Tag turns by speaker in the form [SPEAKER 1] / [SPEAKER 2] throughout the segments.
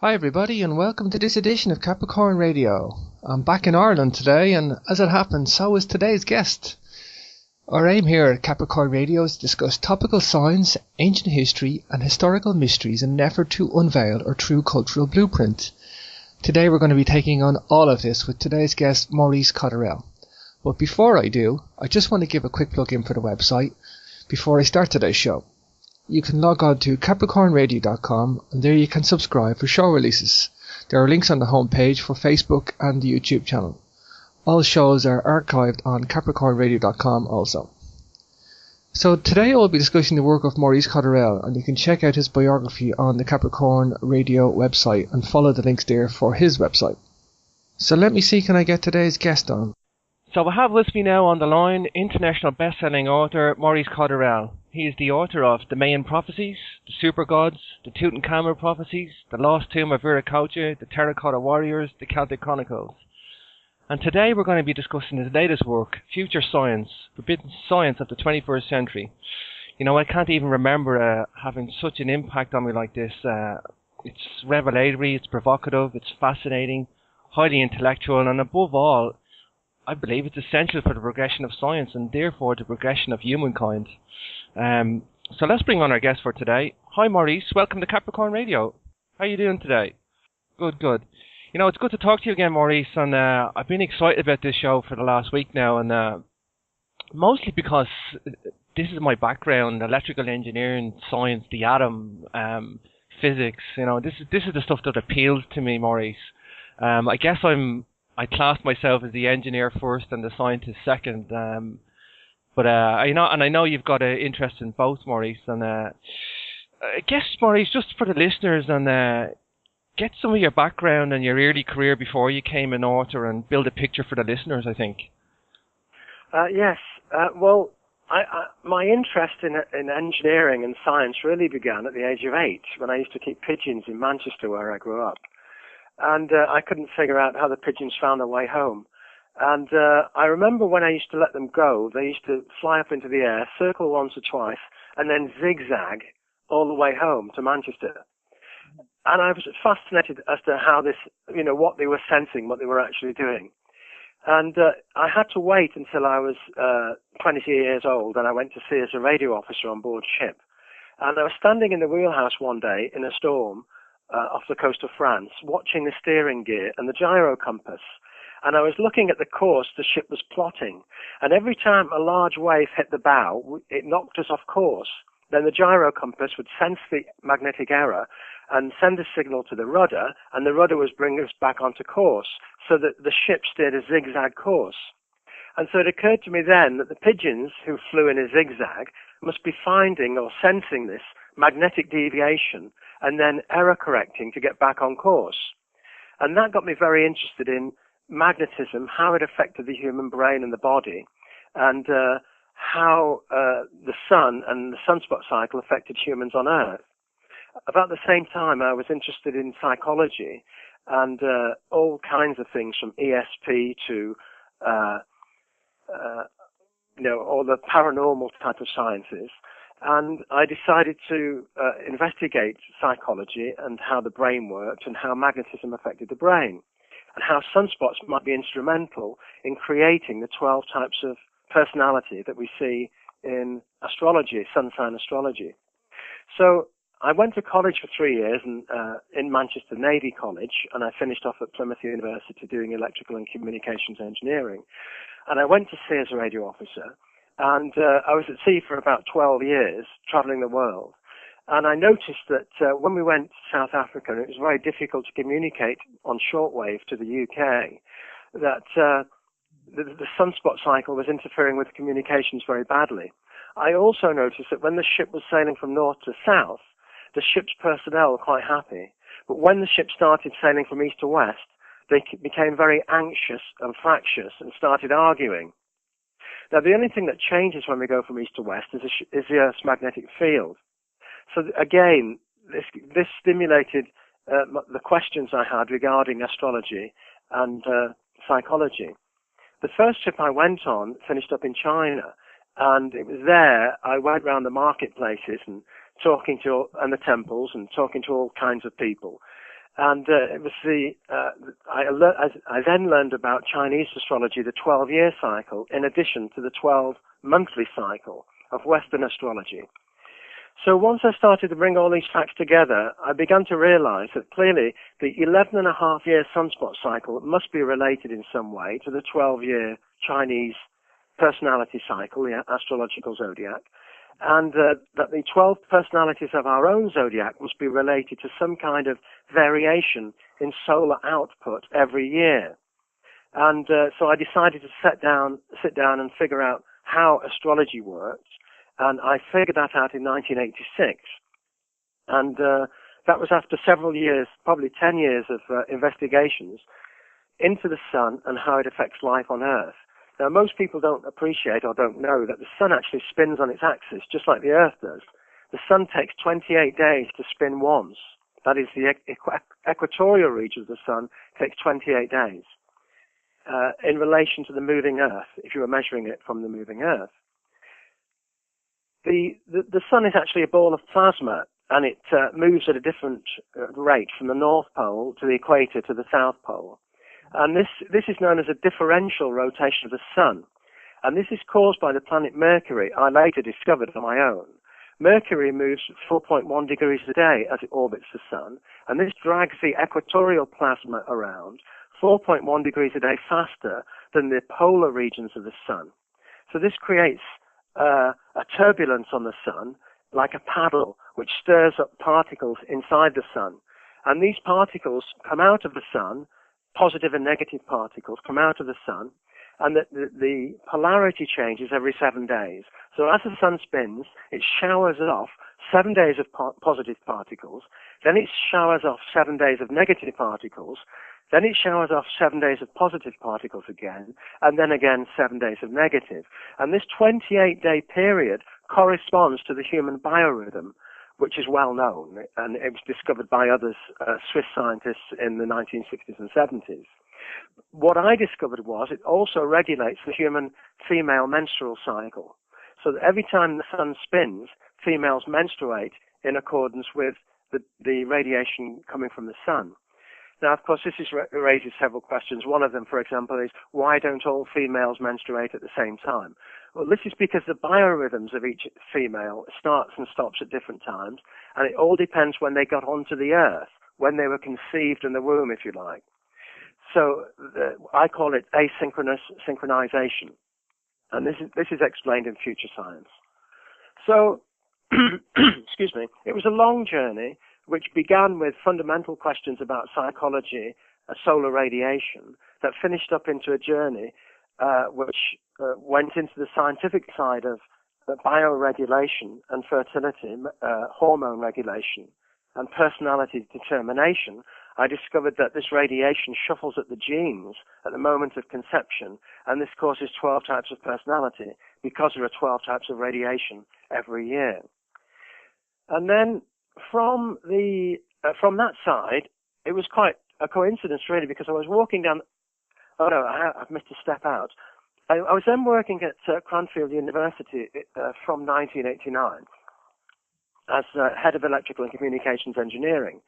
[SPEAKER 1] Hi everybody and welcome to this edition of Capricorn Radio. I'm back in Ireland today and as it happens, so is today's guest. Our aim here at Capricorn Radio is to discuss topical science, ancient history and historical mysteries in an effort to unveil our true cultural blueprint. Today we're going to be taking on all of this with today's guest Maurice Cotterell. But before I do, I just want to give a quick plug in for the website before I start today's show. You can log on to capricornradio.com and there you can subscribe for show releases. There are links on the homepage for Facebook and the YouTube channel. All shows are archived on capricornradio.com also. So today I will be discussing the work of Maurice Cotterell, and you can check out his biography on the Capricorn Radio website and follow the links there for his website. So let me see, can I get today's guest on? So I have with me now on the line international best-selling author Maurice Cotterell. He is the author of The Mayan Prophecies, The Super Gods, The Tutankhamun Prophecies, The Lost Tomb of Viracocha, The Terracotta Warriors, The Celtic Chronicles. And today we're going to be discussing his latest work, Future Science, Forbidden Science of the 21st Century. You know, I can't even remember having such an impact on me like this. It's revelatory, it's provocative, it's fascinating, highly intellectual, and above all, I believe it's essential for the progression of science and therefore the progression of humankind. So let's bring on our guest for today. Hi Maurice, welcome to Capricorn Radio. How are you doing today? Good. You know, it's good to talk to you again, Maurice, and I've been excited about this show for the last week now, and mostly because this is my background, electrical engineering, science, the atom, physics. You know, this is the stuff that appeals to me, Maurice. I guess I class myself as the engineer first and the scientist second. But I know you've got an interest in both, Maurice. And I guess, Maurice, just for the listeners, and get some of your background and your early career before you came an author, and build a picture for the listeners, I think.
[SPEAKER 2] Yes. Well, my interest in engineering and science really began at the age of 8, when I used to keep pigeons in Manchester, where I grew up. And I couldn't figure out how the pigeons found their way home. And I remember when I used to let them go, they used to fly up into the air, circle once or twice, and then zigzag all the way home to Manchester. And I was fascinated as to how this, what they were sensing, what they were actually doing. And I had to wait until I was 20 years old, and I went to sea as a radio officer on board ship. And I was standing in the wheelhouse one day in a storm off the coast of France, watching the steering gear and the gyro compass. And I was looking at the course the ship was plotting. And every time a large wave hit the bow, it knocked us off course. Then the gyro compass would sense the magnetic error and send a signal to the rudder, and the rudder was bringing us back onto course, so that the ship steered a zigzag course. And so it occurred to me then that the pigeons who flew in a zigzag must be finding or sensing this magnetic deviation and then error correcting to get back on course. And that got me very interested in magnetism, how it affected the human brain and the body, and how the sun and the sunspot cycle affected humans on Earth. About the same time, I was interested in psychology and all kinds of things, from ESP to all the paranormal type of sciences. And I decided to investigate psychology and how the brain worked and how magnetism affected the brain, and how sunspots might be instrumental in creating the 12 types of personality that we see in astrology, sun sign astrology. So I went to college for 3 years in Manchester Navy College, and I finished off at Plymouth University doing electrical and communications engineering. And I went to sea as a radio officer, and I was at sea for about 12 years, traveling the world. And I noticed that when we went to South Africa, it was very difficult to communicate on shortwave to the UK, that the sunspot cycle was interfering with communications very badly. I also noticed that when the ship was sailing from north to south, the ship's personnel were quite happy. But when the ship started sailing from east to west, they became very anxious and fractious and started arguing. Now, the only thing that changes when we go from east to west is the Earth's magnetic field. So again, this stimulated the questions I had regarding astrology and psychology. The first trip I went on finished up in China, and it was there I went around the marketplaces and the temples and talking to all kinds of people. And it was I then learned about Chinese astrology, the 12-year cycle, in addition to the 12-monthly cycle of Western astrology. So once I started to bring all these facts together, I began to realize that clearly the 11.5-year sunspot cycle must be related in some way to the 12-year Chinese personality cycle, the astrological zodiac, and that the 12 personalities of our own zodiac must be related to some kind of variation in solar output every year. And so I decided to sit down and figure out how astrology works, and I figured that out in 1986. And that was after several years, probably 10 years of investigations into the sun and how it affects life on Earth. Now, most people don't appreciate or don't know that the sun actually spins on its axis, just like the Earth does. The sun takes 28 days to spin once. That is, the equatorial region of the sun takes 28 days in relation to the moving Earth, if you were measuring it from the moving Earth. The sun is actually a ball of plasma, and it moves at a different rate from the North Pole to the equator to the South Pole. And this is known as a differential rotation of the sun. And this is caused by the planet Mercury, I later discovered on my own. Mercury moves 4.1 degrees a day as it orbits the sun, and this drags the equatorial plasma around 4.1 degrees a day faster than the polar regions of the sun. So this creates a turbulence on the sun, like a paddle, which stirs up particles inside the sun. And these particles come out of the sun, positive and negative particles come out of the sun, and the polarity changes every 7 days. So as the sun spins, it showers off 7 days of positive particles, then it showers off 7 days of negative particles, then it showers off 7 days of positive particles again, and then again 7 days of negative. And this 28-day period corresponds to the human biorhythm, which is well known, and it was discovered by others, Swiss scientists in the 1960s and 70s. What I discovered was it also regulates the human female menstrual cycle. So that every time the sun spins, females menstruate in accordance with the radiation coming from the sun. Now, of course, this raises several questions. One of them, for example, is why don't all females menstruate at the same time? Well, this is because the biorhythms of each female starts and stops at different times, and it all depends when they got onto the Earth, when they were conceived in the womb, if you like. So I call it asynchronous synchronization, and this is explained in Future Science. So, excuse me, it was a long journey which began with fundamental questions about psychology, solar radiation, that finished up into a journey which went into the scientific side of bioregulation and fertility, hormone regulation, and personality determination. I discovered that this radiation shuffles at the genes at the moment of conception, and this causes 12 types of personality because there are 12 types of radiation every year. And then from that side, it was quite a coincidence, really, because I was walking down. Oh no, I've missed a step out. I was then working at Cranfield University from 1989 as head of electrical and communications engineering,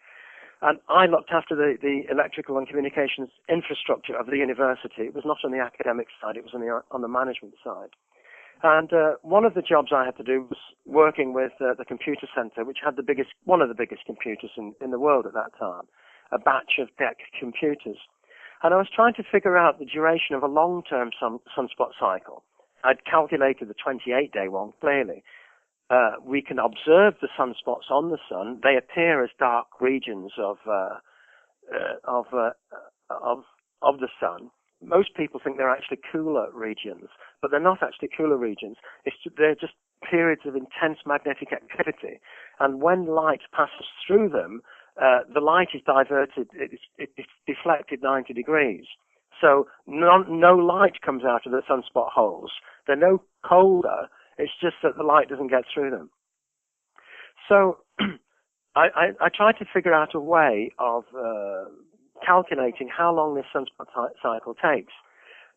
[SPEAKER 2] and I looked after the electrical and communications infrastructure of the university. It was not on the academic side; it was on the management side. And one of the jobs I had to do was working with the computer center, which had one of the biggest computers in the world at that time, a batch of DEC computers. And I was trying to figure out the duration of a long-term sunspot cycle. I'd calculated the 28-day one clearly. We can observe the sunspots on the sun. They appear as dark regions of the sun. Most people think they're actually cooler regions, but they're not actually cooler regions. They're just periods of intense magnetic activity. And when light passes through them, the light is diverted, it's deflected 90 degrees. So no light comes out of the sunspot holes. They're no colder, it's just that the light doesn't get through them. So I tried to figure out a way of calculating how long this sunspot cycle takes.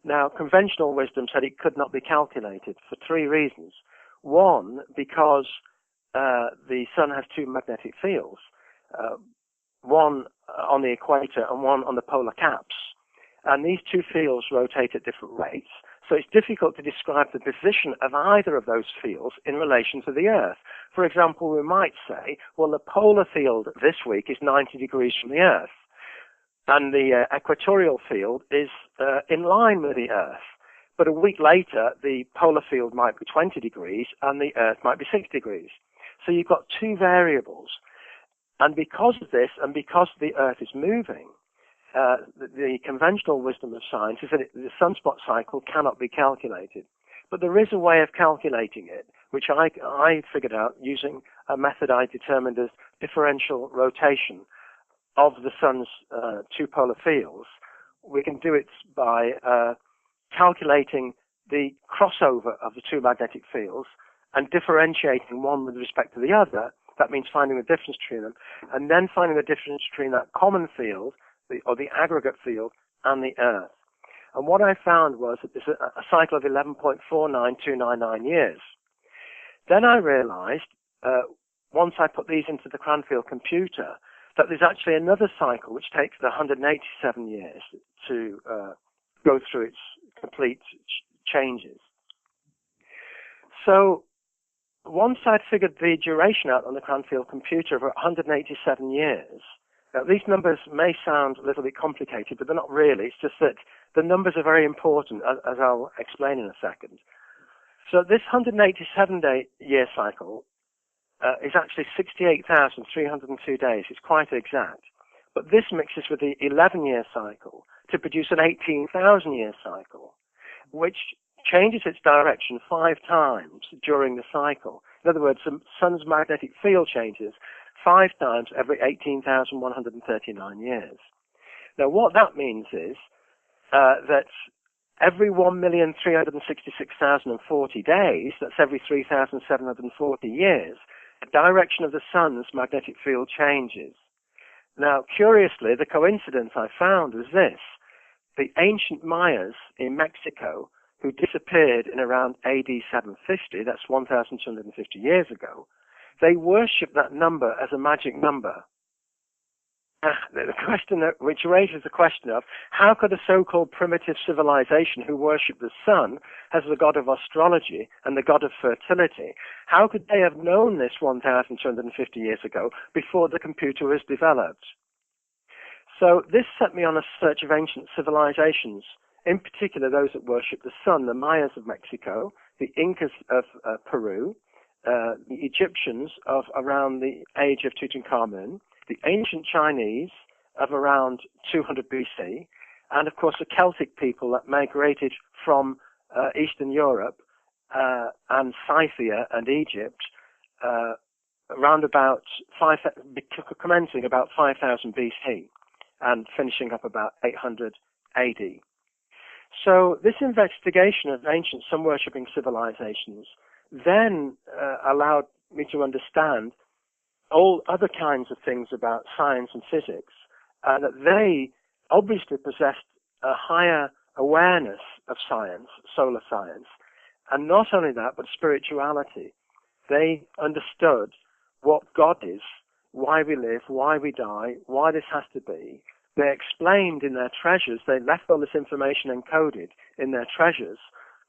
[SPEAKER 2] Now, conventional wisdom said it could not be calculated for 3 reasons. One, because the sun has 2 magnetic fields. one on the equator and one on the polar caps. And these two fields rotate at different rates. So it's difficult to describe the position of either of those fields in relation to the Earth. For example, we might say, well, the polar field this week is 90 degrees from the Earth, and the equatorial field is in line with the Earth. But a week later, the polar field might be 20 degrees and the Earth might be 6 degrees. So you've got two variables. And because of this, and because the Earth is moving, the conventional wisdom of science is that the sunspot cycle cannot be calculated. But there is a way of calculating it, which I figured out using a method I determined as differential rotation of the sun's two polar fields. We can do it by calculating the crossover of the two magnetic fields and differentiating one with respect to the other. That means finding the difference between them, and then finding the difference between that common field, or the aggregate field, and the Earth. And what I found was that there's a cycle of 11.49299 years. Then I realized, once I put these into the Cranfield computer, that there's actually another cycle which takes the 187 years to go through its complete changes. So once I'd figured the duration out on the Cranfield computer for 187 years, now these numbers may sound a little bit complicated, but they're not really. It's just that the numbers are very important, as I'll explain in a second. So this 187-year cycle is actually 68,302 days. It's quite exact. But this mixes with the 11-year cycle to produce an 18,000-year cycle, which changes its direction 5 times during the cycle. In other words, the sun's magnetic field changes 5 times every 18,139 years. Now, what that means is that every 1,366,040 days, that's every 3,740 years, the direction of the sun's magnetic field changes. Now, curiously, the coincidence I found was this. The ancient Mayas in Mexico, who disappeared in around AD 750, that's 1,250 years ago, they worship that number as a magic number. The question which raises the question of how could a so-called primitive civilization who worship the sun as the god of astrology and the god of fertility, how could they have known this 1,250 years ago before the computer was developed? So this set me on a search of ancient civilizations, in particular those that worship the sun, the Mayas of Mexico, the Incas of Peru, the Egyptians of around the age of Tutankhamun, the ancient Chinese of around 200 BC, and of course the Celtic people that migrated from Eastern Europe and Scythia and Egypt around about commencing about 5,000 BC and finishing up about 800 AD. So this investigation of ancient sun-worshipping civilizations then allowed me to understand all other kinds of things about science and physics, that they obviously possessed a higher awareness of science, solar science, and not only that, but spirituality. They understood what God is, why we live, why we die, why this has to be. They explained in their treasures, they left all this information encoded in their treasures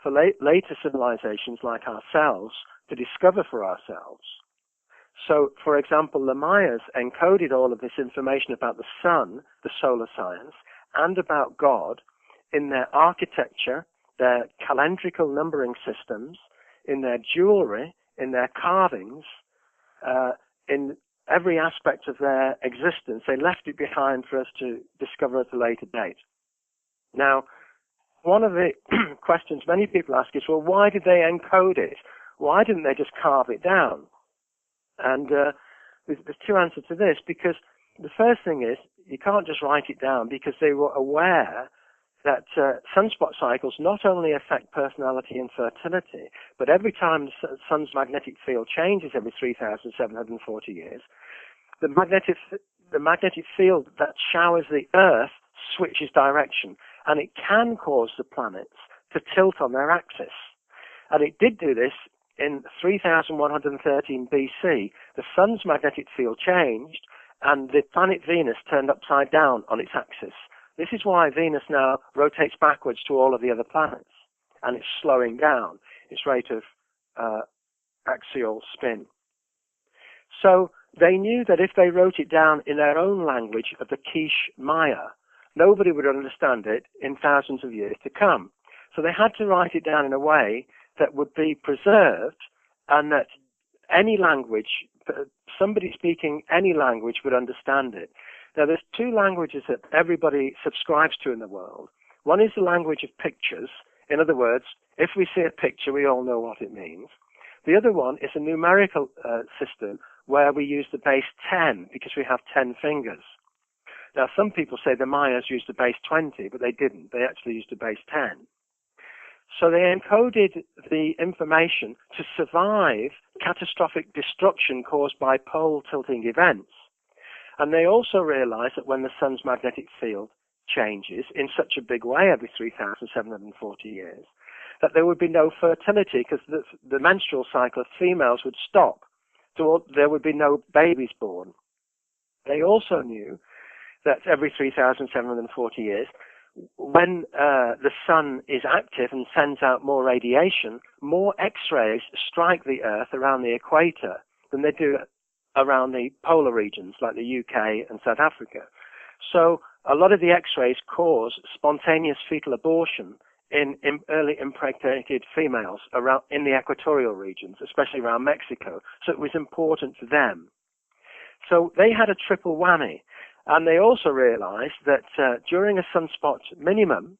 [SPEAKER 2] for later civilizations like ourselves to discover for ourselves. So, for example, the Mayas encoded all of this information about the sun, the solar science, and about God in their architecture, their calendrical numbering systems, in their jewelry, in their carvings, in every aspect of their existence. They left it behind for us to discover at a later date. Now, one of the questions many people ask is, well, why did they encode it? Why didn't they just carve it down? And there's two answers to this, because the first thing is you can't just write it down, because they were aware that sunspot cycles not only affect personality and fertility, but every time the sun's magnetic field changes every 3,740 years, the magnetic field that showers the Earth switches direction, and it can cause the planets to tilt on their axis. And it did do this in 3113 BC. The sun's magnetic field changed, and the planet Venus turned upside down on its axis. This is why Venus now rotates backwards to all of the other planets, and it's slowing down its rate of axial spin. So they knew that if they wrote it down in their own language of the Quiche Maya, nobody would understand it in thousands of years to come. So they had to write it down in a way that would be preserved, and that any language, somebody speaking any language would understand it. Now, there's two languages that everybody subscribes to in the world. One is the language of pictures. In other words, if we see a picture, we all know what it means. The other one is a numerical system where we use the base 10 because we have 10 fingers. Now, some people say the Mayas used the base 20, but they didn't. They actually used the base 10. So they encoded the information to survive catastrophic destruction caused by pole tilting events. And they also realized that when the sun's magnetic field changes in such a big way every 3,740 years, that there would be no fertility because the menstrual cycle of females would stop. So there would be no babies born. They also knew that every 3,740 years, when the sun is active and sends out more radiation, more X-rays strike the Earth around the equator than they do around the polar regions like the UK and South Africa. So a lot of the X-rays cause spontaneous fetal abortion in early impregnated females around in the equatorial regions, especially around Mexico. So it was important for them. So they had a triple whammy. And they also realized that during a sunspot minimum,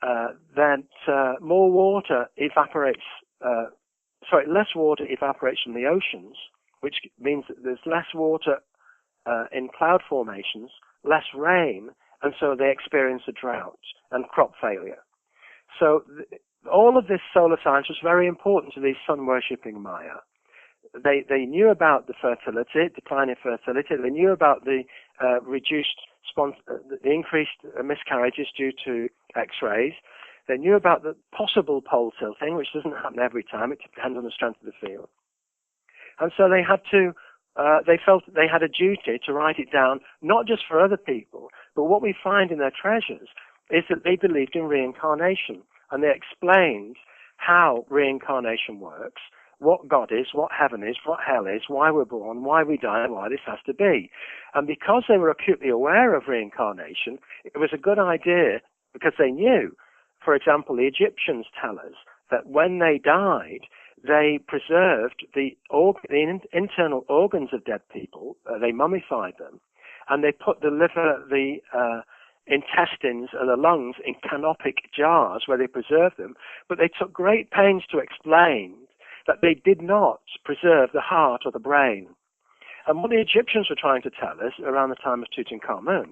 [SPEAKER 2] more water evaporates, less water evaporates from the oceans, which means that there's less water in cloud formations, less rain, and so they experience a drought and crop failure. So all of this solar science was very important to these sun-worshipping Maya. They knew about the fertility, decline in fertility. They knew about the the increased miscarriages due to X-rays. They knew about the possible pole tilting, which doesn't happen every time. It depends on the strength of the field. And so they had to, they felt they had a duty to write it down, not just for other people, but what we find in their treasures is that they believed in reincarnation, and they explained how reincarnation works, what God is, what heaven is, what hell is, why we're born, why we die, and why this has to be. And because they were acutely aware of reincarnation, it was a good idea because they knew. For example, the Egyptians tell us that when they died, they preserved the internal organs of dead people, they mummified them, and they put the liver, the intestines and the lungs in canopic jars where they preserved them, but they took great pains to explain that they did not preserve the heart or the brain. And what the Egyptians were trying to tell us around the time of Tutankhamun,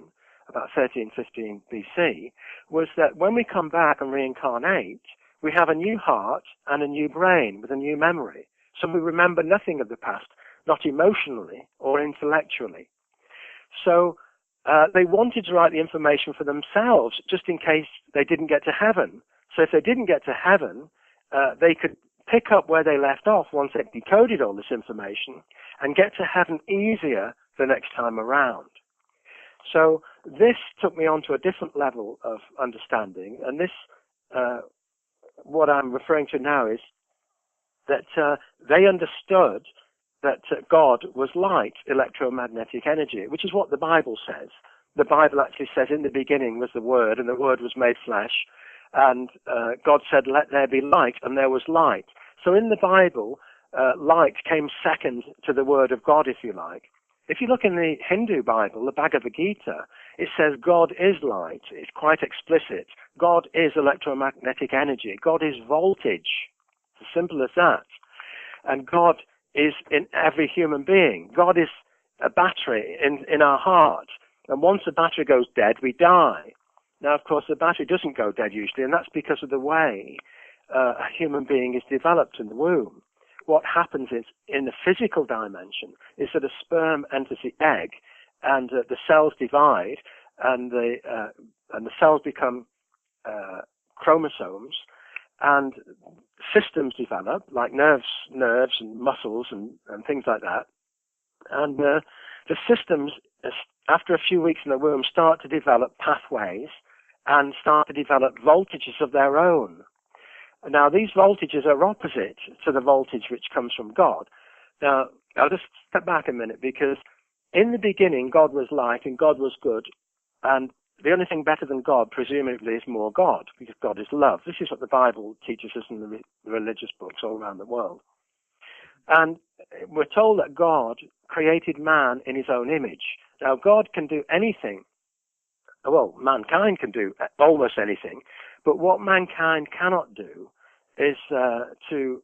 [SPEAKER 2] about 1315 BC, was that when we come back and reincarnate, we have a new heart and a new brain with a new memory. So we remember nothing of the past, not emotionally or intellectually. So they wanted to write the information for themselves just in case they didn't get to heaven. So if they didn't get to heaven, they could pick up where they left off once they'd decoded all this information and get to heaven easier the next time around. So this took me on to a different level of understanding, and this, what I'm referring to now is that they understood that God was light, electromagnetic energy, which is what the Bible says. The Bible actually says in the beginning was the Word, and the Word was made flesh, and God said, let there be light, and there was light. So in the Bible, light came second to the Word of God, if you like. If you look in the Hindu Bible, the Bhagavad Gita, it says God is light. It's quite explicit. God is electromagnetic energy. God is voltage. It's as simple as that. And God is in every human being. God is a battery in our heart. And once the battery goes dead, we die. Now, of course, the battery doesn't go dead usually, and that's because of the way a human being is developed in the womb. What happens is, in the physical dimension, is that a sperm enters the egg, and the cells divide, and the cells become chromosomes, and systems develop, like nerves and muscles and things like that. And the systems, after a few weeks in the womb, start to develop pathways and start to develop voltages of their own. Now, these voltages are opposite to the voltage which comes from God. Now, I'll just step back a minute, because in the beginning, God was light and God was good, and the only thing better than God, presumably, is more God, because God is love. This is what the Bible teaches us in the religious books all around the world. And we're told that God created man in his own image. Now, God can do anything. Well, mankind can do almost anything, but what mankind cannot do is to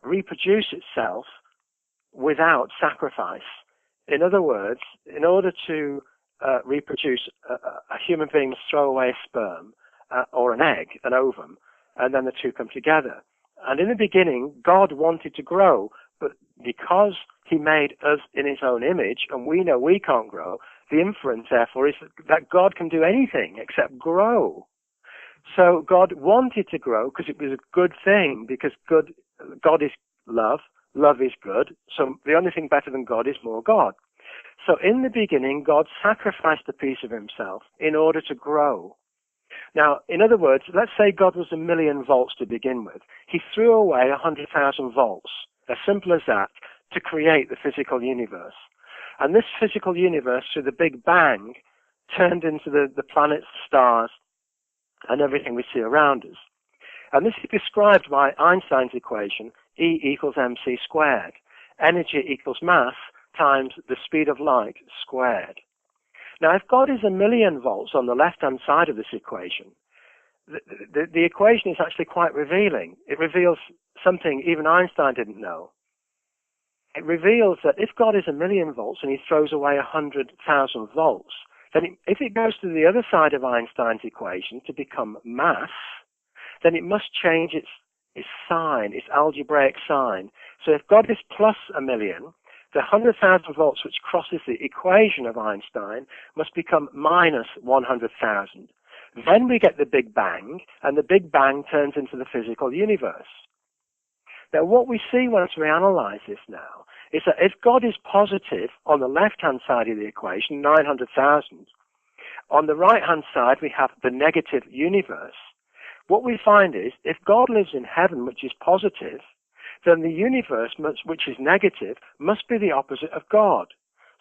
[SPEAKER 2] reproduce itself without sacrifice. In other words, in order to reproduce, a human being must throw away a sperm or an egg, an ovum, and then the two come together. And in the beginning, God wanted to grow, but because he made us in his own image, and we know we can't grow, the inference, therefore, is that God can do anything except grow. So God wanted to grow because it was a good thing, because God is love, love is good, so the only thing better than God is more God. So in the beginning, God sacrificed a piece of himself in order to grow. Now, in other words, let's say God was 1,000,000 volts to begin with. He threw away 100,000 volts, as simple as that, to create the physical universe. And this physical universe, through the Big Bang, turned into the planets, stars, and everything we see around us. And this is described by Einstein's equation, E equals mc squared. Energy equals mass times the speed of light squared. Now, if God is 1,000,000 volts on the left-hand side of this equation, the equation is actually quite revealing. It reveals something even Einstein didn't know. It reveals that if God is 1,000,000 volts and he throws away 100,000 volts, then if it goes to the other side of Einstein's equation to become mass, then it must change its sign, its algebraic sign. So if God is plus 1,000,000, the 100,000 volts which crosses the equation of Einstein must become minus 100,000. Then we get the Big Bang, and the Big Bang turns into the physical universe. Now, what we see once we analyze this now is that if God is positive on the left-hand side of the equation, 900,000, on the right-hand side we have the negative universe. What we find is, if God lives in heaven, which is positive, then the universe, which is negative, must be the opposite of God.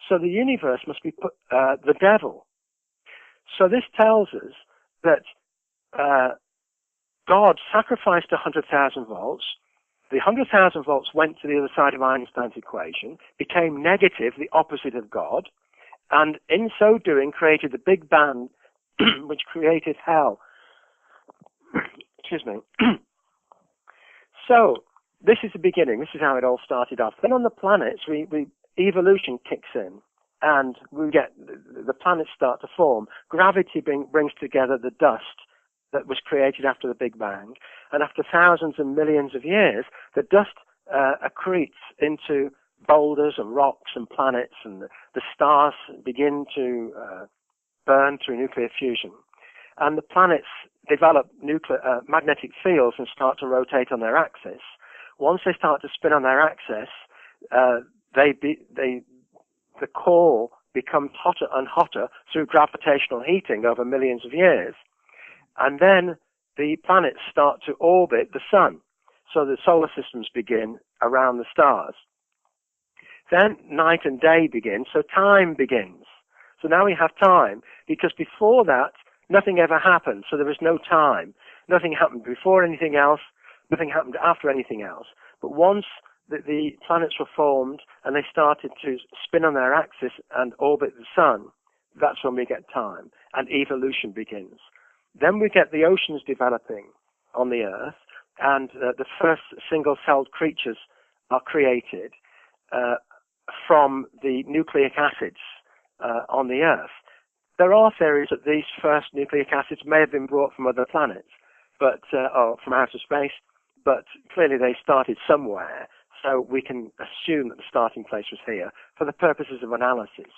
[SPEAKER 2] So the universe must be the devil. So this tells us that God sacrificed 100,000 volts. The 100,000 volts went to the other side of Einstein's equation, became negative, the opposite of God, and in so doing created the Big Bang, which created hell. Excuse me. So, this is the beginning. This is how it all started off. Then on the planets, evolution kicks in, and we get the planets start to form. Gravity brings together the dust that was created after the Big Bang, and after thousands and millions of years, the dust accretes into boulders and rocks and planets, and the stars begin to burn through nuclear fusion. And the planets develop magnetic fields and start to rotate on their axis. Once they start to spin on their axis, the core becomes hotter and hotter through gravitational heating over millions of years. And then the planets start to orbit the sun. So the solar systems begin around the stars. Then night and day begin, so time begins. So now we have time, because before that, nothing ever happened, so there was no time. Nothing happened before anything else, nothing happened after anything else. But once the planets were formed and they started to spin on their axis and orbit the sun, that's when we get time, and evolution begins. Then we get the oceans developing on the Earth, and the first single-celled creatures are created from the nucleic acids on the Earth. There are theories that these first nucleic acids may have been brought from other planets, or from outer space, but clearly they started somewhere, so we can assume that the starting place was here for the purposes of analysis.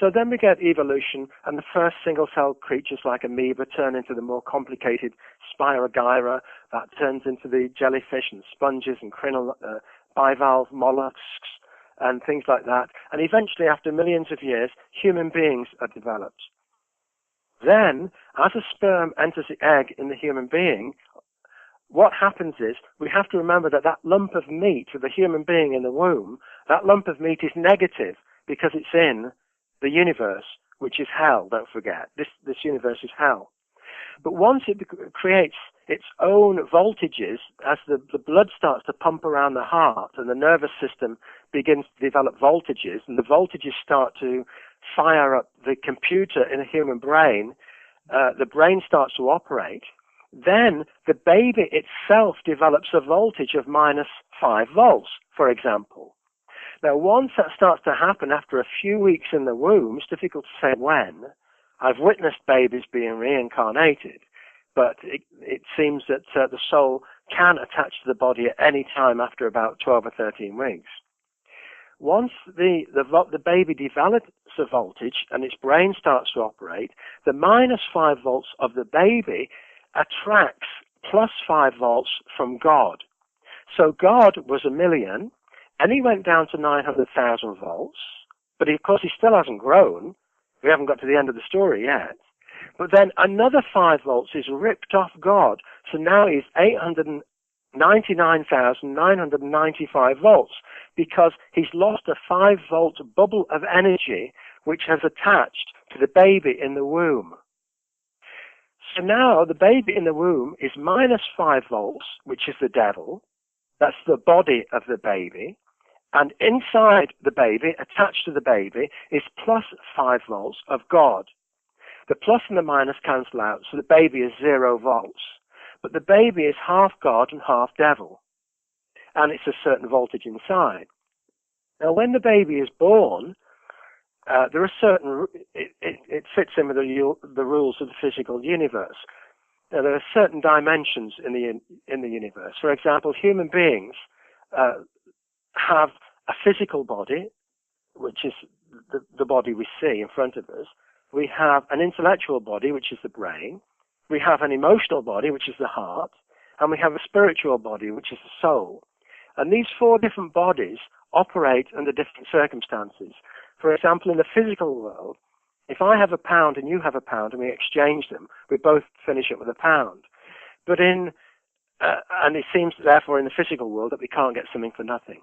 [SPEAKER 2] So then we get evolution, and the first single-celled creatures like amoeba turn into the more complicated Spirogyra, that turns into the jellyfish and sponges and bivalve mollusks, and things like that. And eventually, after millions of years, human beings are developed. Then, as a sperm enters the egg in the human being, what happens is, we have to remember that that lump of meat with the human being in the womb, that lump of meat is negative because it's in the universe, which is hell, don't forget. This universe is hell. But once it creates its own voltages, as the blood starts to pump around the heart and the nervous system begins to develop voltages, and the voltages start to fire up the computer in a human brain, the brain starts to operate, then the baby itself develops a voltage of minus 5 volts, for example. Now, once that starts to happen after a few weeks in the womb, it's difficult to say when. I've witnessed babies being reincarnated, but it seems that the soul can attach to the body at any time after about 12 or 13 weeks. Once the baby develops a voltage and its brain starts to operate, the minus 5 volts of the baby attracts plus 5 volts from God. So God was 1 million, and he went down to 900,000 volts, but of course he still hasn't grown. We haven't got to the end of the story yet. But then another 5 volts is ripped off God, so now he's 899,995 volts, because he's lost a 5 volt bubble of energy which has attached to the baby in the womb. So now the baby in the womb is minus 5 volts, which is the devil. That's the body of the baby. And inside the baby, attached to the baby, is plus 5 volts of God. The plus and the minus cancel out, so the baby is 0 volts. But the baby is half God and half devil. And it's a certain voltage inside. Now, when the baby is born, there are certain, it fits in with the rules of the physical universe. Now, there are certain dimensions in the universe. For example, human beings have a physical body, which is the body we see in front of us. We have an intellectual body, which is the brain. We have an emotional body, which is the heart. And we have a spiritual body, which is the soul. And these 4 different bodies operate under different circumstances. For example, in the physical world, if I have a pound and you have a pound and we exchange them, we both finish it with a pound. But and it seems, therefore, in the physical world that we can't get something for nothing.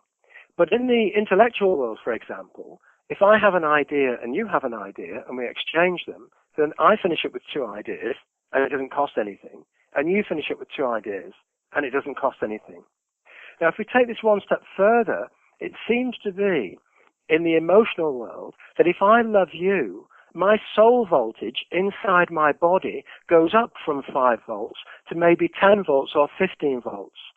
[SPEAKER 2] But in the intellectual world, for example, if I have an idea and you have an idea and we exchange them, then I finish it with 2 ideas and it doesn't cost anything. And you finish it with 2 ideas and it doesn't cost anything. Now, if we take this one step further, it seems to be in the emotional world that if I love you, my soul voltage inside my body goes up from 5 volts to maybe 10 volts or 15 volts.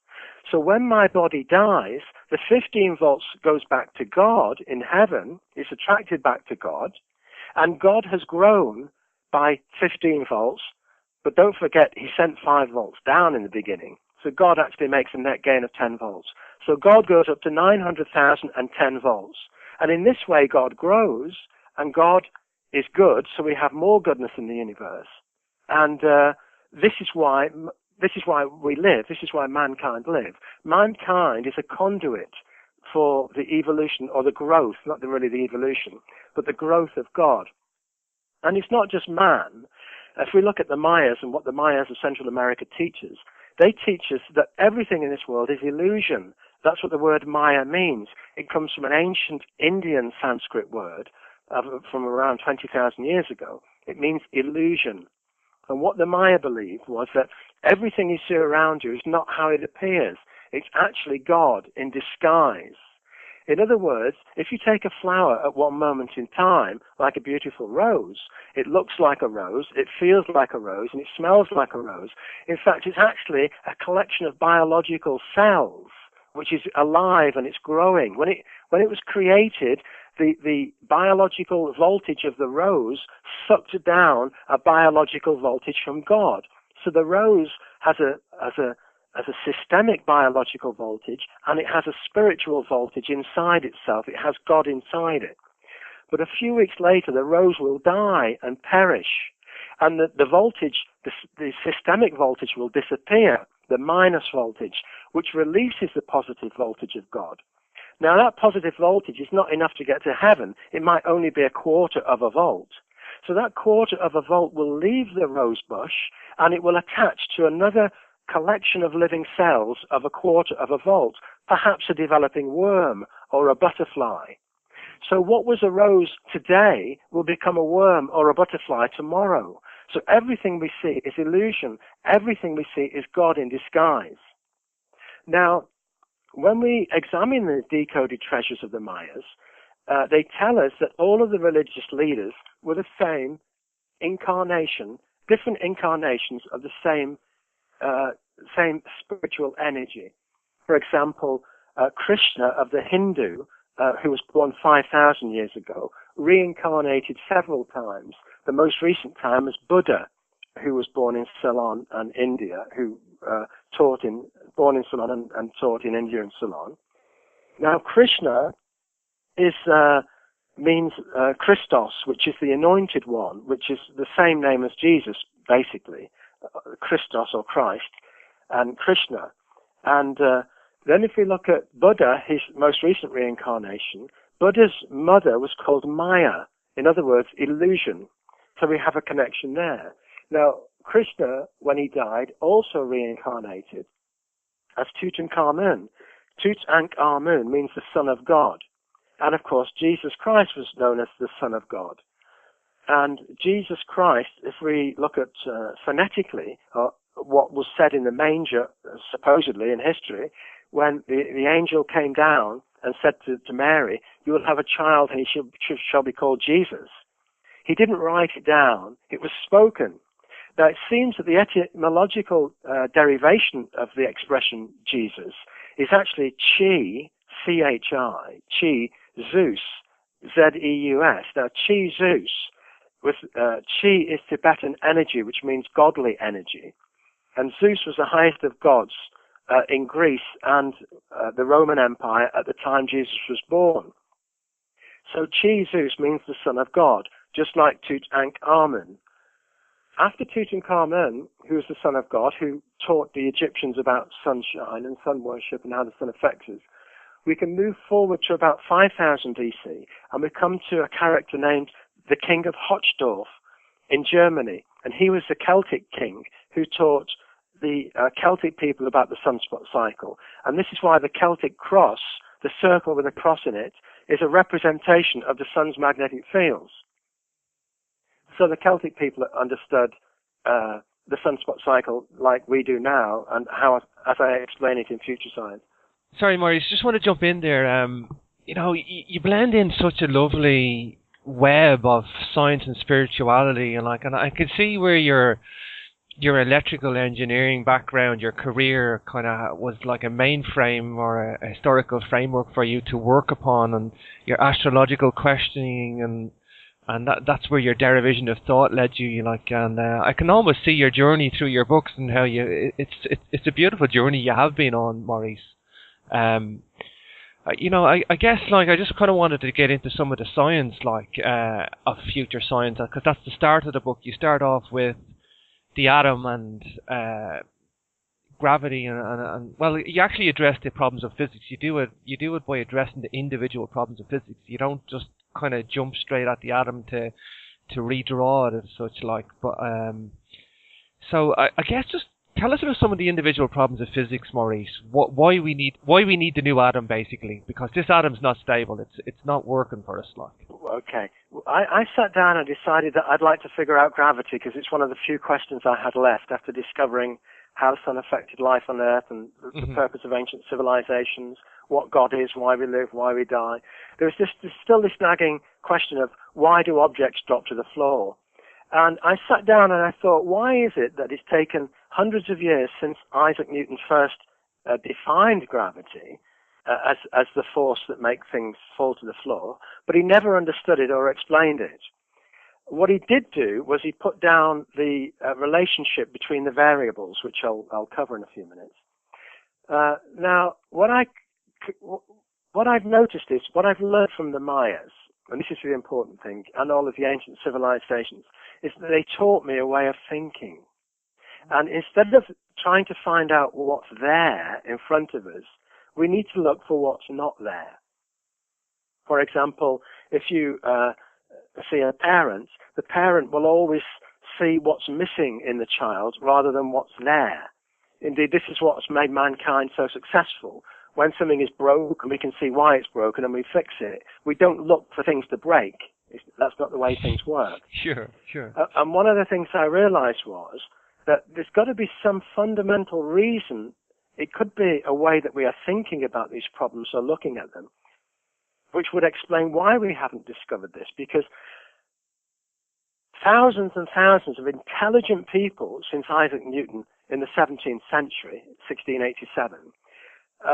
[SPEAKER 2] So when my body dies, the 15 volts goes back to God in heaven, is attracted back to God, and God has grown by 15 volts, but don't forget he sent 5 volts down in the beginning. So God actually makes a net gain of 10 volts. So God goes up to 900,010 volts. And in this way God grows, and God is good, so we have more goodness in the universe. And this is why we live. This is why mankind live. Mankind is a conduit for the evolution, or the growth, not really the evolution, but the growth of God. And it's not just man. If we look at the Mayas and what the Mayas of Central America teaches, they teach us that everything in this world is illusion. That's what the word Maya means. It comes from an ancient Indian Sanskrit word from around 20,000 years ago. It means illusion. And what the Maya believed was that everything you see around you is not how it appears. It's actually God in disguise. In other words, if you take a flower at one moment in time, like a beautiful rose, it looks like a rose, it feels like a rose, and it smells like a rose. In fact, it's actually a collection of biological cells, which is alive and it's growing. When it was created, the biological voltage of the rose sucked down a biological voltage from God. So the rose has a systemic biological voltage, and it has a spiritual voltage inside itself. It has God inside it. But a few weeks later, the rose will die and perish, and the voltage, the systemic voltage will disappear, the minus voltage, which releases the positive voltage of God. Now, that positive voltage is not enough to get to heaven. It might only be a quarter of a volt. So that quarter of a volt will leave the rose bush, and it will attach to another collection of living cells of a quarter of a volt, perhaps a developing worm or a butterfly. So what was a rose today will become a worm or a butterfly tomorrow. So everything we see is illusion. Everything we see is God in disguise. Now, when we examine the decoded treasures of the Mayas, they tell us that all of the religious leaders were the same incarnation, different incarnations of the same spiritual energy. For example, Krishna of the Hindu, who was born 5,000 years ago, reincarnated several times. The most recent time was Buddha, who was born in Ceylon and India, who born in Ceylon and taught in India and Ceylon. Now, Krishna means Christos, which is the anointed one, which is the same name as Jesus, basically, Christos or Christ, and Krishna. And then if we look at Buddha, his most recent reincarnation, Buddha's mother was called Maya, in other words, illusion. So we have a connection there. Now, Krishna, when he died, also reincarnated as Tutankhamun. Tutankhamun means the Son of God. And of course, Jesus Christ was known as the Son of God. And Jesus Christ, if we look at phonetically what was said in the manger, supposedly in history, when the angel came down and said to Mary, "You will have a child and he shall be called Jesus." He didn't write it down. It was spoken. Now, it seems that the etymological derivation of the expression Jesus is actually chi, C-H-I, chi, Zeus, Z-E-U-S. Now, chi Zeus, chi is Tibetan energy, which means godly energy. And Zeus was the highest of gods in Greece and the Roman Empire at the time Jesus was born. So chi Zeus means the Son of God, just like Tutankhamun. After Tutankhamun, who was the Son of God, who taught the Egyptians about sunshine and sun worship and how the sun affects us, we can move forward to about 5000 BC, and we come to a character named the King of Hochdorf in Germany. And he was the Celtic king who taught the Celtic people about the sunspot cycle. And this is why the Celtic cross, the circle with a cross in it, is a representation of the sun's magnetic fields. So the Celtic people understood the sunspot cycle like we do now, and how, as I explain it in Future Science.
[SPEAKER 1] Sorry, Maurice, just want to jump in there. You blend in such a lovely web of science and spirituality, and I can see where your electrical engineering background, your career kind of was like a mainframe or a historical framework for you to work upon, and your astrological questioning and that's where your derivation of thought led you. And I can almost see your journey through your books and how it's a beautiful journey you have been on, Maurice. I guess I just kind of wanted to get into some of the science of Future Science, because that's the start of the book. You start off with the atom and gravity and well, you actually address the problems of physics. You do it by addressing the individual problems of physics. You don't just kind of jump straight at the atom to redraw it as such. But so I guess just tell us about some of the individual problems of physics, Maurice. Why we need the new atom, basically, because this atom's not stable. It's not working for us.
[SPEAKER 2] Okay. I sat down and decided that I'd like to figure out gravity, because it's one of the few questions I had left after discovering how the sun affected life on Earth and the purpose of ancient civilizations, what God is, why we live, why we die. There's still this nagging question of why do objects drop to the floor? And I sat down and I thought, why is it that it's taken hundreds of years since Isaac Newton first defined gravity as the force that makes things fall to the floor, but he never understood it or explained it? What he did do was he put down the relationship between the variables, which I'll cover in a few minutes. Now, what I've noticed is, what I've learned from the Mayas, and this is the important thing, and all of the ancient civilizations, is that they taught me a way of thinking. And instead of trying to find out what's there in front of us, we need to look for what's not there. For example, if you see a parent, the parent will always see what's missing in the child rather than what's there. Indeed, this is what's made mankind so successful. When something is broken, we can see why it's broken and we fix it. We don't look for things to break. That's not the way things work.
[SPEAKER 1] Sure.
[SPEAKER 2] And one of the things I realized was that there's got to be some fundamental reason. It could be a way that we are thinking about these problems or looking at them, which would explain why we haven't discovered this, because thousands and thousands of intelligent people since Isaac Newton in the 17th century, 1687,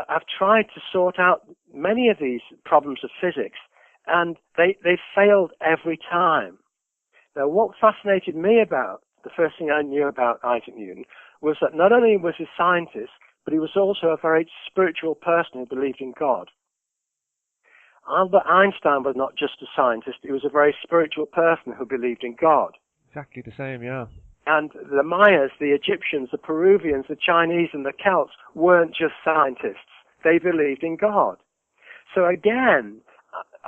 [SPEAKER 2] have tried to sort out many of these problems of physics, and they failed every time. Now, what fascinated me about the first thing I knew about Isaac Newton was that not only was he a scientist, but he was also a very spiritual person who believed in God. Albert Einstein was not just a scientist, he was a very spiritual person who believed in God.
[SPEAKER 1] Exactly the same, yeah.
[SPEAKER 2] And the Mayas, the Egyptians, the Peruvians, the Chinese, and the Celts weren't just scientists. They believed in God. So again,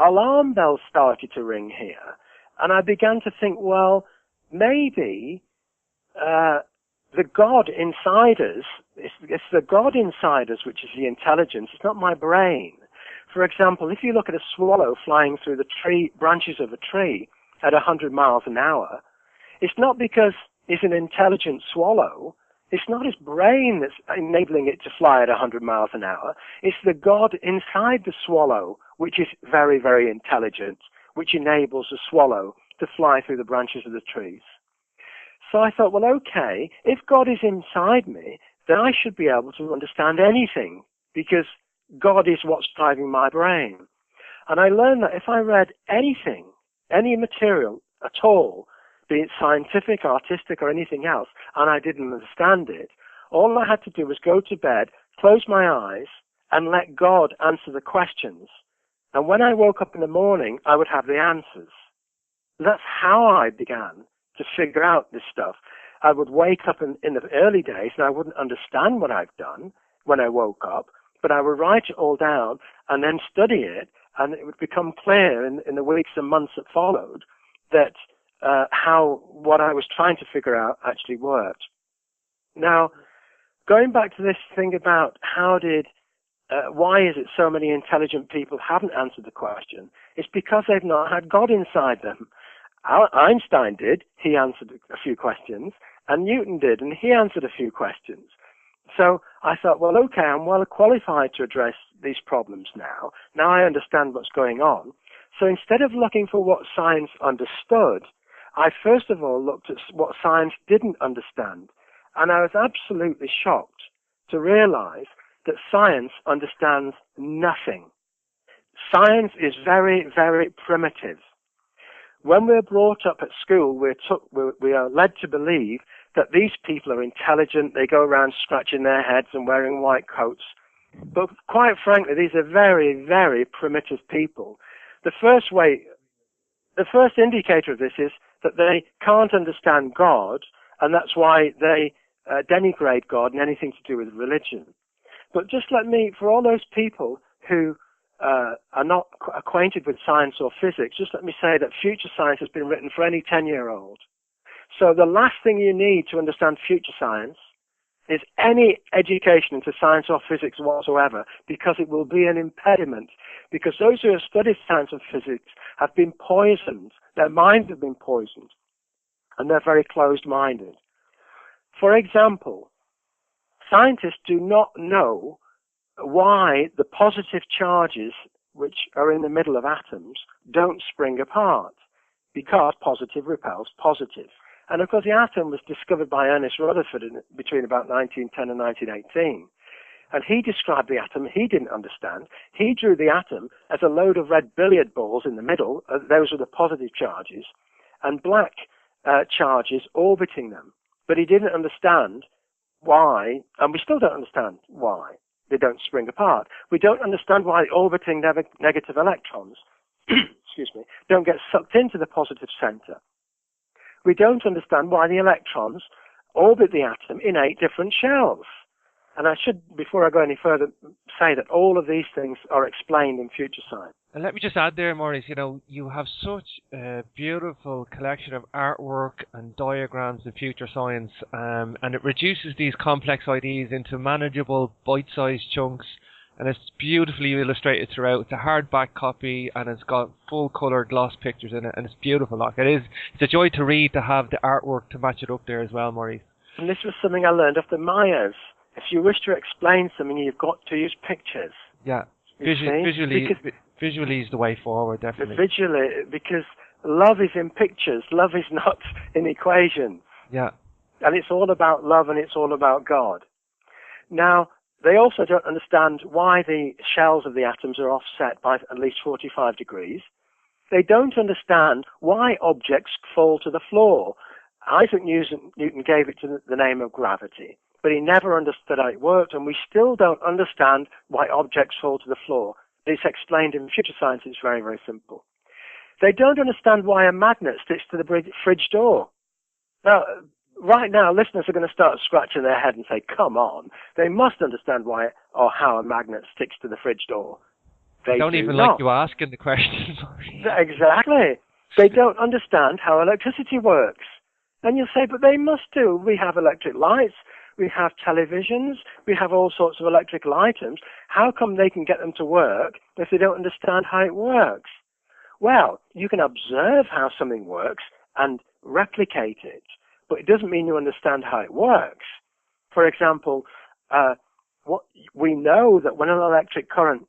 [SPEAKER 2] alarm bells started to ring here. And I began to think, well, maybe the God inside us, it's the God inside us which is the intelligence. It's not my brain. For example, if you look at a swallow flying through the branches of a tree at 100 miles an hour, it's not because it's an intelligent swallow. It's not his brain that's enabling it to fly at 100 miles an hour. It's the God inside the swallow, which is very, very intelligent, which enables the swallow to fly through the branches of the trees. So I thought, well, okay, if God is inside me, then I should be able to understand anything, because God is what's driving my brain. And I learned that if I read anything, any material at all, be it scientific, artistic, or anything else, and I didn't understand it, all I had to do was go to bed, close my eyes, and let God answer the questions. And when I woke up in the morning, I would have the answers. That's how I began to figure out this stuff. I would wake up in the early days, and I wouldn't understand what I've done when I woke up, but I would write it all down and then study it, and it would become clear in the weeks and months that followed that how what I was trying to figure out actually worked. Now, going back to this thing about why is it so many intelligent people haven't answered the question, it's because they've not had God inside them. Einstein did, he answered a few questions, and Newton did, and he answered a few questions. So I thought, well, okay, I'm well qualified to address these problems now. Now I understand what's going on. So instead of looking for what science understood, I first of all looked at what science didn't understand. And I was absolutely shocked to realize that science understands nothing. Science is very, very primitive. When we're brought up at school, we are led to believe that these people are intelligent, they go around scratching their heads and wearing white coats. But quite frankly, these are very, very primitive people. The first indicator of this is that they can't understand God, and that's why they denigrate God and anything to do with religion. But just for all those people who are not acquainted with science or physics, just let me say that future science has been written for any 10-year-old. So the last thing you need to understand future science is any education into science or physics whatsoever, because it will be an impediment. Because those who have studied science and physics have been poisoned. Their minds have been poisoned. And they're very closed-minded. For example, scientists do not know why the positive charges, which are in the middle of atoms, don't spring apart, because positive repels positive. And of course, the atom was discovered by Ernest Rutherford between about 1910 and 1918. And he described the atom he didn't understand. He drew the atom as a load of red billiard balls in the middle. Those were the positive charges, and black charges orbiting them. But he didn't understand why, and we still don't understand why they don't spring apart. We don't understand why the orbiting negative electrons excuse me, don't get sucked into the positive center. We don't understand why the electrons orbit the atom in 8 different shells. And I should, before I go any further, say that all of these things are explained in future science.
[SPEAKER 1] And let me just add there, Maurice, you have such a beautiful collection of artwork and diagrams in future science, and it reduces these complex ideas into manageable, bite-sized chunks, and it's beautifully illustrated throughout. It's a hardback copy, and it's got full-colour gloss pictures in it, and it's beautiful. It's a joy to read, to have the artwork to match it up there as well, Maurice.
[SPEAKER 2] And this was something I learned off the Mayas. If you wish to explain something, you've got to use pictures.
[SPEAKER 1] Yeah, visually is the way forward, definitely.
[SPEAKER 2] Visually, because love is in pictures. Love is not in equations.
[SPEAKER 1] Yeah.
[SPEAKER 2] And it's all about love, and it's all about God. Now, they also don't understand why the shells of the atoms are offset by at least 45 degrees. They don't understand why objects fall to the floor. Isaac Newton gave it the name of gravity, but he never understood how it worked, and we still don't understand why objects fall to the floor. It's explained in future science. It's very, very simple. They don't understand why a magnet sticks to the fridge door. Now, right now, listeners are going to start scratching their head and say, come on. They must understand why or how a magnet sticks to the fridge door. They
[SPEAKER 1] don't even like you asking the question.
[SPEAKER 2] Exactly. They don't understand how electricity works. And you'll say, but they must do. We have electric lights. We have televisions. We have all sorts of electrical items. How come they can get them to work if they don't understand how it works? Well, you can observe how something works and replicate it, but it doesn't mean you understand how it works. For example, we know that when an electric current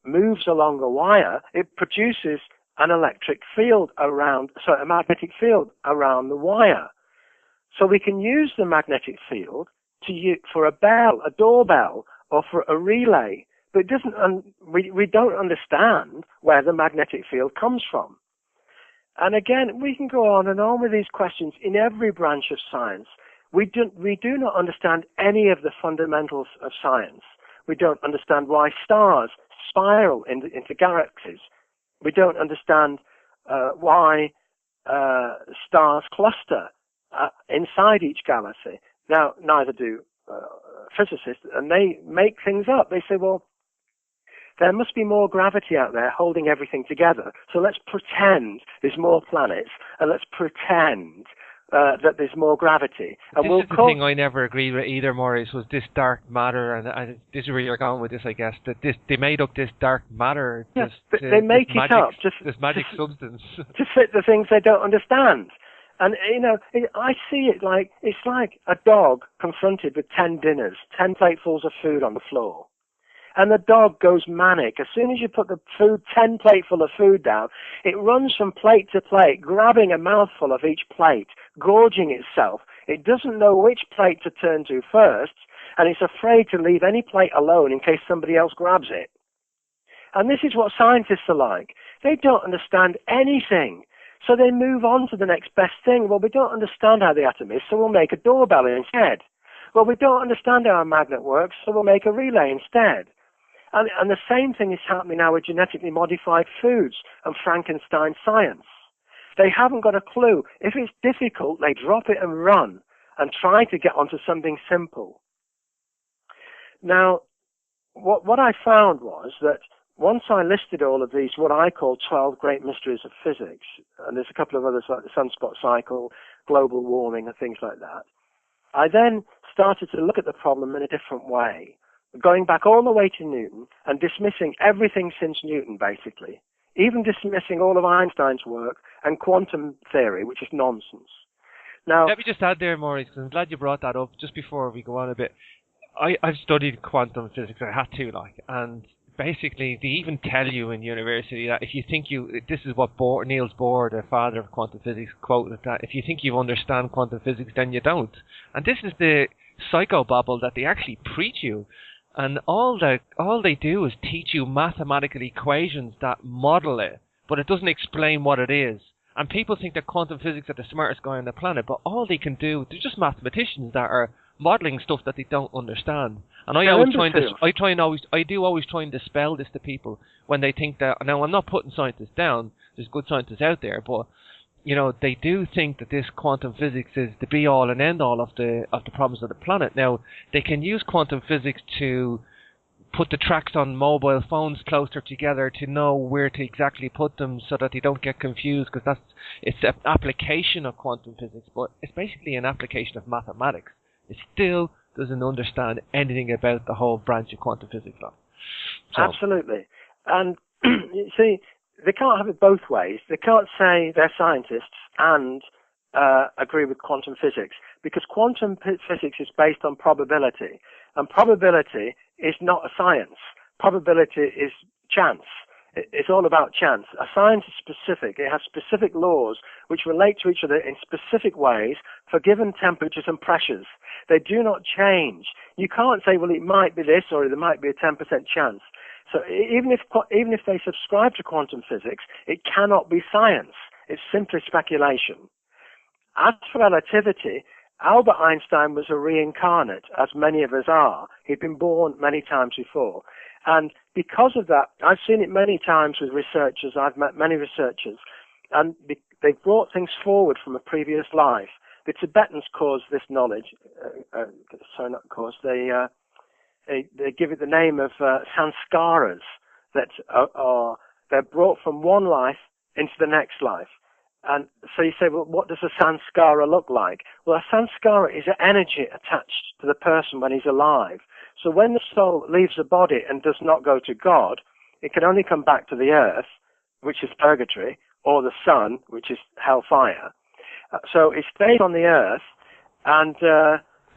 [SPEAKER 2] moves along a wire, it produces a magnetic field around the wire. So we can use the magnetic field for a bell, a doorbell, or for a relay, but we don't understand where the magnetic field comes from. And again, we can go on with these questions in every branch of science. We do not understand any of the fundamentals of science. We don't understand why stars spiral into galaxies. We don't understand why stars cluster inside each galaxy. Now, neither do physicists, and they make things up. They say, well, there must be more gravity out there holding everything together. So let's pretend there's more planets, and let's pretend that there's more gravity. And
[SPEAKER 1] this is the thing I never agreed with either, Maurice, was this dark matter, and this is where you're going with this, I guess, that they made up this dark matter.
[SPEAKER 2] Yeah, they make it up.
[SPEAKER 1] This magic substance.
[SPEAKER 2] To fit the things they don't understand. And, I see it it's like a dog confronted with 10 dinners, 10 platefuls of food on the floor. And the dog goes manic. As soon as you put the 10 plateful of food down, it runs from plate to plate, grabbing a mouthful of each plate, gorging itself. It doesn't know which plate to turn to first, and it's afraid to leave any plate alone in case somebody else grabs it. And this is what scientists are like. They don't understand anything. So they move on to the next best thing. Well, we don't understand how the atom is, so we'll make a doorbell instead. Well, we don't understand how a magnet works, so we'll make a relay instead. And the same thing is happening now with genetically modified foods and Frankenstein science. They haven't got a clue. If it's difficult, they drop it and run and try to get onto something simple. Now, what I found was that once I listed all of these, what I call 12 great mysteries of physics, and there's a couple of others like the sunspot cycle, global warming, and things like that, I then started to look at the problem in a different way, going back all the way to Newton and dismissing everything since Newton, basically, even dismissing all of Einstein's work and quantum theory, which is nonsense. Now,
[SPEAKER 1] let me just add there, Maurice, because I'm glad you brought that up just before we go on a bit. I've studied quantum physics, I had to, and basically they even tell you in university that if you think this is what Niels Bohr, the father of quantum physics, quoted, that if you think you understand quantum physics, then you don't. And this is the psychobabble that they actually preach you. And all they do is teach you mathematical equations that model it, but it doesn't explain what it is. And people think that quantum physics are the smartest guy on the planet, but all they can do, they're just mathematicians that are modeling stuff that they don't understand. And I do always try and dispel this to people when they think that. Now, I'm not putting scientists down. There's good scientists out there, but they do think that this quantum physics is the be all and end all of the problems of the planet. Now, they can use quantum physics to put the tracks on mobile phones closer together to know where to exactly put them so that they don't get confused, because it's an application of quantum physics, but it's basically an application of mathematics. It still doesn't understand anything about the whole branch of quantum physics. So.
[SPEAKER 2] Absolutely. And you see, they can't have it both ways. They can't say they're scientists and agree with quantum physics, because quantum physics is based on probability, and probability is not a science. Probability is chance. It's all about chance. A science is specific. It has specific laws which relate to each other in specific ways for given temperatures and pressures. They do not change. You can't say, well, it might be this or there might be a 10% chance. So even if they subscribe to quantum physics, it cannot be science. It's simply speculation. As for relativity, Albert Einstein was a reincarnate, as many of us are. He'd been born many times before. And because of that, I've seen it many times with researchers. I've met many researchers, and they've brought things forward from a previous life. The Tibetans cause this knowledge. They give it the name of sanskaras, that are they're brought from one life into the next life. And so you say, well, what does a sanskara look like? Well, a sanskara is an energy attached to the person when he's alive. So when the soul leaves the body and does not go to God, it can only come back to the earth, which is purgatory, or the sun, which is hellfire. So it stays on the earth, and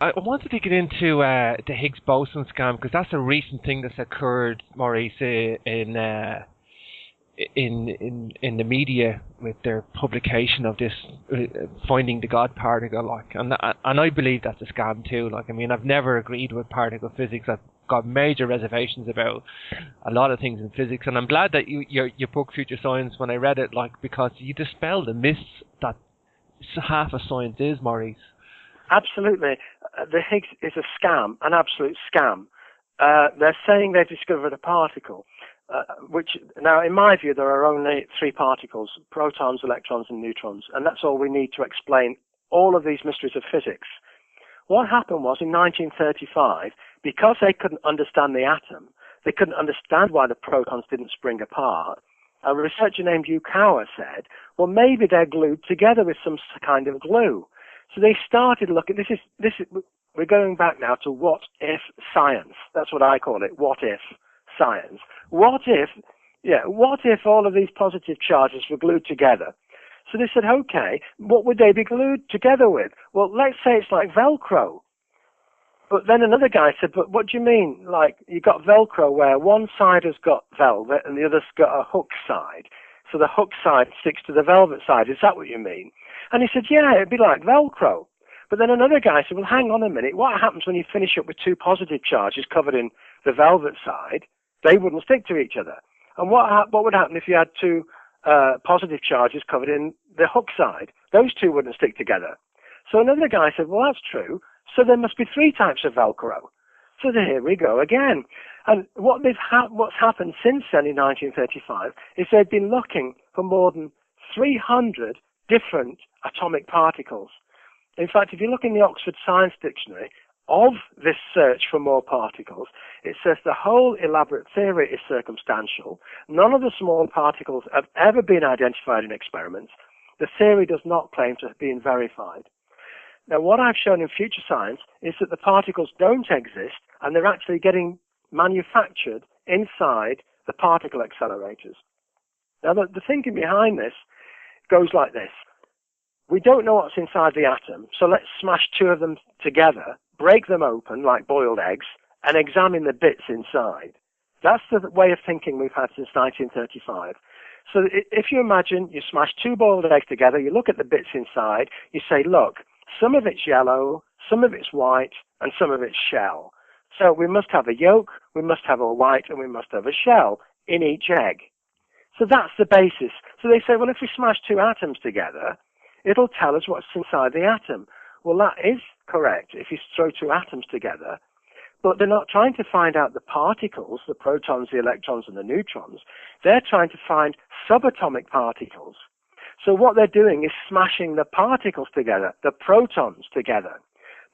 [SPEAKER 1] I wanted to get into the Higgs boson scam, because that's a recent thing that's occurred, Maurice, in the media with their publication of this finding the God particle, and I believe that's a scam too. I've never agreed with particle physics. I've got major reservations about a lot of things in physics, and I'm glad that your book Future Science, when I read it, because you dispel the myths that half of science is, Maurice.
[SPEAKER 2] Absolutely. The Higgs is a scam, an absolute scam. They're saying they've discovered a particle, which, now, in my view, there are only three particles: protons, electrons, and neutrons, and that's all we need to explain all of these mysteries of physics. What happened was, in 1935, because they couldn't understand the atom, they couldn't understand why the protons didn't spring apart, a researcher named Yukawa said, well, maybe they're glued together with some kind of glue. So they started looking, we're going back now to what if science. That's what I call it, what if science. What if all of these positive charges were glued together? So they said, okay, what would they be glued together with? Well, let's say it's like Velcro. But then another guy said, but what do you mean? Like, you got Velcro where one side has got velvet and the other's got a hook side. So the hook side sticks to the velvet side. Is that what you mean? And he said, yeah, it'd be like Velcro. But then another guy said, well, hang on a minute. What happens when you finish up with two positive charges covered in the velvet side? They wouldn't stick to each other. And what would happen if you had two positive charges covered in the hook side? Those two wouldn't stick together. So another guy said, well, that's true. So there must be three types of Velcro. So here we go again. And what's happened since then in 1935 is they've been looking for more than 300 different atomic particles. In fact, if you look in the Oxford Science Dictionary of this search for more particles, it says the whole elaborate theory is circumstantial. None of the small particles have ever been identified in experiments. The theory does not claim to have been verified. Now, what I've shown in Future Science is that the particles don't exist, and they're actually getting manufactured inside the particle accelerators. Now, the thinking behind this goes like this. We don't know what's inside the atom, so let's smash two of them together, break them open like boiled eggs, and examine the bits inside. That's the way of thinking we've had since 1935. So if you imagine you smash two boiled eggs together, you look at the bits inside, you say, look, some of it's yellow, some of it's white, and some of it's shell. So we must have a yolk, we must have a white, and we must have a shell in each egg. So that's the basis. So they say, well, if we smash two atoms together, it'll tell us what's inside the atom. Well, that is correct if you throw two atoms together. But they're not trying to find out the particles, the protons, the electrons, and the neutrons. They're trying to find subatomic particles. So what they're doing is smashing the particles together, the protons together.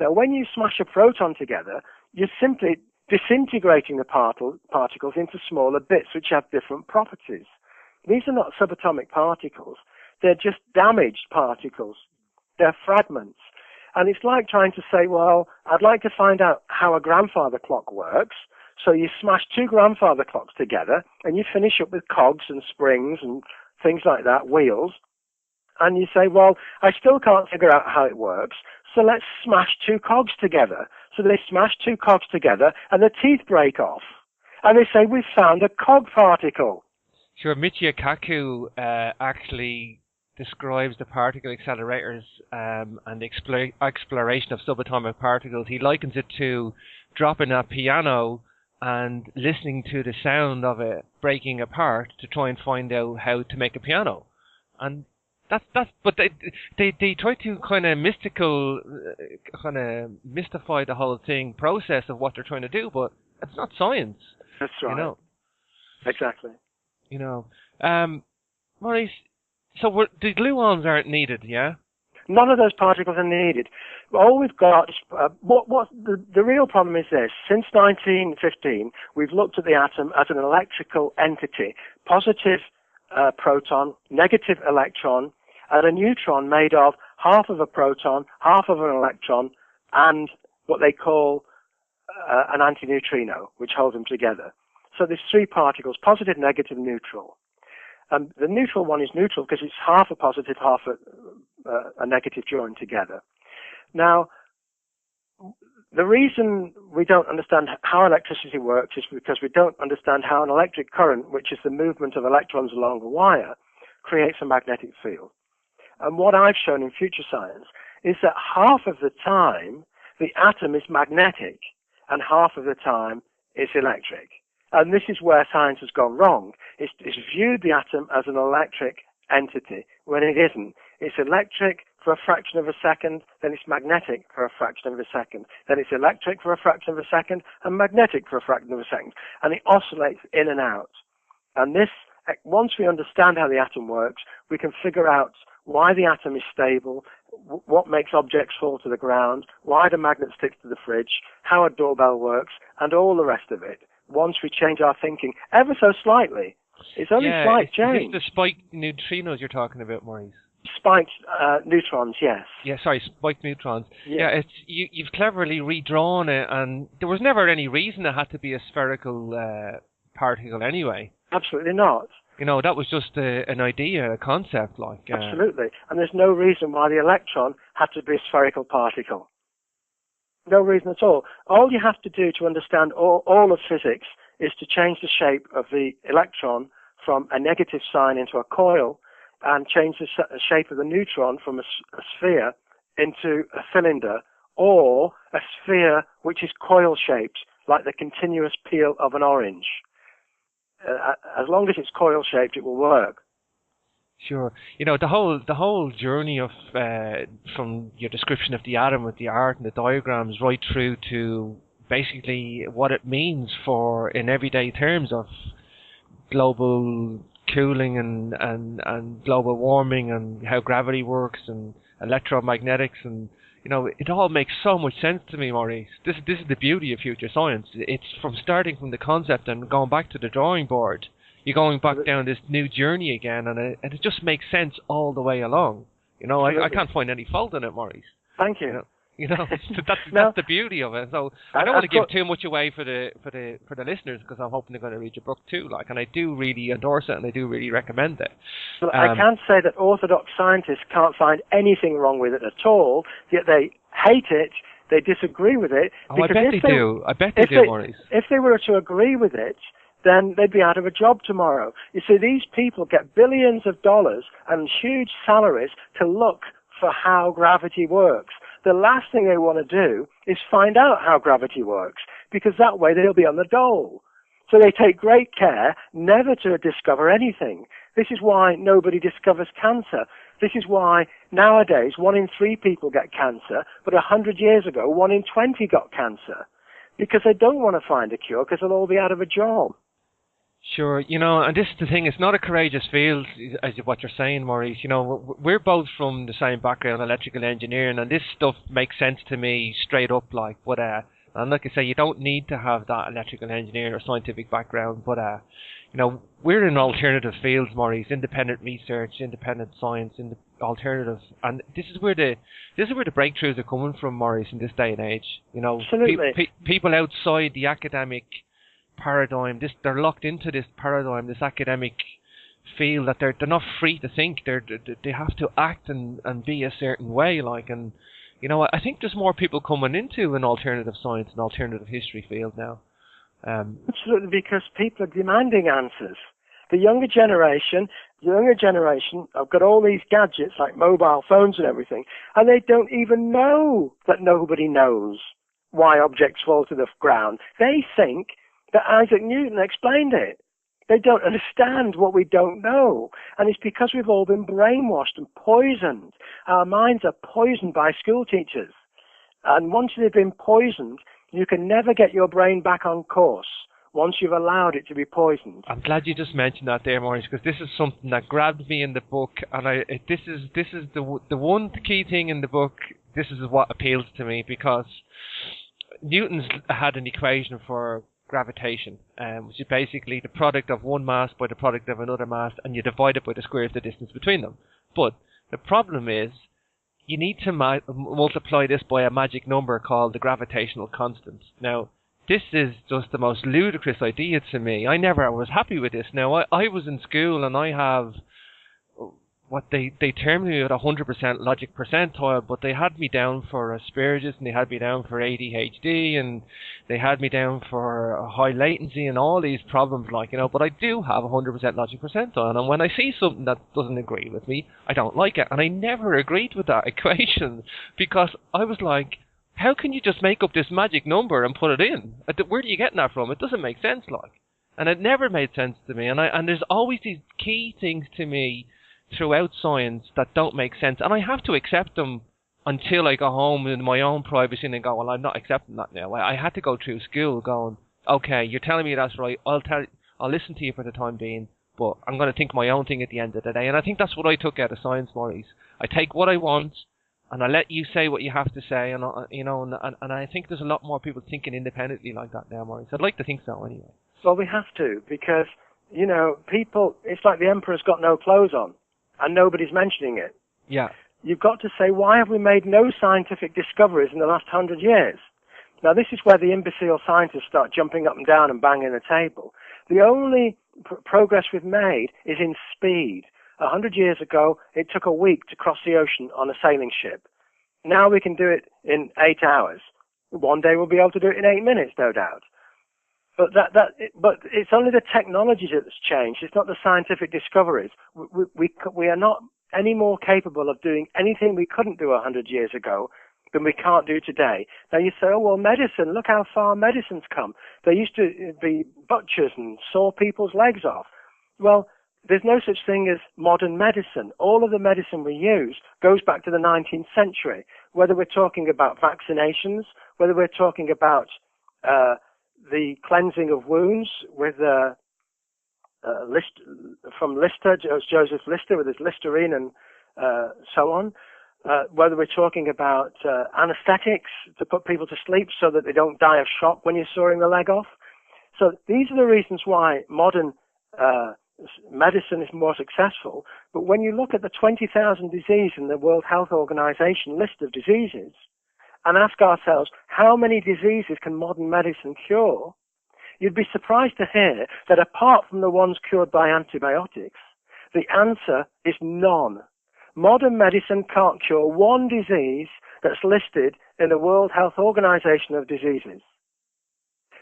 [SPEAKER 2] Now, when you smash a proton together, you're simply disintegrating the particles into smaller bits which have different properties. These are not subatomic particles. They're just damaged particles. They're fragments. And it's like trying to say, well, I'd like to find out how a grandfather clock works. So you smash two grandfather clocks together and you finish up with cogs and springs and things like that, wheels. And you say, well, I still can't figure out how it works. So let's smash two cogs together. So they smash two cogs together and the teeth break off. And they say, we've found a cog particle.
[SPEAKER 1] Sure, Michio Kaku actually describes the particle accelerators and the exploration of subatomic particles. He likens it to dropping a piano and listening to the sound of it breaking apart to try and find out how to make a piano. And but they try to kind of mystify the whole process of what they're trying to do, but it's not science.
[SPEAKER 2] That's right.
[SPEAKER 1] You know?
[SPEAKER 2] Exactly.
[SPEAKER 1] You know, Maurice, so the gluons aren't needed, yeah?
[SPEAKER 2] None of those particles are needed. All we've got is, the real problem is this. Since 1915, we've looked at the atom as an electrical entity. Positive proton, negative electron, and a neutron made of half of a proton, half of an electron, and what they call an antineutrino, which holds them together. So there's three particles, positive, negative, neutral. The neutral one is neutral because it's half a positive, half a negative joined together. Now, the reason we don't understand how electricity works is because we don't understand how an electric current, which is the movement of electrons along a wire, creates a magnetic field. And what I've shown in future science is that half of the time the atom is magnetic and half of the time it's electric. And this is where science has gone wrong. It's viewed the atom as an electric entity when it isn't. It's electric for a fraction of a second, then it's magnetic for a fraction of a second. Then it's electric for a fraction of a second and magnetic for a fraction of a second. And it oscillates in and out. And this, once we understand how the atom works, we can figure out why the atom is stable, what makes objects fall to the ground, why the magnet sticks to the fridge, how a doorbell works, and all the rest of it. Once we change our thinking ever so slightly, it's only slight change.
[SPEAKER 1] Is this the spiked neutrinos you're talking about, Maurice?
[SPEAKER 2] Spiked neutrons, yes.
[SPEAKER 1] Yeah, sorry, spiked neutrons. Yeah, you've cleverly redrawn it, and there was never any reason it had to be a spherical particle anyway.
[SPEAKER 2] Absolutely not.
[SPEAKER 1] You know, that was just an idea, a concept, like.
[SPEAKER 2] Absolutely, and there's no reason why the electron had to be a spherical particle. No reason at all. All you have to do to understand all of physics is to change the shape of the electron from a negative sign into a coil and change the shape of the neutron from a sphere into a cylinder or a sphere which is coil-shaped, like the continuous peel of an orange. As long as it's coil-shaped, it will work.
[SPEAKER 1] Sure. You know, the whole journey of from your description of the atom with the art and the diagrams right through to basically what it means for in everyday terms of global cooling and global warming and how gravity works and electromagnetics, and you know, it all makes so much sense to me, Maurice. This is the beauty of future science. It's from starting from the concept and going back to the drawing board. You're going back down this new journey again, and it just makes sense all the way along. You know, I can't find any fault in it, Maurice.
[SPEAKER 2] Thank you.
[SPEAKER 1] You know, that's the beauty of it. So I don't want to give too much away for the listeners, because I'm hoping they're going to read your book too. Like, and I do really endorse it, and I do really recommend it.
[SPEAKER 2] Well, I can say that orthodox scientists can't find anything wrong with it at all. Yet they hate it. They disagree with it.
[SPEAKER 1] Oh, I bet they do. I bet they do, Maurice.
[SPEAKER 2] If they were to agree with it, then they'd be out of a job tomorrow. You see, these people get billions of dollars and huge salaries to look for how gravity works. The last thing they want to do is find out how gravity works, because that way they'll be on the dole. So they take great care never to discover anything. This is why nobody discovers cancer. This is why nowadays 1 in 3 people get cancer, but 100 years ago 1 in 20 got cancer, because they don't want to find a cure, because they'll all be out of a job.
[SPEAKER 1] Sure, you know, and this is the thing, it's not a courageous field, as what you're saying, Maurice. You know, we're both from the same background, electrical engineering, and this stuff makes sense to me straight up, like, but And like I say, you don't need to have that electrical engineering or scientific background, but we're in alternative fields, Maurice, independent research, independent science, alternative, and this is where the breakthroughs are coming from, Maurice, in this day and age.
[SPEAKER 2] Absolutely.
[SPEAKER 1] People outside the academic paradigm, they're locked into this paradigm, this academic field, that they're not free to think. They have to act and be a certain way, and I think there's more people coming into an alternative science and alternative history field now.
[SPEAKER 2] Absolutely, because people are demanding answers. The younger generation have got all these gadgets like mobile phones and everything, and they don't even know that nobody knows why objects fall to the ground. They think that Isaac Newton explained it. They don't understand what we don't know. And it's because we've all been brainwashed and poisoned. Our minds are poisoned by school teachers. And once they've been poisoned, you can never get your brain back on course once you've allowed it to be poisoned.
[SPEAKER 1] I'm glad you just mentioned that there, Maurice, because this is something that grabbed me in the book, and this is the one key thing in the book. This is what appeals to me, because Newton's had an equation for gravitation, which is basically the product of one mass by the product of another mass, and you divide it by the square of the distance between them. But the problem is, you need to multiply this by a magic number called the gravitational constant. Now, this is just the most ludicrous idea to me. I never was happy with this. Now, I was in school, and I have what they termed me at 100% logic percentile, but they had me down for Asperger's, and they had me down for ADHD, and they had me down for high latency and all these problems, but I do have 100% logic percentile, and when I see something that doesn't agree with me, I don't like it. And I never agreed with that equation, because I was like, how can you just make up this magic number and put it in? Where are you getting that from? It doesn't make sense, and it never made sense to me. And there's always these key things to me throughout science that don't make sense, and I have to accept them until I go home in my own privacy and go, well, I'm not accepting that now. I had to go through school going, okay, you're telling me that's right, I'll listen to you for the time being, but I'm going to think my own thing at the end of the day. And I think that's what I took out of science, Maurice. I take what I want, and I let you say what you have to say, and I think there's a lot more people thinking independently like that now, Maurice. I'd like to think so anyway.
[SPEAKER 2] Well, we have to, because, people, it's like the emperor's got no clothes on, and nobody's mentioning it.
[SPEAKER 1] Yeah.
[SPEAKER 2] You've got to say, why have we made no scientific discoveries in the last 100 years? Now, this is where the imbecile scientists start jumping up and down and banging the table. The only progress we've made is in speed. 100 years ago, it took a week to cross the ocean on a sailing ship. Now we can do it in 8 hours. One day we'll be able to do it in 8 minutes, no doubt. But but it's only the technology that's changed. It's not the scientific discoveries. We are not any more capable of doing anything we couldn't do 100 years ago than we can't do today. Now you say, oh, well, medicine, look how far medicine's come. There used to be butchers and saw people's legs off. Well, there's no such thing as modern medicine. All of the medicine we use goes back to the 19th century, whether we're talking about vaccinations, whether we're talking about the cleansing of wounds with from Lister, Joseph Lister with his Listerine and so on, whether we're talking about anesthetics to put people to sleep so that they don't die of shock when you're sawing the leg off. So these are the reasons why modern medicine is more successful. But when you look at the 20,000 diseases in the World Health Organization list of diseases, and ask ourselves, how many diseases can modern medicine cure? You'd be surprised to hear that apart from the ones cured by antibiotics, the answer is none. Modern medicine can't cure one disease that's listed in the World Health Organization of diseases.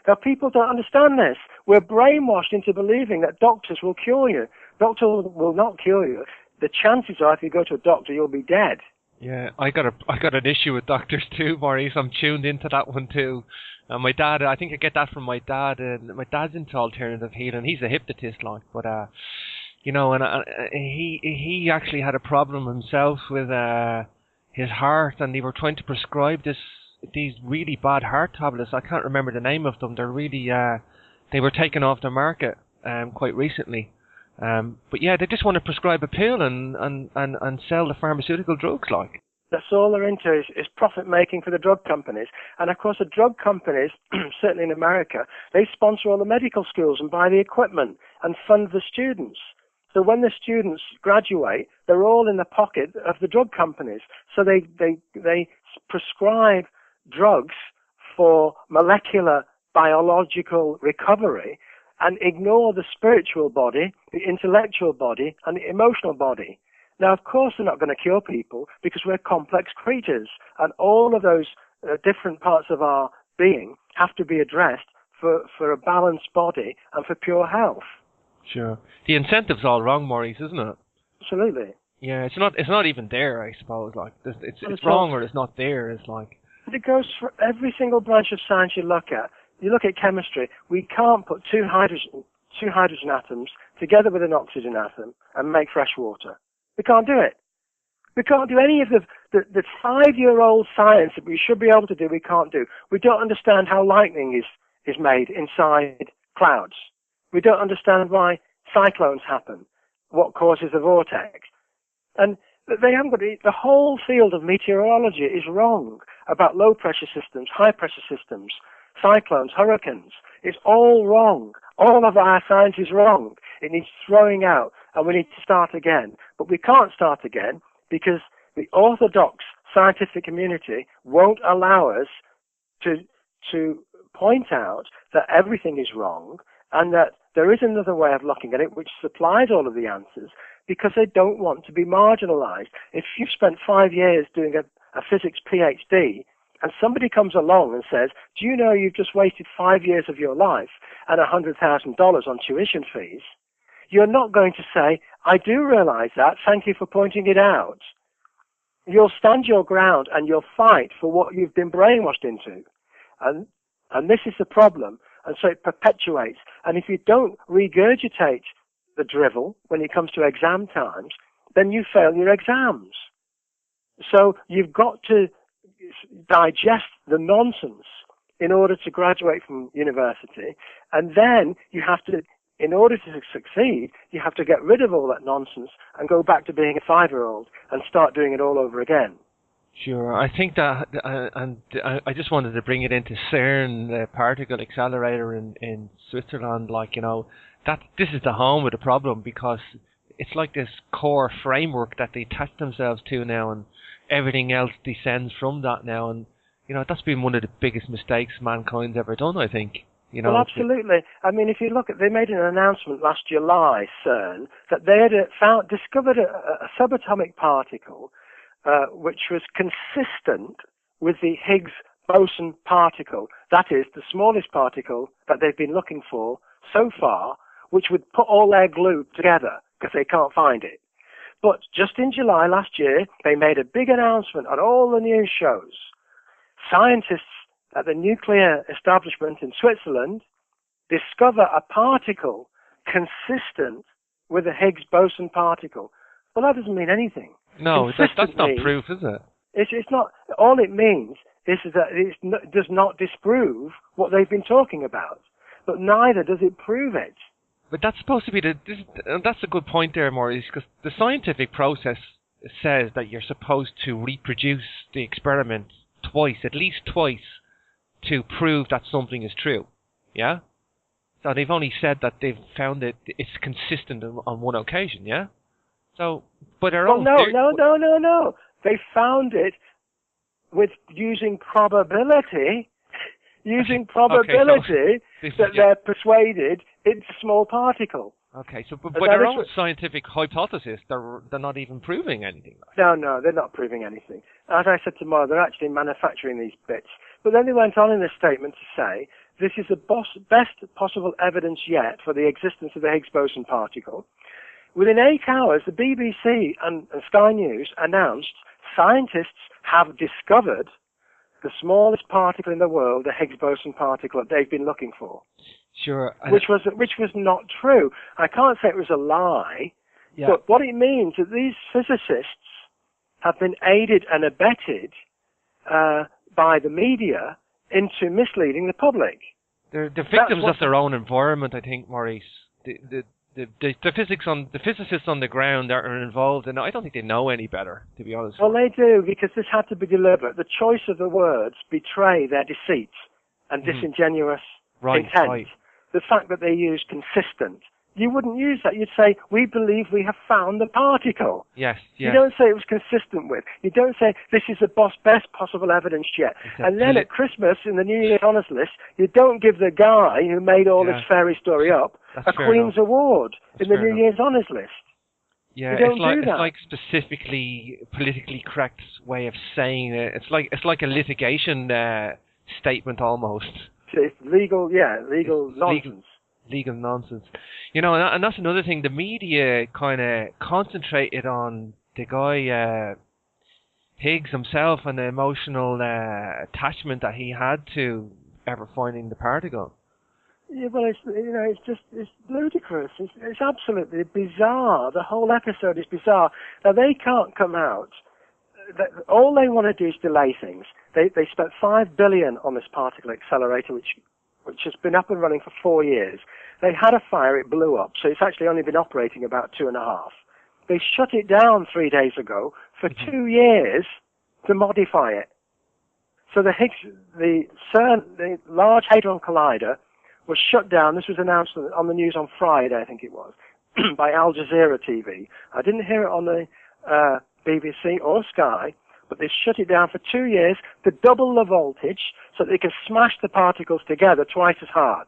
[SPEAKER 2] Now, people don't understand this. We're brainwashed into believing that doctors will cure you. Doctors will not cure you. The chances are, if you go to a doctor, you'll be dead.
[SPEAKER 1] Yeah, I got an issue with doctors too, Maurice. I'm tuned into that one too. And my dad, I think I get that from my dad. And my dad's into alternative healing. He's a hypnotist, but he actually had a problem himself with his heart, and they were trying to prescribe these really bad heart tablets. I can't remember the name of them. They're really they were taken off the market quite recently. But yeah, they just want to prescribe a pill and sell the pharmaceutical drugs,
[SPEAKER 2] That's all they're into is profit making for the drug companies. And of course, the drug companies, certainly in America, they sponsor all the medical schools and buy the equipment and fund the students. So when the students graduate, they're all in the pocket of the drug companies. So they prescribe drugs for molecular biological recovery and ignore the spiritual body, the intellectual body, and the emotional body. Now, of course, they're not going to cure people because we're complex creatures, and all of those different parts of our being have to be addressed for a balanced body and for pure health.
[SPEAKER 1] Sure. The incentive's all wrong, Maurice, isn't it?
[SPEAKER 2] Absolutely.
[SPEAKER 1] Yeah, it's not even there, I suppose. Like, it's wrong or it's not there. It's like...
[SPEAKER 2] It goes for every single branch of science you look at. You look at chemistry, we can't put two hydrogen atoms together with an oxygen atom and make fresh water. We can't do it. We can't do any of the 5-year-old science that we should be able to do, we can't do. We don't understand how lightning is made inside clouds. We don't understand why cyclones happen, what causes a vortex. And they haven't got the whole field of meteorology is wrong about low pressure systems, high pressure systems, cyclones, hurricanes. It's all wrong. All of our science is wrong. It needs throwing out, and we need to start again. But we can't start again because the orthodox scientific community won't allow us to point out that everything is wrong and that there is another way of looking at it which supplies all of the answers, because they don't want to be marginalized. If you've spent 5 years doing a physics PhD and somebody comes along and says, do you know you've just wasted 5 years of your life and $100,000 on tuition fees? You're not going to say, I do realize that, thank you for pointing it out. You'll stand your ground and you'll fight for what you've been brainwashed into. And this is the problem. And so it perpetuates. And if you don't regurgitate the drivel when it comes to exam times, then you fail your exams. So you've got to digest the nonsense in order to graduate from university. And then you have to, in order to succeed, you have to get rid of all that nonsense and go back to being a 5-year-old and start doing it all over again.
[SPEAKER 1] Sure, I think that, and I just wanted to bring it into CERN, the particle accelerator in Switzerland. Like, you know, that this is the home of the problem, because it's like this core framework that they attach themselves to now, and everything else descends from that now. And you know, that's been one of the biggest mistakes mankind's ever done, I think. You know,
[SPEAKER 2] well, absolutely. I mean, if you look at, they made an announcement last July, CERN, that they had discovered a subatomic particle which was consistent with the Higgs boson particle. That is the smallest particle that they've been looking for so far, which would put all their glue together because they can't find it. But just in July last year, they made a big announcement on all the news shows. Scientists at the nuclear establishment in Switzerland discover a particle consistent with the Higgs boson particle. Well, that doesn't mean anything.
[SPEAKER 1] No, that's not proof, is it?
[SPEAKER 2] It's not. All it means is that it does not disprove what they've been talking about, but neither does it prove it.
[SPEAKER 1] But that's supposed to be that's a good point there, Maurice, because the scientific process says that you're supposed to reproduce the experiment twice, at least twice, to prove that something is true. Yeah? So they've only said that they've found it's consistent on one occasion, yeah? So, but
[SPEAKER 2] no. They found it with using probability. That they're persuaded it's a small particle.
[SPEAKER 1] Okay, so but their own scientific hypothesis, they're not even proving anything.
[SPEAKER 2] No, they're not proving anything. As I said tomorrow, they're actually manufacturing these bits. But then they went on in this statement to say, this is the best possible evidence yet for the existence of the Higgs boson particle. Within 8 hours, the BBC and Sky News announced scientists have discovered the smallest particle in the world, the Higgs boson particle that they've been looking for.
[SPEAKER 1] Sure.
[SPEAKER 2] Which was not true. I can't say it was a lie, but what it means is that these physicists have been aided and abetted by the media into misleading the public.
[SPEAKER 1] They're victims of their own environment, I think, Maurice. The
[SPEAKER 3] the physicists on the ground that are involved, and I don't think they know any better, to be honest.
[SPEAKER 2] Well, they do, because this had to be deliberate. The choice of the words betray their deceit and disingenuous intent.
[SPEAKER 3] Right.
[SPEAKER 2] The fact that they use consistent. You wouldn't use that. You'd say, we believe we have found the particle.
[SPEAKER 3] Yes.
[SPEAKER 2] You don't say it was consistent with. You don't say, this is the best possible evidence yet. And then at Christmas, in the New Year's Honours List, you don't give the guy who made all this fairy story up a Queen's Award in the New Year's Honours List.
[SPEAKER 3] Yeah, it's like specifically politically correct way of saying it. It's like a litigation statement almost.
[SPEAKER 2] It's legal nonsense.
[SPEAKER 3] Legal nonsense. You know, and that's another thing. The media kind of concentrated on the guy Higgs himself and the emotional attachment that he had to ever finding the particle.
[SPEAKER 2] Yeah, well, it's ludicrous. It's absolutely bizarre. The whole episode is bizarre. Now, they can't come out. All they want to do is delay things. They spent $5 billion on this particle accelerator, which has been up and running for 4 years. They had a fire, it blew up, so it's actually only been operating about 2.5. They shut it down 3 days ago for 2 years to modify it. So the CERN, the Large Hadron Collider, was shut down. This was announced on the news on Friday, I think it was, by Al Jazeera TV. I didn't hear it on the BBC or Sky, but they shut it down for 2 years to double the voltage so that they can smash the particles together twice as hard.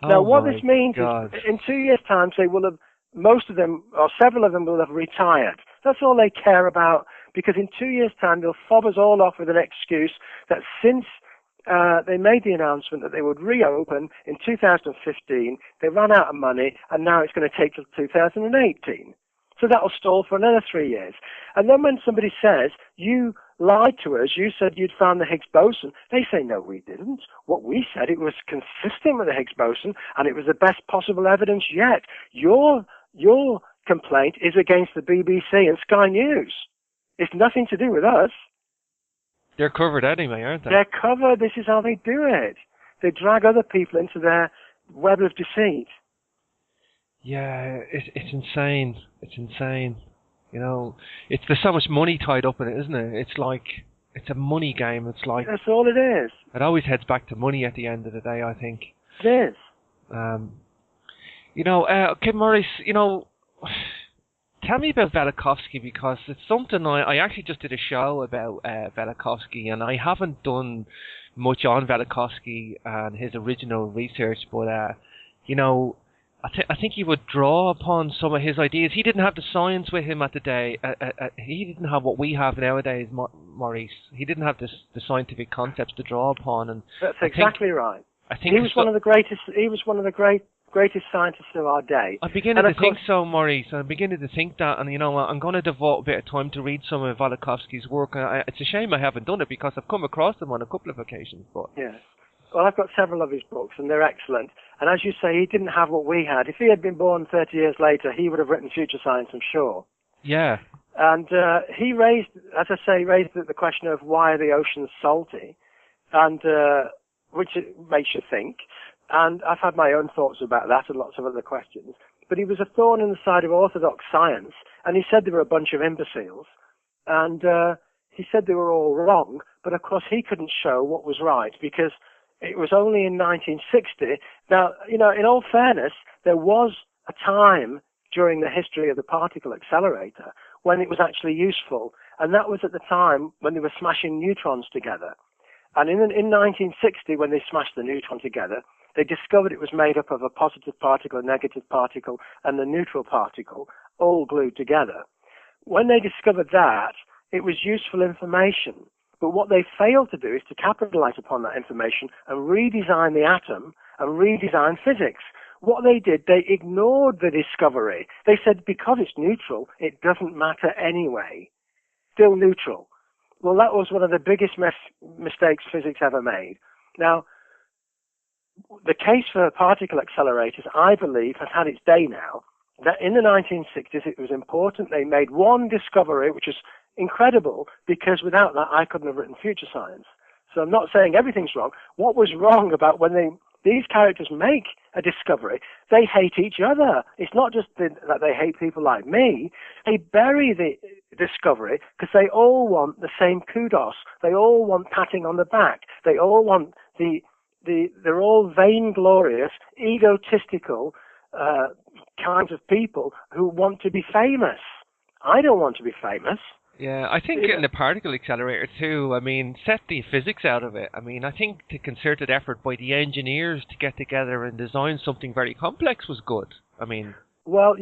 [SPEAKER 2] Now, what this means is, in 2 years' time, most of them, or several of them, will have retired. That's all they care about, because in 2 years' time, they'll fob us all off with an excuse that since they made the announcement that they would reopen in 2015, they ran out of money, and now it's going to take till 2018. So that'll stall for another 3 years. And then when somebody says, you lied to us, you said you'd found the Higgs boson, they say, no, we didn't. What we said, it was consistent with the Higgs boson, and it was the best possible evidence yet. Your complaint is against the BBC and Sky News. It's nothing to do with us.
[SPEAKER 3] They're covered anyway, aren't they?
[SPEAKER 2] They're covered. This is how they do it. They drag other people into their web of deceit.
[SPEAKER 3] Yeah, it's insane. It's insane. You know, there's so much money tied up in it, isn't it? It's a money game. It's like
[SPEAKER 2] that's all it is.
[SPEAKER 3] It always heads back to money at the end of the day, I think.
[SPEAKER 2] It is.
[SPEAKER 3] Okay, Maurice, tell me about Velikovsky, because it's something I actually just did a show about Velikovsky, and I haven't done much on Velikovsky and his original research, but I think he would draw upon some of his ideas. He didn't have the science with him at the day. He didn't have what we have nowadays, Maurice. He didn't have the scientific concepts to draw upon. And
[SPEAKER 2] that's exactly right.
[SPEAKER 3] I think
[SPEAKER 2] he was one of the greatest. He was one of the greatest scientists of our day.
[SPEAKER 3] I'm beginning to think so, Maurice. I'm beginning to think that, and I'm going to devote a bit of time to read some of Velikovsky's work. It's a shame I haven't done it, because I've come across them on a couple of occasions. But
[SPEAKER 2] yes. Well, I've got several of his books, and they're excellent. And as you say, he didn't have what we had. If he had been born 30 years later, he would have written Future Science, I'm sure.
[SPEAKER 3] Yeah.
[SPEAKER 2] And he raised the question of why are the oceans salty, and which makes you think. And I've had my own thoughts about that and lots of other questions. But he was a thorn in the side of orthodox science, and he said there were a bunch of imbeciles. And he said they were all wrong, but of course he couldn't show what was right, because it was only in 1960. Now, in all fairness, there was a time during the history of the particle accelerator when it was actually useful, and that was at the time when they were smashing neutrons together. And in 1960, when they smashed the neutron together, they discovered it was made up of a positive particle, a negative particle, and the neutral particle, all glued together. When they discovered that, it was useful information. But what they failed to do is to capitalize upon that information and redesign the atom and redesign physics. What they did, they ignored the discovery. They said, because it's neutral, it doesn't matter anyway. Still neutral. Well, that was one of the biggest mistakes physics ever made. Now, the case for particle accelerators, I believe, has had its day now. That in the 1960s, it was important. They made one discovery, which is incredible, because without that, I couldn't have written Future Science. So I'm not saying everything's wrong. What was wrong about when these characters make a discovery, they hate each other. It's not just that they hate people like me. They bury the discovery because they all want the same kudos. They all want patting on the back. They all want they're all vainglorious, egotistical kinds of people who want to be famous. I don't want to be famous.
[SPEAKER 3] Yeah, I think getting the particle accelerator too, I mean, set the physics out of it. I mean, I think the concerted effort by the engineers to get together and design something very complex was good. I mean...
[SPEAKER 2] Well,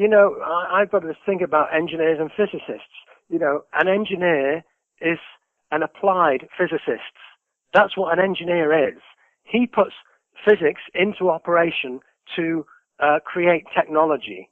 [SPEAKER 2] I've got to think about engineers and physicists. An engineer is an applied physicist. That's what an engineer is. He puts physics into operation to create technology.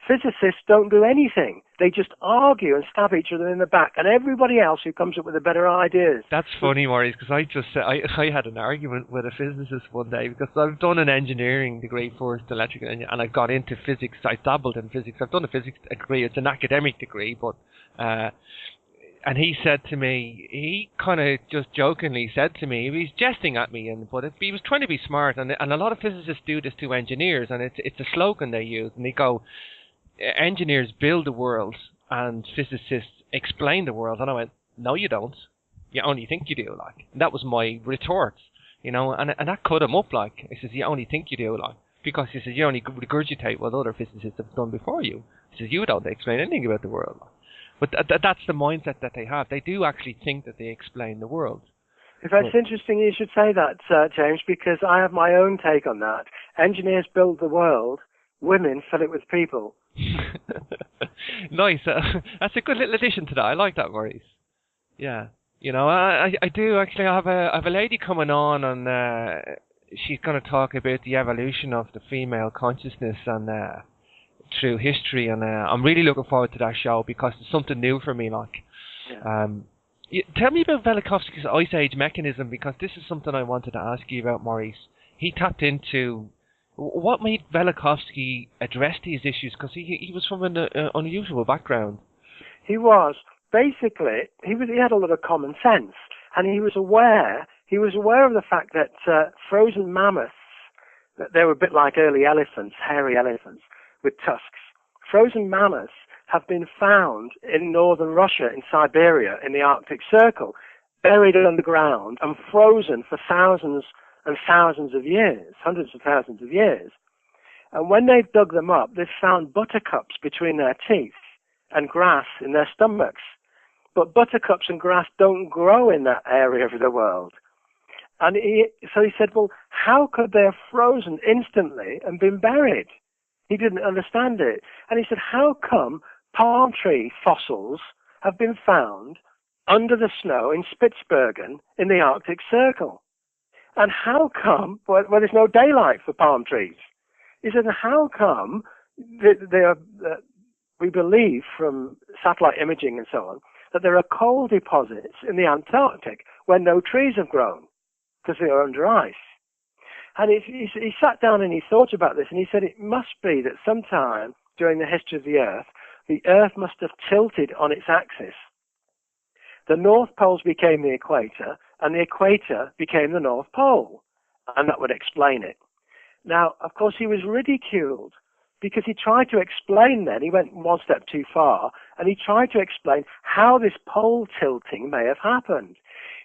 [SPEAKER 2] Physicists don't do anything. They just argue and stab each other in the back, and everybody else who comes up with the better ideas.
[SPEAKER 3] That's funny, Maurice, because I had an argument with a physicist one day, because I've done an engineering degree first, electrical, and I got into physics. I dabbled in physics. I've done a physics degree. It's an academic degree, but and he said to me, he kind of just jokingly said to me, he was jesting at me, but he was trying to be smart, and a lot of physicists do this to engineers, and it's a slogan they use, and they go, engineers build the world and physicists explain the world. And I went, no, you don't. You only think you do, like. And that was my retort, and that cut him up, like. He says, you only think you do, like. Because he says, you only regurgitate what other physicists have done before you. He says, you don't explain anything about the world, like. But that's the mindset that they have. They do actually think that they explain the world.
[SPEAKER 2] In fact, it's interesting you should say that, James, because I have my own take on that. Engineers build the world, women fill it with people.
[SPEAKER 3] Nice. That's a good little addition to that. I like that, Maurice. Yeah. I do actually. I have a lady coming on, and she's going to talk about the evolution of the female consciousness and through history, and I'm really looking forward to that show because it's something new for me. Like, tell me about Velikovsky's Ice Age mechanism, because this is something I wanted to ask you about, Maurice. He tapped into. What made Velikovsky address these issues? Because he was from an unusual background. He
[SPEAKER 2] was. Basically, he had a lot of common sense, and he was aware of the fact that frozen mammoths, that they were a bit like early elephants, hairy elephants with tusks. Frozen mammoths have been found in northern Russia, in Siberia, in the Arctic Circle, buried underground and frozen for thousands and thousands of years, hundreds of thousands of years. And when they've dug them up, they've found buttercups between their teeth and grass in their stomachs. But buttercups and grass don't grow in that area of the world. And so he said, well, how could they have frozen instantly and been buried? He didn't understand it. And he said, how come palm tree fossils have been found under the snow in Spitsbergen in the Arctic Circle? And how come, well, there's no daylight for palm trees? He said, how come we believe from satellite imaging and so on, that there are coal deposits in the Antarctic where no trees have grown because they are under ice? And he sat down and he thought about this, and he said it must be that sometime during the history of the Earth must have tilted on its axis. The North Poles became the equator, and the equator became the North Pole, and that would explain it. Now, of course, he was ridiculed because he tried to explain then, he went one step too far, and he tried to explain how this pole tilting may have happened.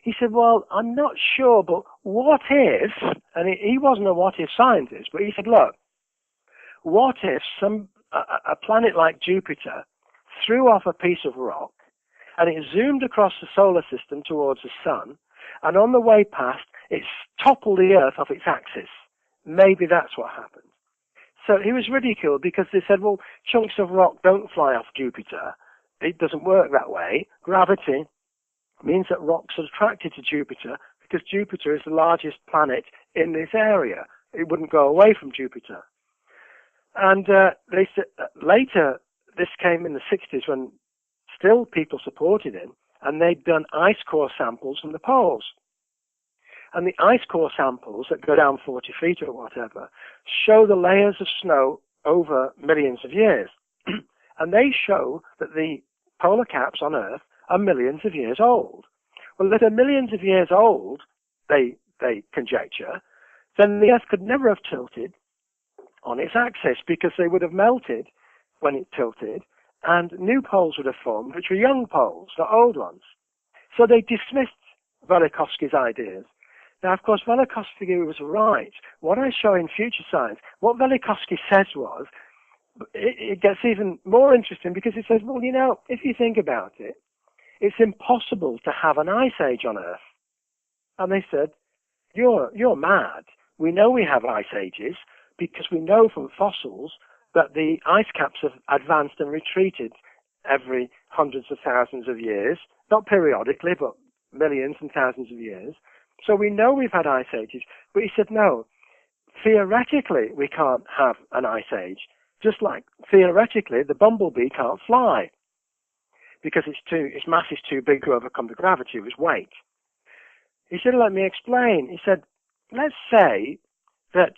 [SPEAKER 2] He said, well, I'm not sure, but what if, and he wasn't a what-if scientist, but he said, look, what if a planet like Jupiter threw off a piece of rock, and it zoomed across the solar system towards the sun, and on the way past, it toppled the Earth off its axis. Maybe that's what happened. So he was ridiculed because they said, well, chunks of rock don't fly off Jupiter. It doesn't work that way. Gravity means that rocks are attracted to Jupiter because Jupiter is the largest planet in this area. It wouldn't go away from Jupiter. And they said, later, this came in the 60s when still people supported him, and they'd done ice core samples from the poles. And the ice core samples that go down 40 feet or whatever show the layers of snow over millions of years. And they show that the polar caps on Earth are millions of years old. Well, if they're millions of years old, they conjecture, then the Earth could never have tilted on its axis because they would have melted when it tilted, and new poles would have formed, which were young poles, not old ones. So they dismissed Velikovsky's ideas. Now, of course, Velikovsky was right. What I show in Future Science, what Velikovsky says was, it gets even more interesting because it says, well, you know, if you think about it, it's impossible to have an ice age on Earth. And they said, you're mad. We know we have ice ages because we know from fossils that the ice caps have advanced and retreated every hundreds of thousands of years, not periodically, but millions and thousands of years. So we know we've had ice ages. But he said, no, theoretically we can't have an ice age. Just like theoretically the bumblebee can't fly because its mass is too big to overcome the gravity of its weight. He said, let me explain. He said, let's say that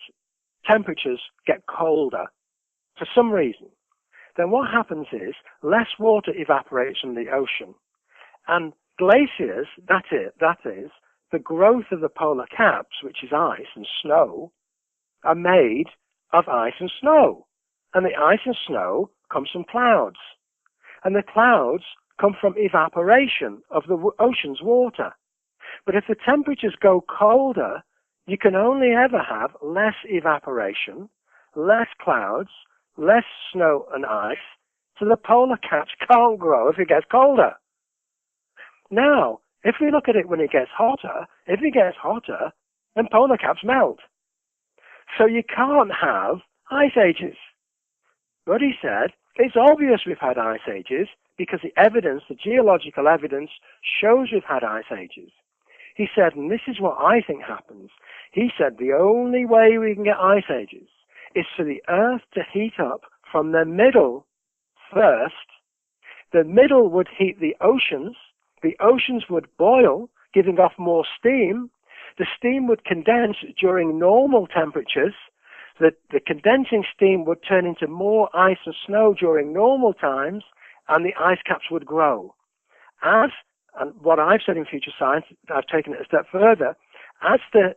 [SPEAKER 2] temperatures get colder for some reason. Then what happens is less water evaporates from the ocean. And glaciers, that is, the growth of the polar caps, which is ice and snow, are made of ice and snow. And the ice and snow comes from clouds. And the clouds come from evaporation of the ocean's water. But if the temperatures go colder, you can only ever have less evaporation, less clouds, less snow and ice, so the polar caps can't grow if it gets colder. Now, if we look at it when it gets hotter, then polar caps melt. So you can't have ice ages. But he said, it's obvious we've had ice ages because the geological evidence shows we've had ice ages. He said, and this is what I think happens, he said the only way we can get ice ages is for the Earth to heat up from the middle first. The middle would heat the oceans would boil, giving off more steam. The steam would condense during normal temperatures. The condensing steam would turn into more ice and snow during normal times, and the ice caps would grow. And what I've said in Future Science, I've taken it a step further, I've said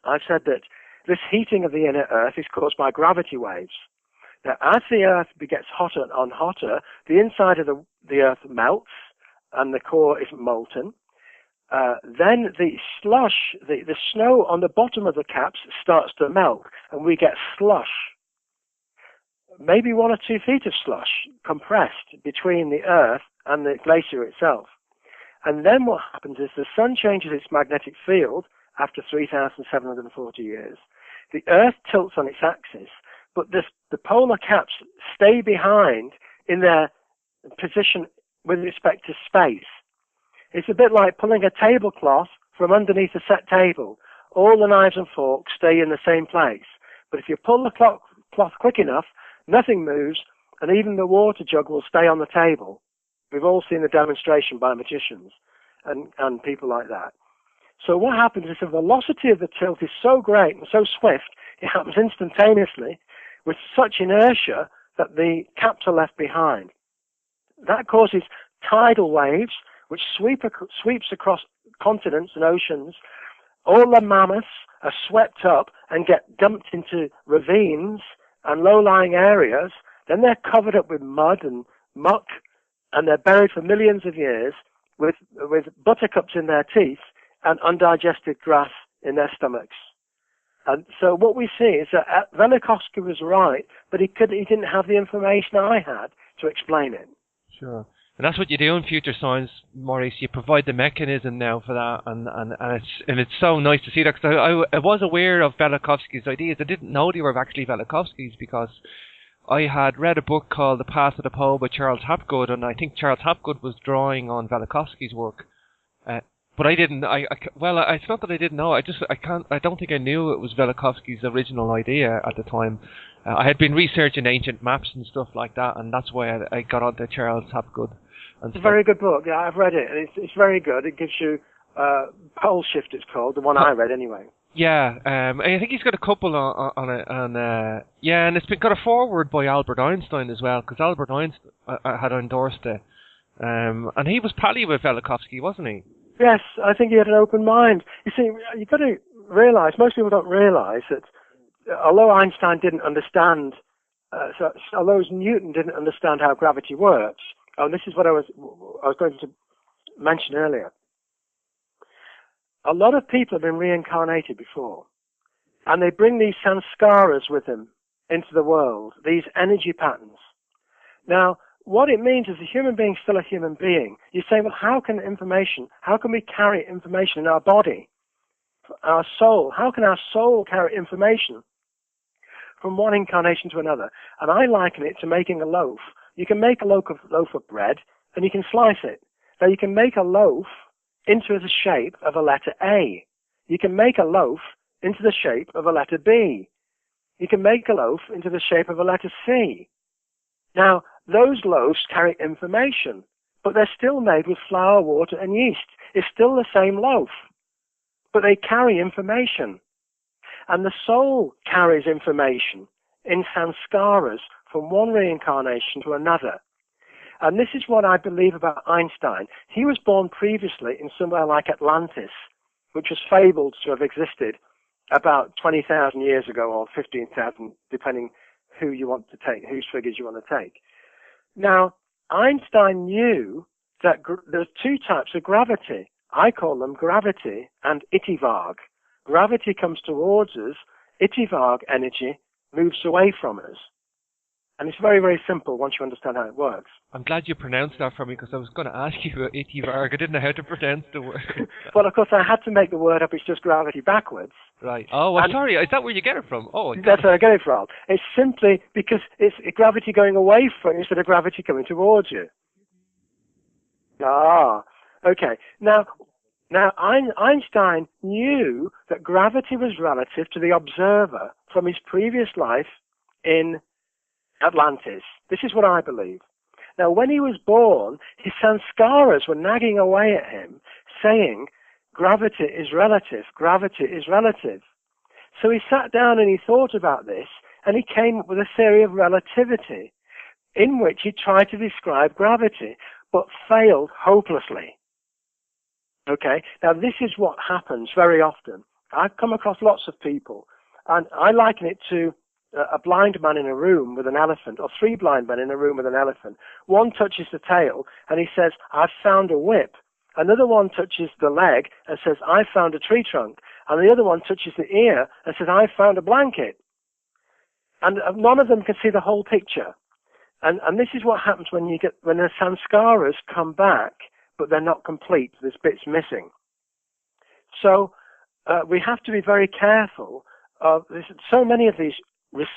[SPEAKER 2] that this heating of the inner Earth is caused by gravity waves. Now, as the Earth gets hotter and hotter, the inside of the Earth melts, and the core is molten. Then the slush, the snow on the bottom of the caps starts to melt, and we get slush. Maybe 1 or 2 feet of slush compressed between the Earth and the glacier itself. And then what happens is the sun changes its magnetic field after 3,740 years. The Earth tilts on its axis, but the polar caps stay behind in their position with respect to space. It's a bit like pulling a tablecloth from underneath a set table. All the knives and forks stay in the same place. But if you pull the cloth quick enough, nothing moves, and even the water jug will stay on the table. We've all seen the demonstration by magicians and people like that. So what happens is the velocity of the tilt is so great and so swift, it happens instantaneously with such inertia that the caps are left behind. That causes tidal waves, which sweeps across continents and oceans. All the mammoths are swept up and get dumped into ravines and low-lying areas. Then they're covered up with mud and muck, and they're buried for millions of years with buttercups in their teeth and undigested grass in their stomachs. And so what we see is that Velikovsky was right, but he didn't have the information I had to explain it.
[SPEAKER 3] Sure. And that's what you do in Future Science, Maurice. You provide the mechanism now for that, and it's so nice to see that. Because I was aware of Velikovsky's ideas. I didn't know they were actually Velikovsky's because I had read a book called The Path to the Pole by Charles Hapgood, and I think Charles Hapgood was drawing on Velikovsky's work. But I didn't. It's not that I didn't know. I don't think I knew it was Velikovsky's original idea at the time. I had been researching ancient maps and stuff like that, and that's why I got onto Charles Hapgood.
[SPEAKER 2] It's a very good book. Yeah, I've read it, and it's very good. It gives you Pole Shift. It's called, the one I read anyway.
[SPEAKER 3] Yeah, I think he's got a couple on it, and and it's got a foreword by Albert Einstein as well, because Albert Einstein had endorsed it, and he was pally with Velikovsky, wasn't he?
[SPEAKER 2] Yes, I think he had an open mind. You see, you've got to realise, most people don't realise that although Einstein didn't understand, although Newton didn't understand how gravity works, and this is what I was going to mention earlier. A lot of people have been reincarnated before, and they bring these samskaras with them into the world, these energy patterns. Now, what it means is a human being is still a human being. You say, well, how can we carry information in our body? Our soul, how can our soul carry information from one incarnation to another? And I liken it to making a loaf. You can make a loaf of bread, and you can slice it. Now, you can make a loaf into the shape of a letter A. You can make a loaf into the shape of a letter B. You can make a loaf into the shape of a letter C. Now, those loaves carry information, but they're still made with flour, water, and yeast. It's still the same loaf, but they carry information. And the soul carries information in samskaras from one reincarnation to another. And this is what I believe about Einstein. He was born previously in somewhere like Atlantis, which was fabled to have existed about 20,000 years ago, or 15,000, depending who you want to take, whose figures you want to take. Now, Einstein knew that there's two types of gravity. I call them gravity and itivag. Gravity comes towards us, itivag energy moves away from us. And it's very, very simple once you understand how it works.
[SPEAKER 3] I'm glad you pronounced that for me, because I was going to ask you about itivag. I didn't know how to pronounce the word.
[SPEAKER 2] Well, of course, I had to make the word up. It's just gravity backwards.
[SPEAKER 3] Right. Oh, well, sorry. Is that where you get it from? Oh,
[SPEAKER 2] that's where I get it from. It's simply because it's gravity going away from you instead of gravity coming towards you. Ah, okay. Now Einstein knew that gravity was relative to the observer from his previous life in Atlantis. This is what I believe. Now, when he was born, his samskaras were nagging away at him, saying, gravity is relative, gravity is relative. So he sat down and he thought about this, and he came up with a theory of relativity, in which he tried to describe gravity, but failed hopelessly. Okay? Now, this is what happens very often. I've come across lots of people, and I liken it to a blind man in a room with an elephant, or three blind men in a room with an elephant. One touches the tail, and he says, I've found a whip. Another one touches the leg and says, I found a tree trunk. And the other one touches the ear and says, I found a blanket. And none of them can see the whole picture. And this is what happens when the samskaras come back, but they're not complete. There's bits missing. So we have to be very careful. There's so many of these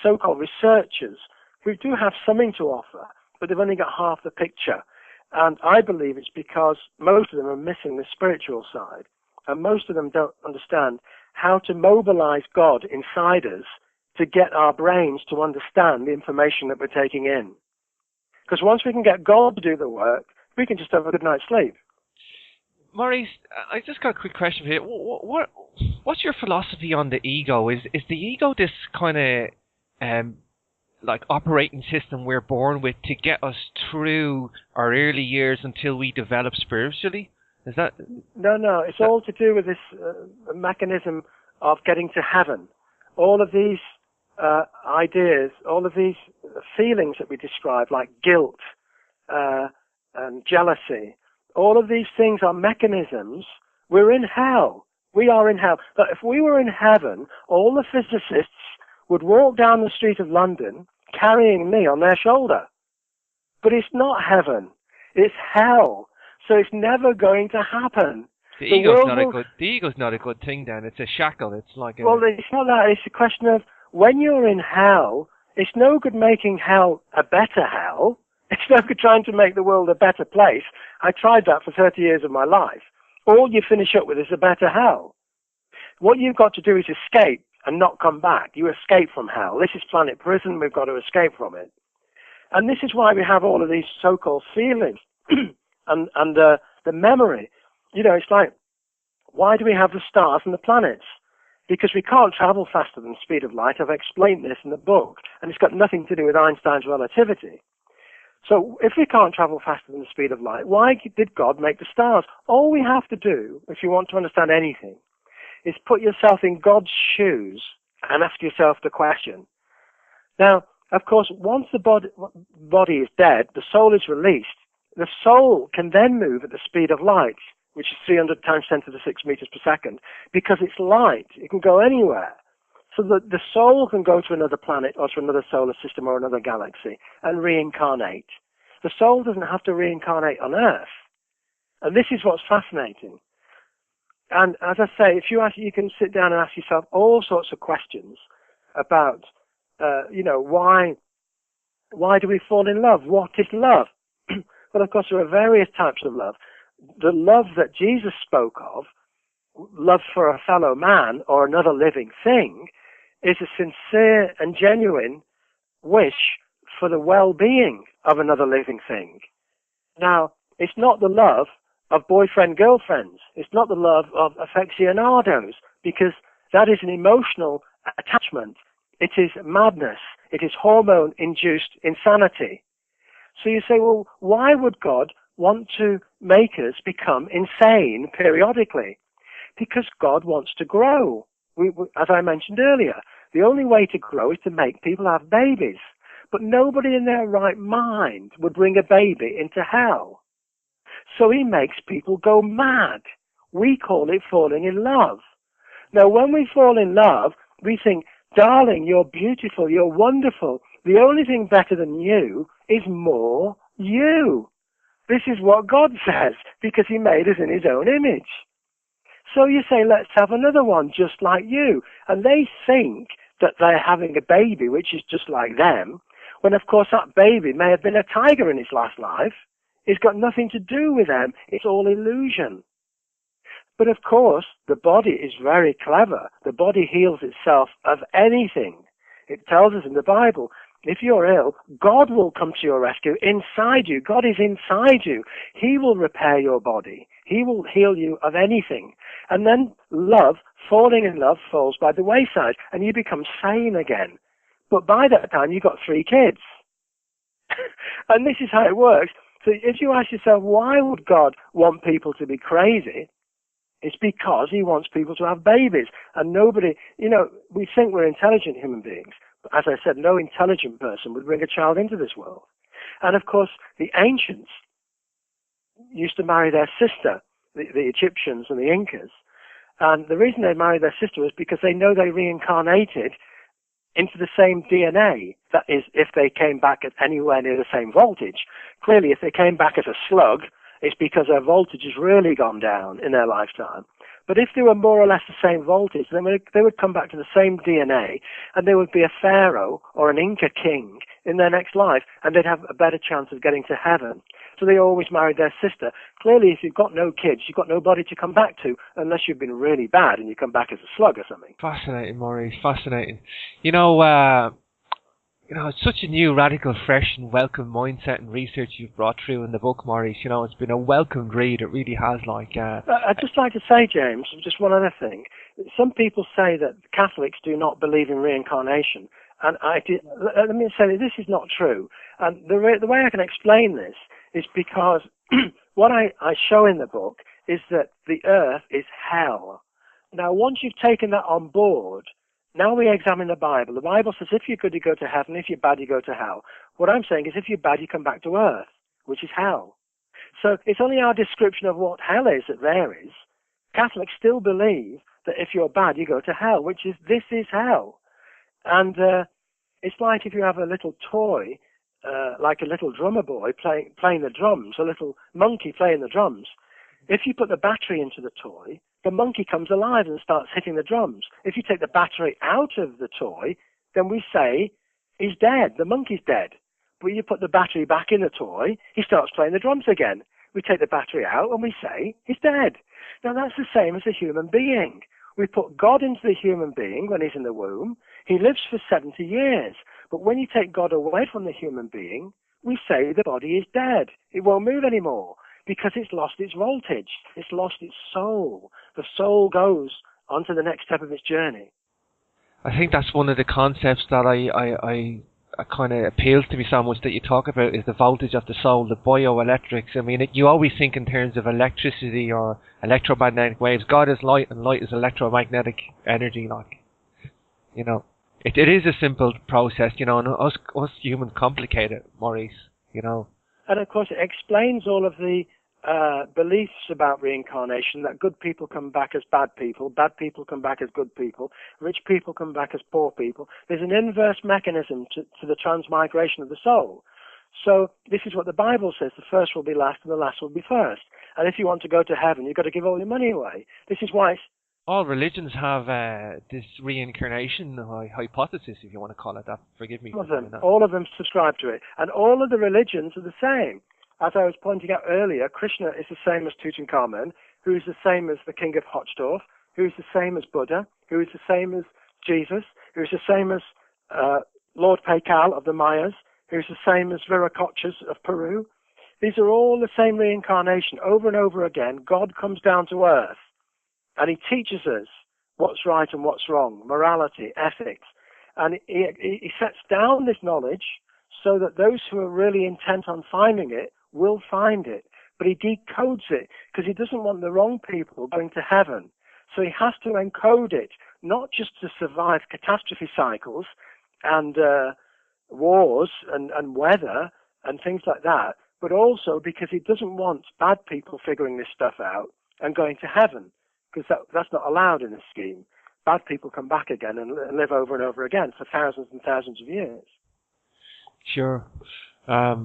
[SPEAKER 2] so-called researchers who do have something to offer, but they've only got half the picture. And I believe it's because most of them are missing the spiritual side, and most of them don't understand how to mobilize God inside us to get our brains to understand the information that we're taking in. Because once we can get God to do the work, we can just have a good night's sleep.
[SPEAKER 3] Maurice, I just got a quick question here. What's your philosophy on the ego? Is the ego this kind of like operating system we're born with to get us through our early years until we develop spiritually? Is that? No. It's all to do with this mechanism of getting to heaven. All of these ideas, all of these feelings that we describe, like guilt and jealousy, all of these things are mechanisms. We're in hell. We are in hell. But if we were in heaven, all the physicists would walk down the street of London carrying me on their shoulder. But it's not heaven. It's hell. So it's never going to happen. The ego's not a good thing, then. It's a shackle. It's like a...
[SPEAKER 2] Well, it's not that. It's a question of when you're in hell, it's no good making hell a better hell. It's no good trying to make the world a better place. I tried that for 30 years of my life. All you finish up with is a better hell. What you've got to do is escape and not come back. You escape from hell. This is planet prison. We've got to escape from it. And this is why we have all of these so-called feelings and the memory. You know, it's like, why do we have the stars and the planets? Because we can't travel faster than the speed of light. I've explained this in the book, and it's got nothing to do with Einstein's relativity. So if we can't travel faster than the speed of light, why did God make the stars? All we have to do, if you want to understand anything, is put yourself in God's shoes and ask yourself the question. Now, of course, once the body is dead, the soul is released. The soul can then move at the speed of light, which is 300 times 10 to the 6 meters per second, because it's light. It can go anywhere. So the soul can go to another planet or to another solar system or another galaxy and reincarnate. The soul doesn't have to reincarnate on Earth. And this is what's fascinating. And as I say, if you can sit down and ask yourself all sorts of questions about, why do we fall in love? What is love? Well, of course, there are various types of love. The love that Jesus spoke of, love for a fellow man or another living thing, is a sincere and genuine wish for the well-being of another living thing. Now, it's not the love of boyfriend-girlfriends. It's not the love of aficionados, because that is an emotional attachment. It is madness. It is hormone-induced insanity. So you say, well, why would God want to make us become insane periodically? Because God wants to grow. As I mentioned earlier, the only way to grow is to make people have babies. But nobody in their right mind would bring a baby into hell. So he makes people go mad. We call it falling in love. Now, when we fall in love, we think, darling, you're beautiful, you're wonderful. The only thing better than you is more you. This is what God says, because he made us in his own image. So you say, let's have another one just like you. And they think that they're having a baby which is just like them, when of course that baby may have been a tiger in his last life. It's got nothing to do with them. It's all illusion. But of course, the body is very clever. The body heals itself of anything. It tells us in the Bible, if you're ill, God will come to your rescue inside you. God is inside you. He will repair your body. He will heal you of anything. And then love, falling in love, falls by the wayside, and you become sane again. But by that time, you've got 3 kids. And this is how it works. So if you ask yourself, why would God want people to be crazy? It's because he wants people to have babies. And nobody, we think we're intelligent human beings. But as I said, no intelligent person would bring a child into this world. And of course, the ancients used to marry their sister, the Egyptians and the Incas. And the reason they married their sister was because they know they reincarnated into the same DNA. That is, if they came back at anywhere near the same voltage. Clearly, if they came back as a slug, it's because their voltage has really gone down in their lifetime. But if they were more or less the same voltage, then they would come back to the same DNA, and they would be a pharaoh or an Inca king in their next life, and they'd have a better chance of getting to heaven. So they always married their sister. Clearly, if you've got no kids, you've got nobody to come back to, unless you've been really bad and you come back as a slug or something.
[SPEAKER 3] Fascinating, Maurice, fascinating. It's such a new, radical, fresh and welcome mindset and research you've brought through in the book, Maurice. It's been a welcomed read. It really has,
[SPEAKER 2] I'd just like to say, James, just one other thing. Some people say that Catholics do not believe in reincarnation. And let me say that this is not true. And the way I can explain this is because what I show in the book is that the earth is hell. Now, once you've taken that on board, now we examine the Bible. The Bible says if you're good, you go to heaven. If you're bad, you go to hell. What I'm saying is if you're bad, you come back to earth, which is hell. So it's only our description of what hell is that varies. Catholics still believe that if you're bad, you go to hell, which is, this is hell. And it's like if you have a little toy, like a little drummer boy playing the drums, a little monkey playing the drums. If you put the battery into the toy, the monkey comes alive and starts hitting the drums. If you take the battery out of the toy, then we say he's dead, the monkey's dead. But you put the battery back in the toy, he starts playing the drums again. We take the battery out and we say he's dead. Now that's the same as a human being. We put God into the human being when he's in the womb. He lives for 70 years. But when you take God away from the human being, we say the body is dead. It won't move anymore because it's lost its voltage. It's lost its soul. The soul goes on to the next step of its journey.
[SPEAKER 3] I think that's one of the concepts that I kind of appeals to me so much that you talk about is the voltage of the soul, the bioelectrics. I mean, you always think in terms of electricity or electromagnetic waves. God is light and light is electromagnetic energy, like. You know, it is a simple process, you know, and us humans complicate it, Maurice, you know.
[SPEAKER 2] And of course, it explains all of the beliefs about reincarnation, that good people come back as bad people come back as good people, rich people come back as poor people. There's an inverse mechanism to the transmigration of the soul. So this is what the Bible says: the first will be last and the last will be first. And if you want to go to heaven, you've got to give all your money away. This is why
[SPEAKER 3] all religions have this reincarnation hypothesis, if you want to call it that. Forgive me.
[SPEAKER 2] All of them subscribe to it. And all of the religions are the same. As I was pointing out earlier, Krishna is the same as Tutankhamun, who is the same as the king of Hotchdorf, who is the same as Buddha, who is the same as Jesus, who is the same as Lord Paikal of the Mayas, who is the same as Viracochas of Peru. These are all the same reincarnation over and over again. God comes down to earth and he teaches us what's right and what's wrong, morality, ethics. And he sets down this knowledge so that those who are really intent on finding it will find it. But he decodes it because he doesn't want the wrong people going to heaven. So he has to encode it, not just to survive catastrophe cycles and wars and weather and things like that, but also because he doesn't want bad people figuring this stuff out and going to heaven, because that's not allowed in this scheme. Bad people come back again and live over and over again for thousands and thousands of years.
[SPEAKER 3] Sure. I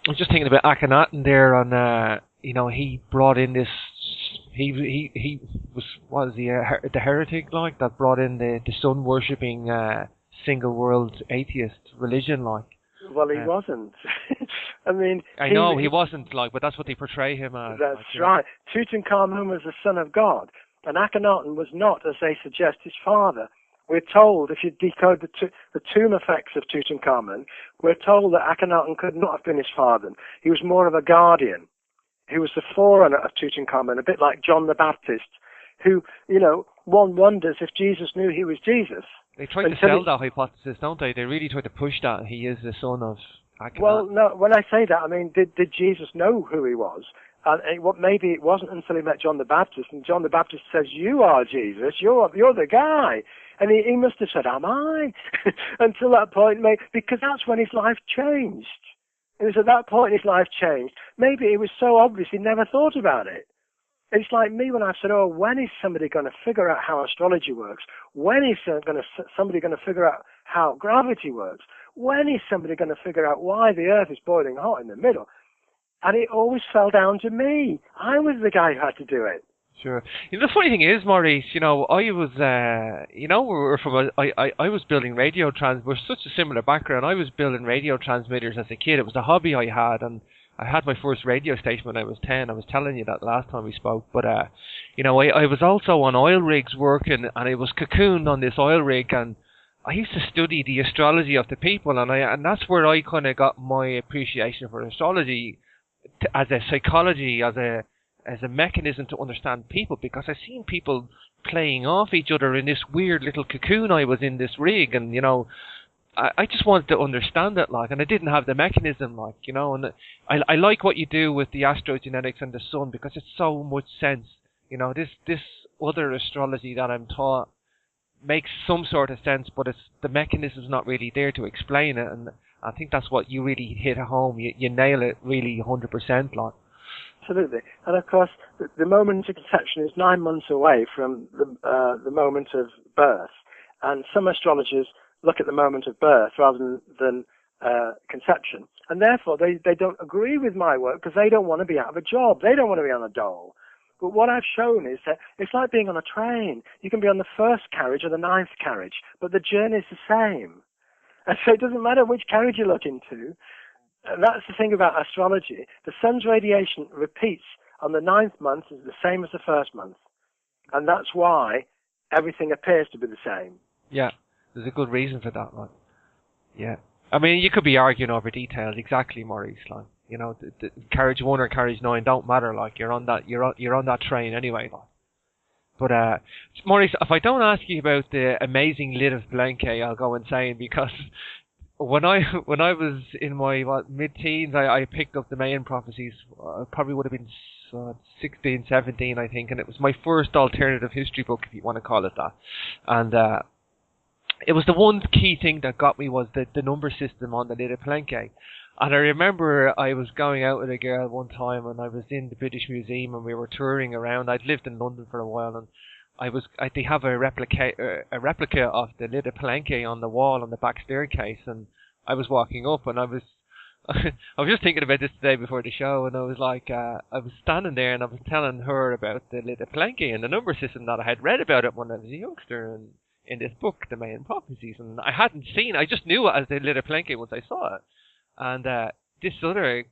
[SPEAKER 3] was just thinking about Akhenaten there on, you know, he brought in this, he was the heretic, like, that brought in the sun-worshipping single world atheist religion, like.
[SPEAKER 2] Well, he wasn't. I mean...
[SPEAKER 3] I know, he wasn't, like, but that's what they portray him as.
[SPEAKER 2] That's
[SPEAKER 3] like,
[SPEAKER 2] right. Tutankhamun was the son of God, and Akhenaten was not, as they suggest, his father. We're told, if you decode the tomb effects of Tutankhamun, we're told that Akhenaten could not have been his father. He was more of a guardian. He was the forerunner of Tutankhamun, a bit like John the Baptist, who, you know, one wonders if Jesus knew he was Jesus.
[SPEAKER 3] They try to sell that hypothesis, don't they? They really try to push that he is the son of Akhenaten.
[SPEAKER 2] Well, no, when I say that, I mean, did Jesus know who he was? Maybe it wasn't until he met John the Baptist, and John the Baptist says, "You are Jesus, you're the guy." And he must have said, "Am I?" Until that point, because that's when his life changed. It was at that point his life changed. Maybe it was so obvious he never thought about it. It's like me when I said, "Oh, when is somebody going to figure out how astrology works? When is somebody going to figure out how gravity works? When is somebody going to figure out why the Earth is boiling hot in the middle?" And it always fell down to me. I was the guy who had to do it.
[SPEAKER 3] Sure. You know, the funny thing is, Maurice, you know, I was, you know, I was building we're such a similar background. I was building radio transmitters as a kid. It was a hobby I had, and I had my first radio station when I was 10. I was telling you that last time we spoke. But, you know, I was also on oil rigs working, and I was cocooned on this oil rig, and I used to study the astrology of the people, and that's where I kind of got my appreciation for astrology as a psychology, as a mechanism to understand people, because I've seen people playing off each other in this weird little cocoon I was in, this rig, and, you know, I just wanted to understand it, like, and I didn't have the mechanism, like, you know, and I like what you do with the astrogenetics and the sun, because it's so much sense, you know, this other astrology that I'm taught makes some sort of sense, but the mechanism's not really there to explain it, and I think that's what you really hit home. You nail it really 100%, like.
[SPEAKER 2] Absolutely. And of course, the moment of conception is 9 months away from the moment of birth. And some astrologers look at the moment of birth rather than conception. And therefore, they don't agree with my work because they don't want to be out of a job. They don't want to be on a dole. But what I've shown is that it's like being on a train. You can be on the first carriage or the 9th carriage, but the journey is the same. And so it doesn't matter which carriage you look into. And that's the thing about astrology. The sun's radiation repeats on the 9th month is the same as the first month. And that's why everything appears to be the same.
[SPEAKER 3] Yeah, there's a good reason for that, like. Yeah. I mean, you could be arguing over details, exactly, Maurice, like. You know, the carriage 1 or carriage 9 don't matter, like, you're on that train anyway, like. But, Maurice, if I don't ask you about the amazing lid of Blanquet, I'll go insane, because when I was in my mid-teens, I picked up the Mayan prophecies. Probably would have been 16, 17, I think, and it was my first alternative history book, if you want to call it that. And it was the one key thing that got me was the number system on the Little Palenque. And I remember I was going out with a girl one time, and I was in the British Museum, and we were touring around. I'd lived in London for a while, and they have a replica of the Little Palenque on the wall on the back staircase, and I was walking up, and I was just thinking about this today before the show, and I was like, I was standing there, and I was telling her about the Little Palenque and the number system that I had read about it when I was a youngster, and in this book, The Mayan Prophecies, and I hadn't seen, I just knew it as the Little Palenque once I saw it. And this other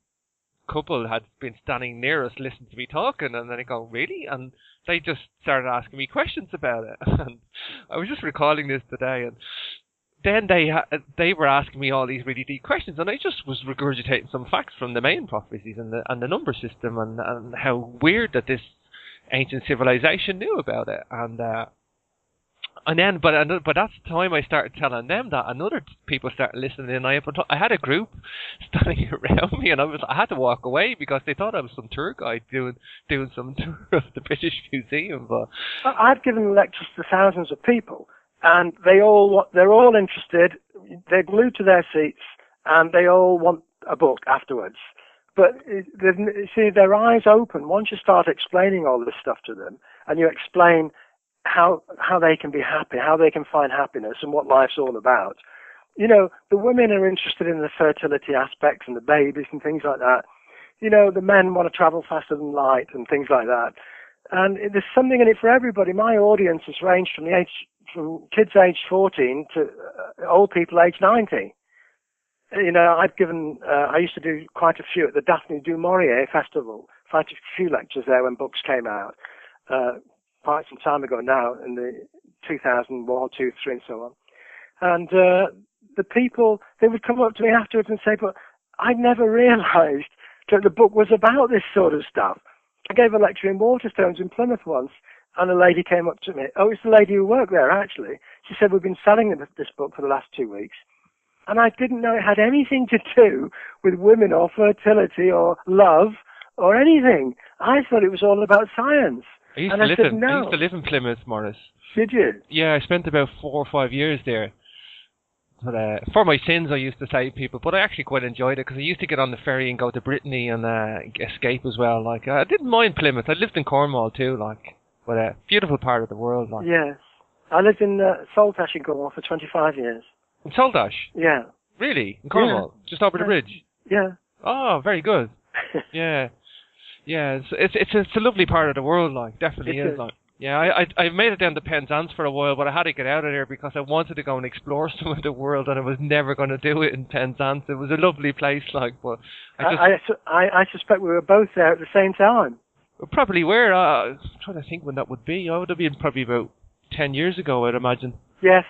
[SPEAKER 3] couple had been standing near us listening to me talking, and then I go, really? And they just started asking me questions about it. And I was just recalling this today, and then they were asking me all these really deep questions, and I just was regurgitating some facts from the Mayan prophecies and the number system, and how weird that this ancient civilization knew about it. And then, but that's the time I started telling them that, and other people started listening. And I had a group standing around me, and I had to walk away because they thought I was some tour guide doing some tour of the British Museum. But
[SPEAKER 2] I've given lectures to thousands of people, and they're all interested. They're glued to their seats, and they all want a book afterwards. But see, their eyes open once you start explaining all this stuff to them, and you explain how they can be happy, how they can find happiness, and what life's all about. You know, the women are interested in the fertility aspects and the babies and things like that. You know, the men want to travel faster than light and things like that. And there's something in it for everybody. My audience has ranged from kids aged 14 to old people aged 90. You know, I used to do quite a few at the Daphne du Maurier Festival, quite a few lectures there when books came out. Quite some time ago now, in the 2001, 2, 3, and so on. And the people, they would come up to me afterwards and say, but I never realised that the book was about this sort of stuff. I gave a lecture in Waterstones in Plymouth once, and a lady came up to me. Oh, it's the lady who worked there, actually. She said, we've been selling this book for the last 2 weeks. And I didn't know it had anything to do with women or fertility or love or anything. I thought it was all about science.
[SPEAKER 3] I used to live in Plymouth, Maurice.
[SPEAKER 2] Did you?
[SPEAKER 3] Yeah, I spent about 4 or 5 years there. But for my sins, I used to say people, but I actually quite enjoyed it because I used to get on the ferry and go to Brittany and escape as well. Like I didn't mind Plymouth. I lived in Cornwall too, but a beautiful part of the world. Like.
[SPEAKER 2] Yes, I lived in Saltash in Cornwall for 25 years.
[SPEAKER 3] In Saltash?
[SPEAKER 2] Yeah.
[SPEAKER 3] Really? In Cornwall? Yeah. Just over the bridge?
[SPEAKER 2] Yeah.
[SPEAKER 3] Oh, very good. Yeah. Yeah, it's a lovely part of the world, like, definitely is. Like, yeah, I made it down to Penzance for a while, but I had to get out of there because I wanted to go and explore some of the world, and I was never going to do it in Penzance. It was a lovely place, like, but
[SPEAKER 2] I suspect we were both there at the same time.
[SPEAKER 3] We probably were. I'm trying to think when that would be. I would have been probably about 10 years ago, I'd imagine. Yes,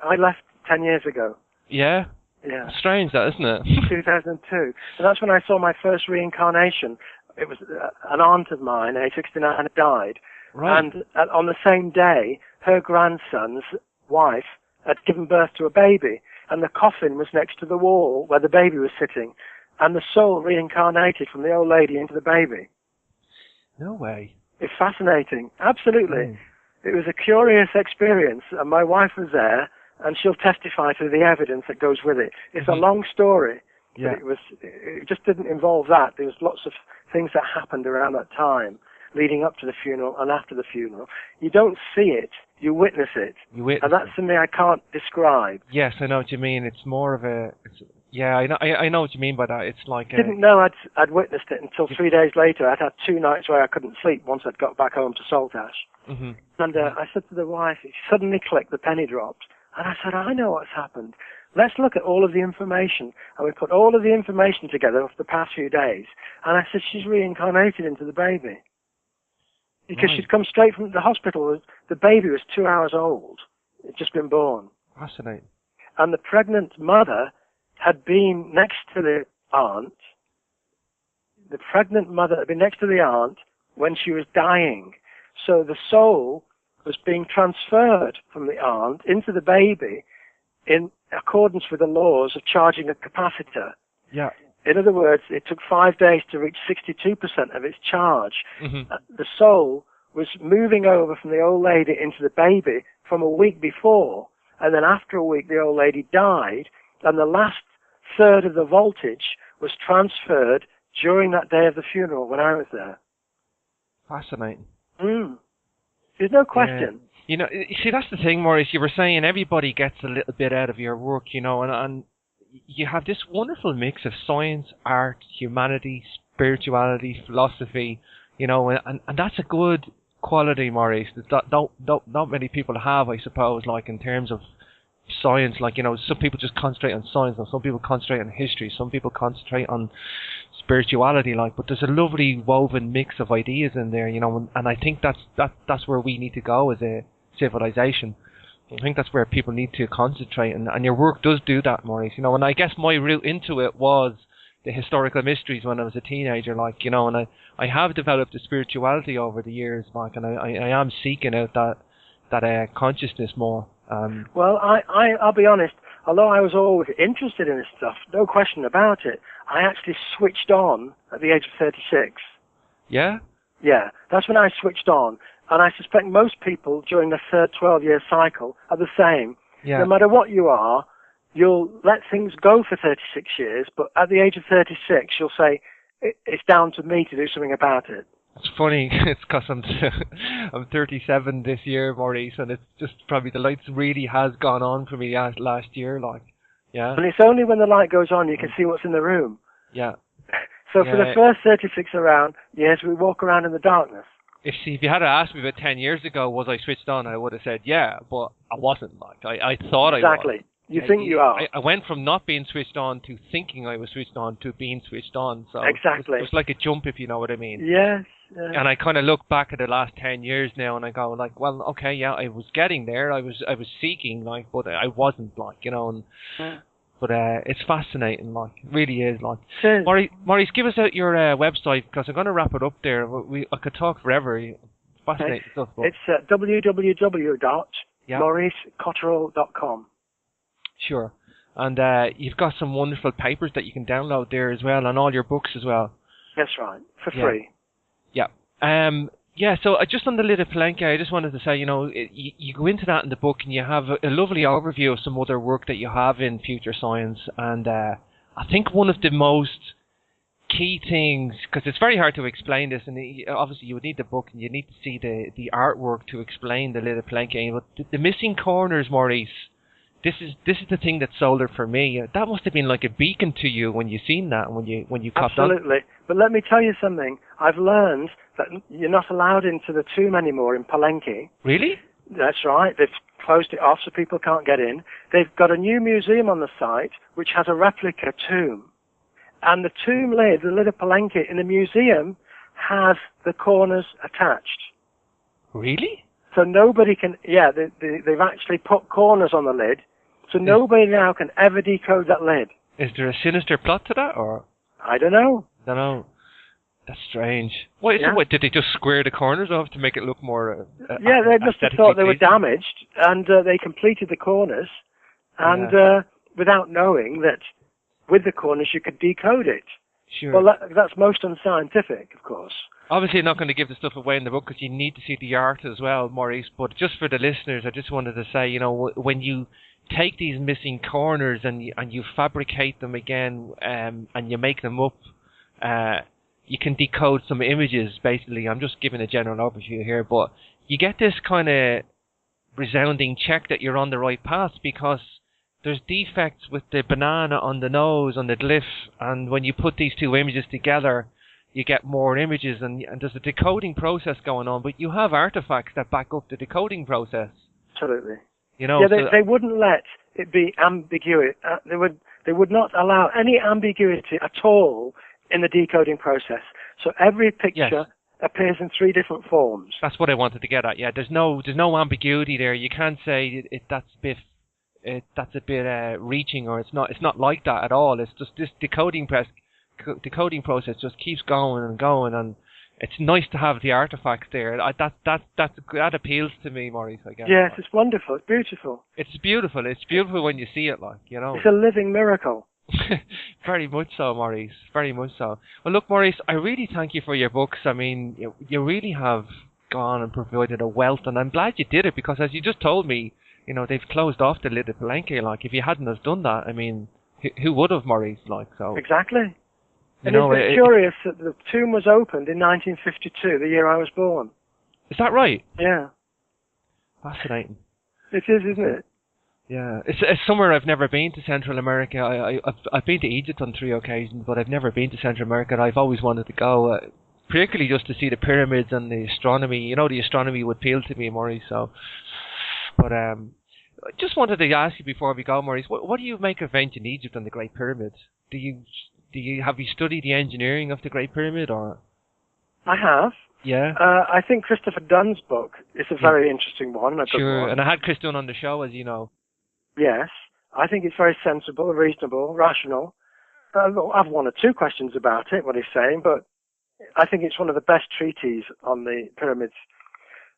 [SPEAKER 2] I left 10 years ago.
[SPEAKER 3] Yeah?
[SPEAKER 2] Yeah.
[SPEAKER 3] Strange, that, isn't it?
[SPEAKER 2] 2002. And that's when I saw my first reincarnation. It was an aunt of mine, age 69, had died.
[SPEAKER 3] Right.
[SPEAKER 2] And on the same day, her grandson's wife had given birth to a baby, and the coffin was next to the wall where the baby was sitting, and the soul reincarnated from the old lady into the baby.
[SPEAKER 3] No way.
[SPEAKER 2] It's fascinating. Absolutely. It was a curious experience, and my wife was there, and she'll testify to the evidence that goes with it. It's a long story.
[SPEAKER 3] Yeah.
[SPEAKER 2] But it just didn't involve that. There was lots of things that happened around that time, leading up to the funeral and after the funeral. You don't see it, you witness it. And that's something I can't describe.
[SPEAKER 3] Yes, I know what you mean. It's more of a... I know what you mean by that. It's like
[SPEAKER 2] I didn't know I'd witnessed it until 3 days later. I'd had 2 nights where I couldn't sleep once I'd got back home to Saltash.
[SPEAKER 3] Mm-hmm.
[SPEAKER 2] And I said to the wife, it suddenly clicked, the penny dropped. And I said, I know what's happened. Let's look at all of the information. And we put all of the information together for the past few days. And I said, she's reincarnated into the baby. Because she'd come straight from the hospital. The baby was 2 hours old. It'd just been born.
[SPEAKER 3] Fascinating.
[SPEAKER 2] And the pregnant mother had been next to the aunt. The pregnant mother had been next to the aunt when she was dying. So the soul was being transferred from the aunt into the baby in accordance with the laws of charging a capacitor.
[SPEAKER 3] Yeah.
[SPEAKER 2] In other words, it took 5 days to reach 62% of its charge.
[SPEAKER 3] Mm-hmm.
[SPEAKER 2] The soul was moving over from the old lady into the baby from a week before. and then after a week the old lady died, and the last third of the voltage was transferred during that day of the funeral when I was there.
[SPEAKER 3] Fascinating.
[SPEAKER 2] There's no question.
[SPEAKER 3] You know, you see, that's the thing, Maurice. You were saying everybody gets a little bit out of your work, you know, and you have this wonderful mix of science, art, humanity, spirituality, philosophy, you know, and that's a good quality, Maurice, that not many people have, I suppose, like in terms of science. Like, you know, some people just concentrate on science, and some people concentrate on history, some people concentrate on spirituality, like, but there's a lovely woven mix of ideas in there, you know, and I think that's where we need to go as a civilization. I think that's where people need to concentrate, and your work does do that, Maurice, you know, and I guess my route into it was the historical mysteries when I was a teenager, like, you know, and I have developed a spirituality over the years, like, and I am seeking out that consciousness more.
[SPEAKER 2] Well, I'll be honest, although I was always interested in this stuff, no question about it, I actually switched on at the age of 36.
[SPEAKER 3] Yeah?
[SPEAKER 2] Yeah, that's when I switched on, and I suspect most people during the third 12-year cycle are the same.
[SPEAKER 3] Yeah.
[SPEAKER 2] No matter what you are, you'll let things go for 36 years, but at the age of 36, you'll say, it's down to me to do something about it.
[SPEAKER 3] It's funny, it's because I'm 37 this year, Maurice, and it's just probably the lights really has gone on for me last year, like, yeah.
[SPEAKER 2] And it's only when the light goes on you can see what's in the room.
[SPEAKER 3] Yeah.
[SPEAKER 2] So for the first 36 around years, we walk around in the darkness.
[SPEAKER 3] If you had asked me about 10 years ago, was I switched on, I would have said yeah, but I wasn't, like, I thought
[SPEAKER 2] exactly.
[SPEAKER 3] I was.
[SPEAKER 2] You think you are.
[SPEAKER 3] I went from not being switched on to thinking I was switched on to being switched on. So
[SPEAKER 2] exactly.
[SPEAKER 3] It was like a jump, if you know what I mean.
[SPEAKER 2] Yes.
[SPEAKER 3] And I kind of look back at the last 10 years now, and I go, like, well, okay, yeah, I was getting there. I was seeking, like, but I wasn't, like, you know. And but it's fascinating, like, it really is, like. Maurice, give us out your website, because I'm going to wrap it up there. I could talk forever. Fascinating stuff. But
[SPEAKER 2] it's www.mauricecotterell.com.
[SPEAKER 3] Sure. And you've got some wonderful papers that you can download there as well, and all your books as well.
[SPEAKER 2] That's right, for free.
[SPEAKER 3] Yeah. Yeah, so just on the Lid of Palenque, I just wanted to say, you know, you go into that in the book, and you have a lovely overview of some other work that you have in future science, and I think one of the most key things, because it's very hard to explain this, and obviously you would need the book, and you need to see the artwork to explain the Lid of Palenque, but the missing corners, Maurice, This is the thing that sold it for me. That must have been like a beacon to you when you seen that, when you copped on.
[SPEAKER 2] Absolutely. But let me tell you something. I've learned that you're not allowed into the tomb anymore in Palenque.
[SPEAKER 3] Really?
[SPEAKER 2] That's right. They've closed it off so people can't get in. They've got a new museum on the site which has a replica tomb. And the tomb lid, the Lid of Palenque in the museum, has the corners attached.
[SPEAKER 3] Really?
[SPEAKER 2] So nobody can, they've actually put corners on the lid. So nobody now can ever decode that lid.
[SPEAKER 3] Is there a sinister plot to that, or?
[SPEAKER 2] I don't know.
[SPEAKER 3] That's strange. What did they just square the corners off to make it look more?
[SPEAKER 2] They must have thought they were damaged, and they completed the corners, and without knowing that with the corners you could decode it.
[SPEAKER 3] Sure.
[SPEAKER 2] Well, that's most unscientific, of course.
[SPEAKER 3] Obviously, I'm not going to give the stuff away in the book because you need to see the art as well, Maurice. But just for the listeners, I just wanted to say, you know, when you take these missing corners and you fabricate them again, and you make them up, you can decode some images. Basically, I'm just giving a general overview here, but you get this kind of resounding check that you're on the right path, because there's defects with the banana on the nose, on the glyph, and when you put these two images together, you get more images, and there's a decoding process going on, but you have artifacts that back up the decoding process.
[SPEAKER 2] Absolutely.
[SPEAKER 3] You know,
[SPEAKER 2] they wouldn't let it be ambiguous. They would not allow any ambiguity at all in the decoding process. So every picture appears in 3 different forms.
[SPEAKER 3] That's what I wanted to get at. Yeah, there's no ambiguity there. You can't say that's a bit reaching, or it's not like that at all. It's just this decoding process just keeps going and going, and it's nice to have the artifacts there. That appeals to me, Maurice, I guess.
[SPEAKER 2] Yes, it's wonderful. It's beautiful.
[SPEAKER 3] It's beautiful. It's beautiful when you see it, like, you know.
[SPEAKER 2] It's a living miracle.
[SPEAKER 3] Very much so, Maurice. Very much so. Well, look, Maurice, I really thank you for your books. I mean, you really have gone and provided a wealth, and I'm glad you did it, because as you just told me, you know, they've closed off the lid of Palenque. Like, if you hadn't have done that, I mean, who would have, Maurice? Like, so
[SPEAKER 2] exactly. And
[SPEAKER 3] know,
[SPEAKER 2] it's curious that the tomb was opened in 1952, the year I was born.
[SPEAKER 3] Is that right?
[SPEAKER 2] Yeah.
[SPEAKER 3] Fascinating.
[SPEAKER 2] It is, isn't it?
[SPEAKER 3] Yeah, it's somewhere I've never been to Central America. I've been to Egypt on 3 occasions, but I've never been to Central America. And I've always wanted to go, particularly just to see the pyramids and the astronomy. You know, the astronomy would appeal to me, Maurice. So, but I just wanted to ask you before we go, Maurice, what do you make of ancient Egypt and the Great Pyramids? Have you studied the engineering of the Great Pyramid, or?
[SPEAKER 2] I have.
[SPEAKER 3] Yeah.
[SPEAKER 2] I think Christopher Dunn's book is a very interesting one.
[SPEAKER 3] Sure, and I had Chris Dunn on the show, as you know.
[SPEAKER 2] Yes, I think it's very sensible, reasonable, rational. I've one or two questions about it, what he's saying, but I think it's one of the best treatises on the pyramids.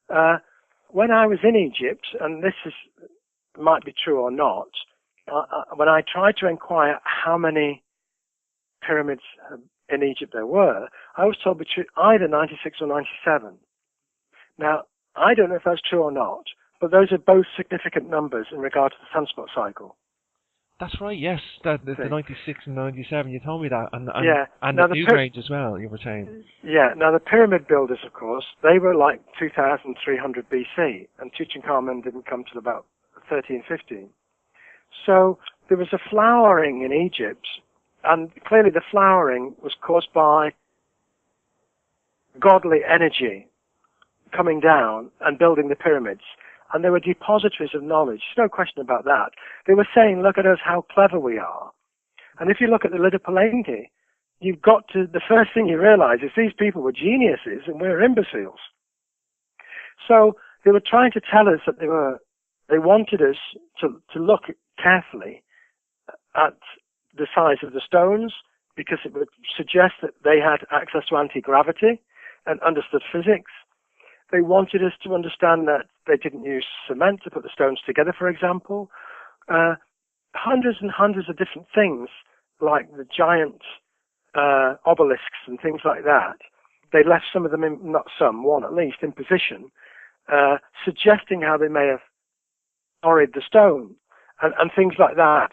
[SPEAKER 2] When I was in Egypt, and this might be true or not, when I tried to inquire how many pyramids in Egypt there were, I was told between either 96 or 97. Now, I don't know if that's true or not, but those are both significant numbers in regard to the sunspot cycle.
[SPEAKER 3] That's right, yes. The 96 and 97, you told me that. And
[SPEAKER 2] now
[SPEAKER 3] the Newgrange as well, you were saying.
[SPEAKER 2] Yeah, now the pyramid builders, of course, they were like 2300 BC, and Tutankhamun didn't come till about 1315. So there was a flowering in Egypt, and clearly the flowering was caused by godly energy coming down and building the pyramids. And they were depositories of knowledge. There's no question about that. They were saying, look at us, how clever we are. And if you look at the lid of Palenque, the first thing you realize is these people were geniuses and we're imbeciles. So they were trying to tell us that they wanted us to look carefully at the size of the stones, because it would suggest that they had access to anti-gravity and understood physics. They wanted us to understand that they didn't use cement to put the stones together, for example. Hundreds and hundreds of different things, like the giant obelisks and things like that. They left some of them, one at least, in position, suggesting how they may have quarried the stone and things like that.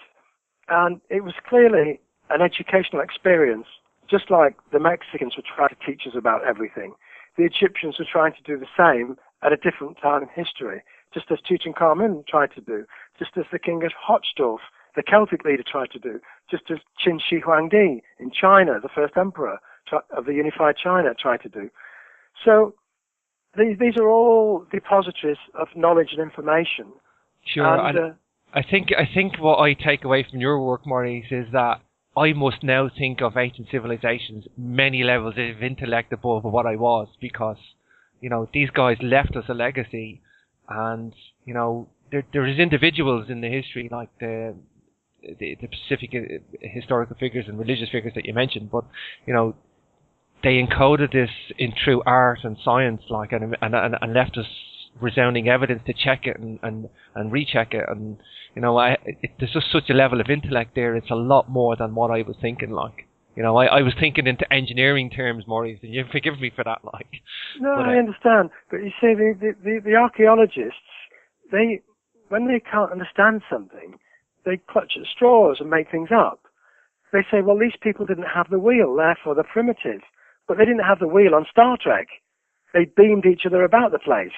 [SPEAKER 2] And it was clearly an educational experience, just like the Mexicans were trying to teach us about everything. The Egyptians were trying to do the same at a different time in history, just as Tutankhamun tried to do, just as the king of Hotzdorf, the Celtic leader, tried to do, just as Qin Shi Huangdi in China, the first emperor of the unified China, tried to do. So these are all depositories of knowledge and information.
[SPEAKER 3] Sure, and I think what I take away from your work, Maurice, is that I must now think of ancient civilizations many levels of intellect above what I was, because, you know, these guys left us a legacy, and, you know, there is individuals in the history, like the specific historical figures and religious figures that you mentioned, but, you know, they encoded this in true art and science, like, and left us resounding evidence to check it and recheck it, and, you know, there's just such a level of intellect there. It's a lot more than what I was thinking. Like, you know, I was thinking into engineering terms, Maurice, and you forgive me for that. Like,
[SPEAKER 2] no, I understand, but you see, the archaeologists, when they can't understand something, they clutch at straws and make things up. They say, well, these people didn't have the wheel, therefore they're primitive, but they didn't have the wheel on Star Trek. They beamed each other about the place.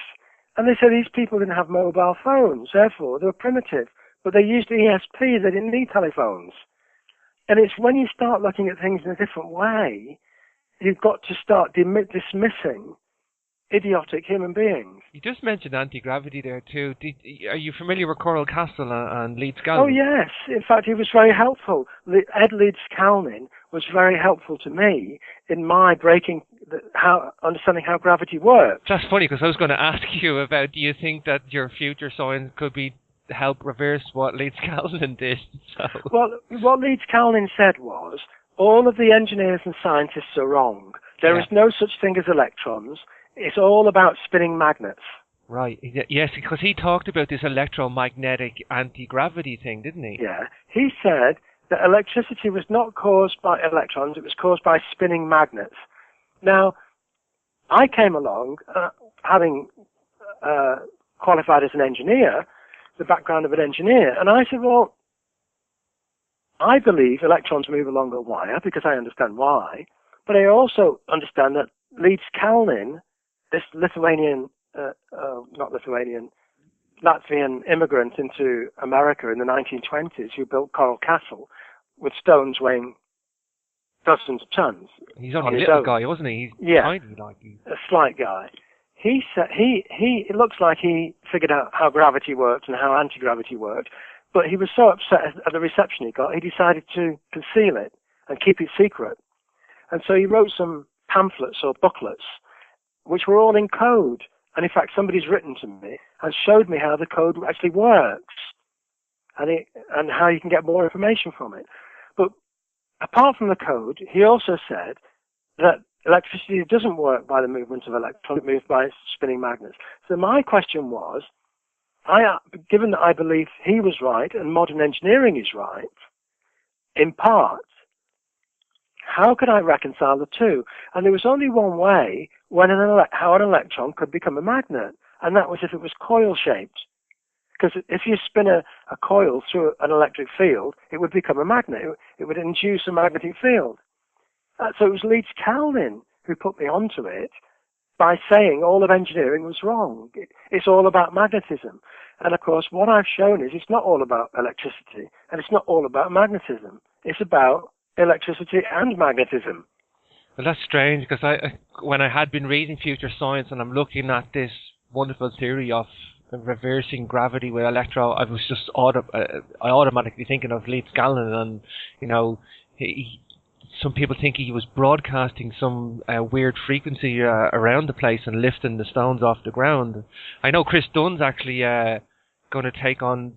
[SPEAKER 2] And they said these people didn't have mobile phones, therefore they were primitive. But they used ESP, they didn't need telephones. And it's when you start looking at things in a different way, you've got to start dismissing idiotic human beings.
[SPEAKER 3] You just mentioned anti-gravity there too. Are you familiar with Coral Castle and Leeds Calvin?
[SPEAKER 2] Oh yes, in fact he was very helpful. Ed Leeds Calvin was very helpful to me in my understanding how gravity works.
[SPEAKER 3] That's funny, because I was going to ask you about, do you think that your future science could help reverse what Leeds Calvin did? So. Well,
[SPEAKER 2] what Leeds Calvin said was, all of the engineers and scientists are wrong. There is no such thing as electrons. It's all about spinning magnets.
[SPEAKER 3] Right. Yes, because he talked about this electromagnetic anti-gravity thing, didn't he?
[SPEAKER 2] Yeah. He said that electricity was not caused by electrons, it was caused by spinning magnets. Now, I came along, having qualified as an engineer, the background of an engineer. And I said, well, I believe electrons move along a wire because I understand why, but I also understand that Leeds Kalnin, this Latvian immigrant into America in the 1920s who built Coral Castle with stones weighing dozens of tons.
[SPEAKER 3] He's only a little guy, wasn't he? He's tiny, like
[SPEAKER 2] a slight guy. He said it looks like he figured out how gravity worked and how anti-gravity worked, but he was so upset at the reception he got, he decided to conceal it and keep it secret. And so he wrote some pamphlets or booklets, which were all in code. And in fact, somebody's written to me and showed me how the code actually works and how you can get more information from it. But apart from the code, he also said that electricity doesn't work by the movement of electrons, it moves by spinning magnets. So my question was, given that I believe he was right and modern engineering is right, in part, how could I reconcile the two? And there was only one way how an electron could become a magnet, and that was if it was coil-shaped. Because if you spin a coil through an electric field, it would become a magnet. It would induce a magnetic field. So it was Leeds Kalnin who put me onto it by saying all of engineering was wrong. It's all about magnetism. And of course, what I've shown is it's not all about electricity, and it's not all about magnetism. It's about electricity and magnetism.
[SPEAKER 3] Well, that's strange, because when I had been reading future science and I'm looking at this wonderful theory of reversing gravity with I was just automatically thinking of Leeds Kalnin, and you know, some people think he was broadcasting some weird frequency around the place and lifting the stones off the ground. I know Chris Dunn's actually going to take on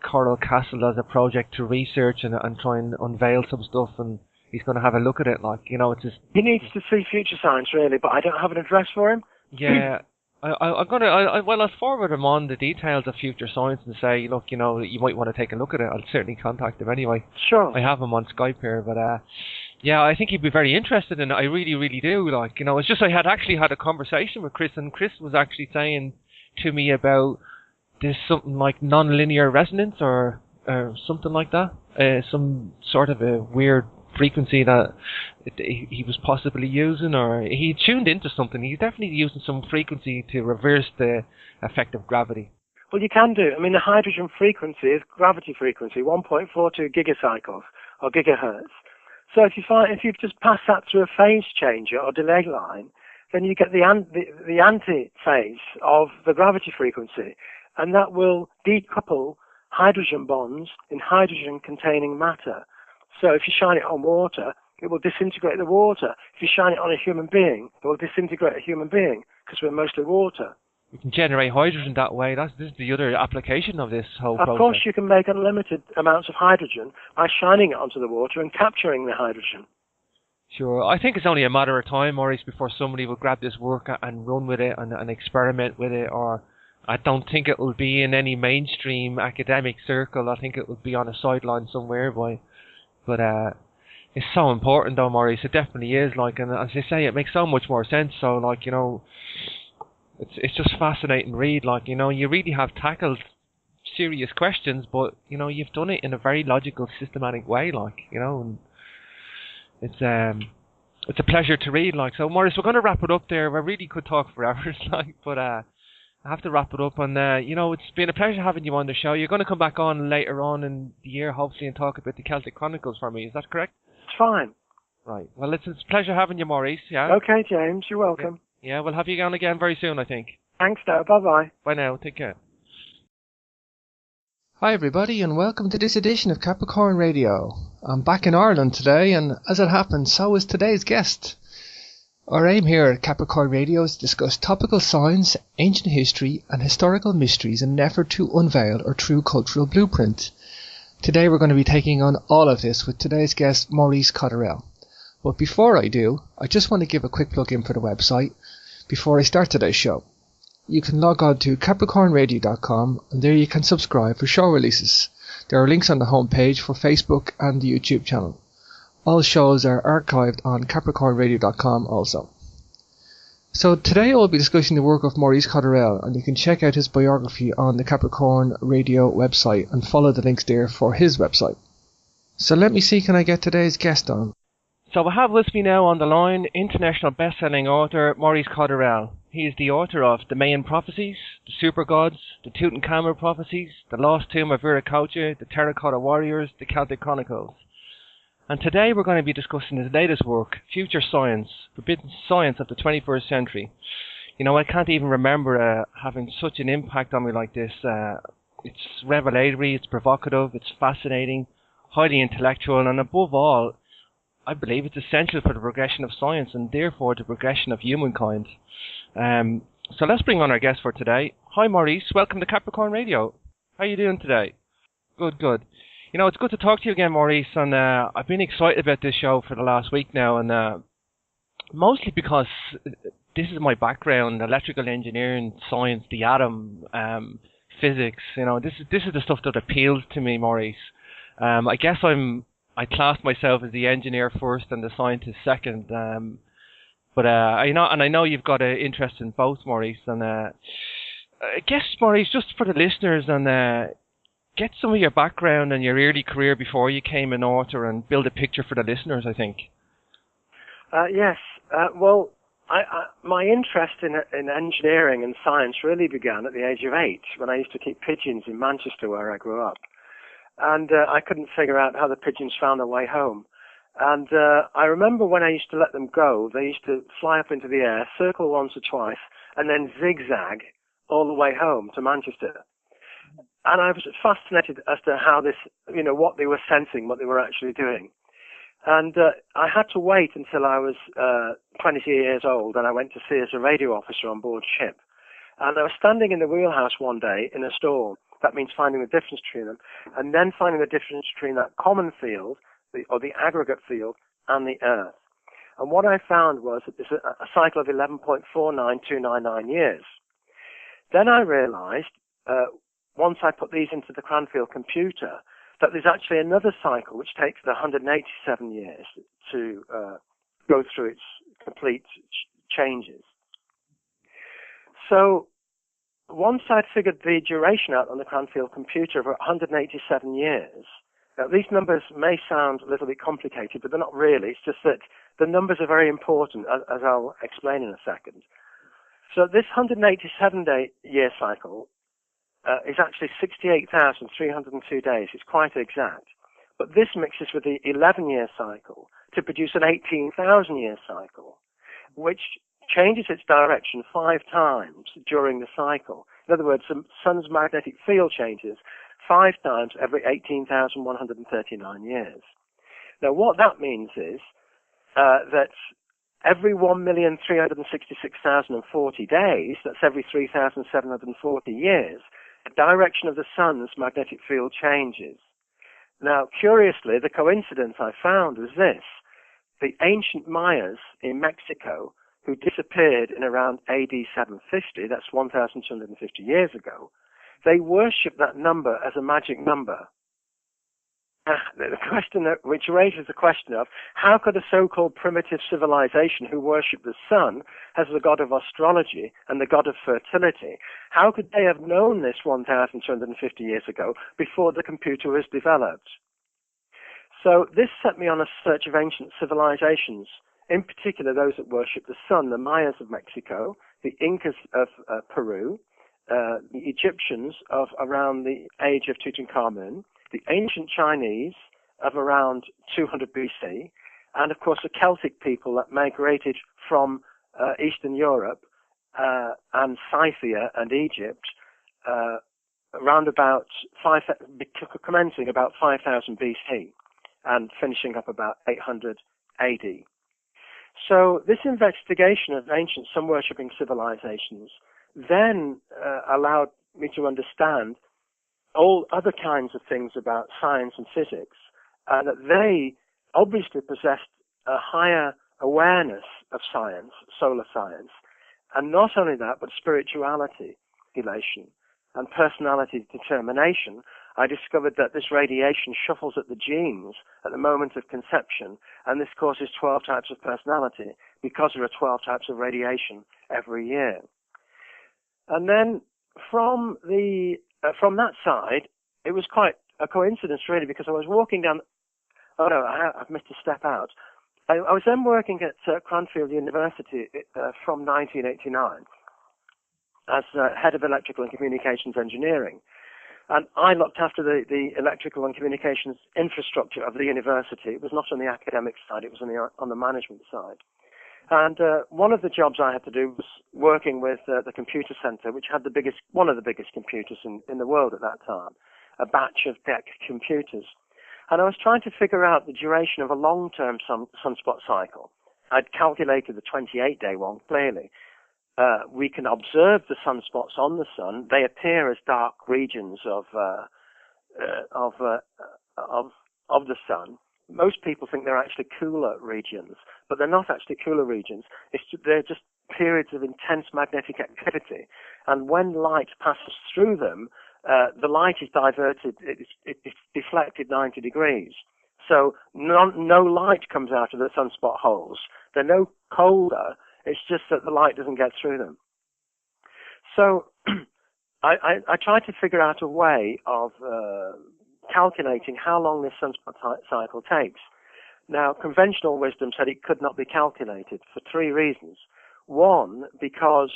[SPEAKER 3] Coral Castle as a project to research and try and unveil some stuff, and he's going to have a look at it. Like, you know, it's just...
[SPEAKER 2] He needs to see Future Science, really, but I don't have an address for him.
[SPEAKER 3] Yeah. I'll forward him on the details of Future Science and say, look, you know, you might want to take a look at it. I'll certainly contact him anyway.
[SPEAKER 2] Sure.
[SPEAKER 3] I have him on Skype here, but yeah, I think he'd be very interested in it. I really, really do. Like, you know, it's just I had actually had a conversation with Chris, and Chris was actually saying to me about there's something like non-linear resonance or something like that. Some sort of a weird frequency that he was possibly using, or he tuned into something. He's definitely using some frequency to reverse the effect of gravity.
[SPEAKER 2] Well, you can do. I mean, the hydrogen frequency is gravity frequency, 1.42 gigacycles or gigahertz. So if you just pass that through a phase changer or delay line, then you get the anti-phase of the gravity frequency, and that will decouple hydrogen bonds in hydrogen-containing matter. So if you shine it on water, it will disintegrate the water. If you shine it on a human being, it will disintegrate a human being, because we're mostly water.
[SPEAKER 3] We can generate hydrogen that way. This is the other application of this whole process.
[SPEAKER 2] Of course, you can make unlimited amounts of hydrogen by shining it onto the water and capturing the hydrogen.
[SPEAKER 3] Sure. I think it's only a matter of time, Maurice, before somebody will grab this work and run with it and experiment with it. Or I don't think it will be in any mainstream academic circle. I think it will be on a sideline somewhere. But it's so important, though, Maurice. It definitely is. Like, and as I say, it makes so much more sense. So, like, you know, it's just fascinating read. Like, you know, you really have tackled serious questions, but you know, you've done it in a very logical, systematic way. Like, you know, and it's a pleasure to read. Like, so, Maurice, we're going to wrap it up there. We really could talk for hours, like, but I have to wrap it up. And you know, it's been a pleasure having you on the show. You're going to come back on later on in the year, hopefully, and talk about the Celtic Chronicles for me. Is that correct?
[SPEAKER 2] It's fine.
[SPEAKER 3] Right. Well, it's a pleasure having you, Maurice. Yeah.
[SPEAKER 2] Okay, James. You're welcome.
[SPEAKER 3] Yeah, we'll have you on again very soon, I think.
[SPEAKER 2] Thanks, now. Bye-bye.
[SPEAKER 3] Bye now. Take care.
[SPEAKER 1] Hi everybody, and welcome to this edition of Capricorn Radio. I'm back in Ireland today, and as it happens, so is today's guest. Our aim here at Capricorn Radio is to discuss topical science, ancient history, and historical mysteries in an effort to unveil our true cultural blueprint. Today we're going to be taking on all of this with today's guest, Maurice Cotterell. But before I do, I just want to give a quick plug in for the website before I start today's show. You can log on to capricornradio.com, and there you can subscribe for show releases. There are links on the homepage for Facebook and the YouTube channel. All shows are archived on capricornradio.com also. So today I will be discussing the work of Maurice Cotterell, and you can check out his biography on the Capricorn Radio website and follow the links there for his website. So let me see, can I get today's guest on?
[SPEAKER 3] So I have with me now on the line international best-selling author Maurice Cotterell. He is the author of The Mayan Prophecies, The Super Gods, The Tutankhamun Prophecies, The Lost Tomb of Viracocha, The Terracotta Warriors, The Celtic Chronicles. And today we're going to be discussing his latest work, Future Science, Forbidden Science of the 21st Century. You know, I can't even remember having such an impact on me like this. It's revelatory, it's provocative, it's fascinating, highly intellectual, and above all, I believe it's essential for the progression of science and therefore the progression of humankind. So let's bring on our guest for today. Hi Maurice, welcome to Capricorn Radio. How are you doing today? Good. You know, it's good to talk to you again, Maurice, and I've been excited about this show for the last week now, and mostly because this is my background, electrical engineering, science, the atom, physics. You know, this is the stuff that appeals to me, Maurice. I guess I class myself as the engineer first and the scientist second. But I know you've got an interest in both, Maurice. And I guess, Maurice, just for the listeners, and get some of your background and your early career before you came an author, and build a picture for the listeners, I think.
[SPEAKER 2] Yes. Well, my interest in engineering and science really began at the age of 8, when I used to keep pigeons in Manchester, where I grew up. And I couldn't figure out how the pigeons found their way home. And I remember when I used to let them go, they used to fly up into the air, circle once or twice, and then zigzag all the way home to Manchester. And I was fascinated as to how this, what they were sensing, what they were actually doing. And I had to wait until I was 20 years old, and I went to see as a radio officer on board ship. And I was standing in the wheelhouse one day in a storm. That means finding the difference between them, and then finding the difference between that common field, or the aggregate field, and the Earth. And what I found was that there's a cycle of 11.49299 years. Then I realized, once I put these into the Cranfield computer, that there's actually another cycle which takes 187 years to go through its complete changes. So once I'd figured the duration out on the Cranfield computer for 187 years, now these numbers may sound a little bit complicated, but they're not really. It's just that the numbers are very important, as I'll explain in a second. So this 187-year cycle is actually 68,302 days. It's quite exact. But this mixes with the 11-year cycle to produce an 18,000-year cycle, which changes its direction 5 times during the cycle. In other words, the sun's magnetic field changes 5 times every 18,139 years. Now, what that means is that every 1,366,040 days, that's every 3,740 years, the direction of the sun's magnetic field changes. Now, curiously, the coincidence I found was this. The ancient Mayas in Mexico, who disappeared in around AD 750, that's 1,250 years ago, they worship that number as a magic number. The question which raises the question of how could a so-called primitive civilization who worship the sun as the god of astrology and the god of fertility, how could they have known this 1,250 years ago before the computer was developed? So this set me on a search of ancient civilizations, in particular those that worship the sun, the Mayas of Mexico, the Incas of Peru, the Egyptians of around the age of Tutankhamun, the ancient Chinese of around 200 BC, and of course the Celtic people that migrated from Eastern Europe and Scythia and Egypt around about commencing about 5,000 BC and finishing up about 800 AD. So this investigation of ancient sun-worshipping civilizations then allowed me to understand all other kinds of things about science and physics, and that they obviously possessed a higher awareness of science, solar science, and not only that, but spirituality, elation, and personality determination. I discovered that this radiation shuffles at the genes at the moment of conception, and this causes 12 types of personality. because there are 12 types of radiation every year. And then from that side, it was quite a coincidence, really, because I was walking down. Oh no, I've missed a step out. I was then working at Cranfield University from 1989 as head of electrical and communications engineering. And I looked after the electrical and communications infrastructure of the university. It was not on the academic side, it was on the management side. And one of the jobs I had to do was working with the computer center, which had one of the biggest computers in the world at that time, a batch of DEC computers. And I was trying to figure out the duration of a long-term sunspot cycle. I'd calculated the 28-day one clearly. We can observe the sunspots on the sun. They appear as dark regions of the sun. Most people think they're actually cooler regions, but they're not actually cooler regions. They're just periods of intense magnetic activity. And when light passes through them, the light is diverted, it's deflected 90 degrees. So no light comes out of the sunspot holes. They're no colder. It's just that the light doesn't get through them. So I tried to figure out a way of calculating how long this sunspot cycle takes. Now, conventional wisdom said it could not be calculated for three reasons. One, because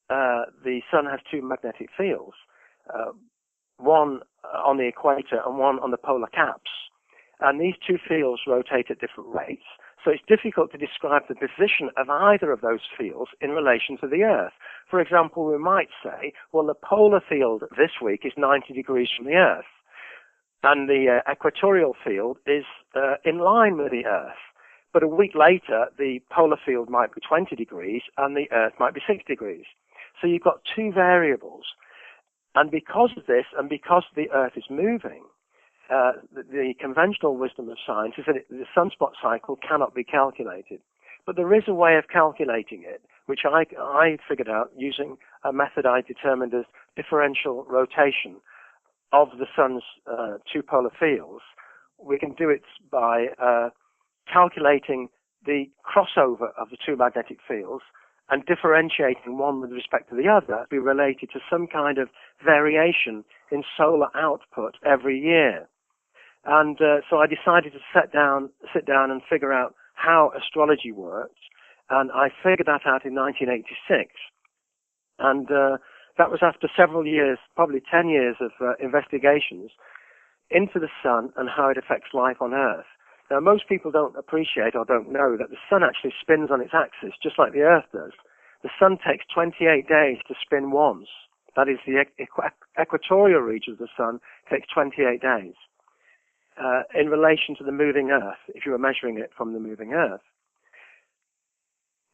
[SPEAKER 2] the sun has two magnetic fields, one on the equator and one on the polar caps. And these two fields rotate at different rates. So it's difficult to describe the position of either of those fields in relation to the Earth. For example, we might say, well, the polar field this week is 90 degrees from the Earth, and the equatorial field is in line with the Earth. But a week later, the polar field might be 20 degrees, and the Earth might be 6 degrees. So you've got two variables. And because of this, and because the Earth is moving, the conventional wisdom of science is that the sunspot cycle cannot be calculated. But there is a way of calculating it, which I figured out using a method I determined as differential rotation of the sun's two polar fields. We can do it by calculating the crossover of the two magnetic fields and differentiating one with respect to the other to be related to some kind of variation in solar output every year. And so I decided to sit down and figure out how astrology works, and I figured that out in 1986. And that was after several years, probably 10 years of investigations into the sun and how it affects life on Earth. Now, most people don't appreciate or don't know that the sun actually spins on its axis, just like the Earth does. The sun takes 28 days to spin once. That is, the equatorial region of the sun takes 28 days. In relation to the moving Earth, if you were measuring it from the moving Earth.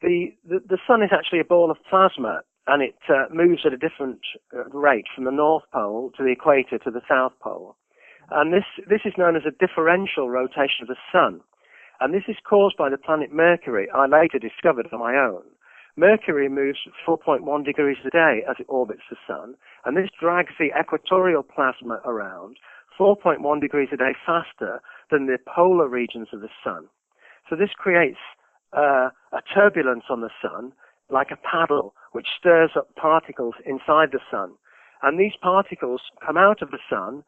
[SPEAKER 2] The sun is actually a ball of plasma, and it moves at a different rate from the North Pole to the equator to the South Pole. And this is known as a differential rotation of the sun. And this is caused by the planet Mercury, I later discovered on my own. Mercury moves 4.1 degrees a day as it orbits the sun, and this drags the equatorial plasma around 4.1 degrees a day faster than the polar regions of the sun. So this creates a turbulence on the sun, like a paddle, which stirs up particles inside the sun. And these particles come out of the sun,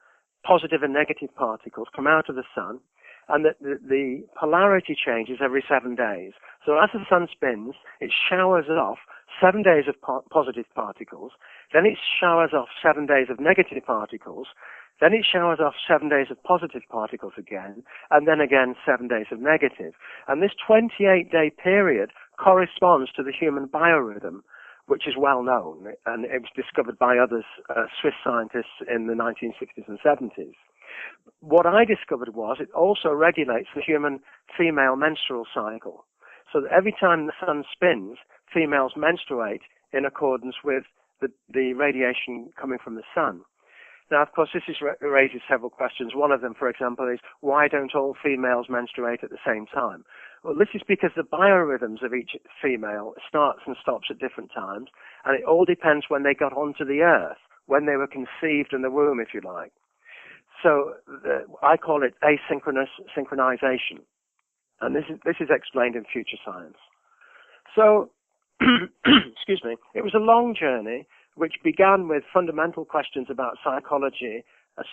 [SPEAKER 2] positive and negative particles come out of the sun, and the polarity changes every 7 days. So as the sun spins, it showers off 7 days of positive particles, then it showers off 7 days of negative particles, then it showers off 7 days of positive particles again, and then again 7 days of negative. And this 28-day period corresponds to the human biorhythm, which is well known, and it was discovered by others, Swiss scientists in the 1960s and 70s. What I discovered was it also regulates the human female menstrual cycle. So that every time the sun spins, females menstruate in accordance with the radiation coming from the sun. Now, of course, this raises several questions. One of them, for example, is why don't all females menstruate at the same time? Well, this is because the biorhythms of each female starts and stops at different times, and it all depends when they got onto the Earth, when they were conceived in the womb, if you like. So I call it asynchronous synchronization, and this is explained in Future Science. So, excuse me, it was a long journey which began with fundamental questions about psychology,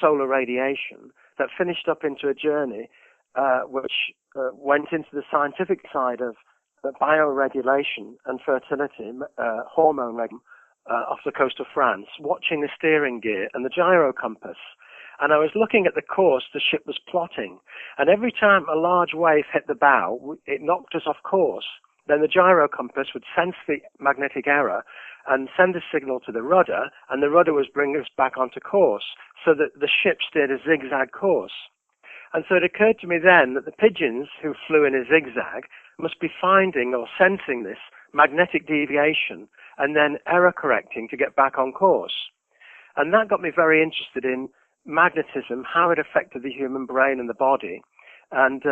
[SPEAKER 2] solar radiation, that finished up into a journey which went into the scientific side of bioregulation and fertility, hormone regulation, off the coast of France, watching the steering gear and the gyro compass. And I was looking at the course the ship was plotting. And every time a large wave hit the bow, it knocked us off course. Then the gyro compass would sense the magnetic error and send a signal to the rudder, and the rudder was bringing us back onto course, so that the ship steered a zigzag course. And so it occurred to me then that the pigeons who flew in a zigzag must be finding or sensing this magnetic deviation and then error correcting to get back on course. And that got me very interested in magnetism, how it affected the human brain and the body, and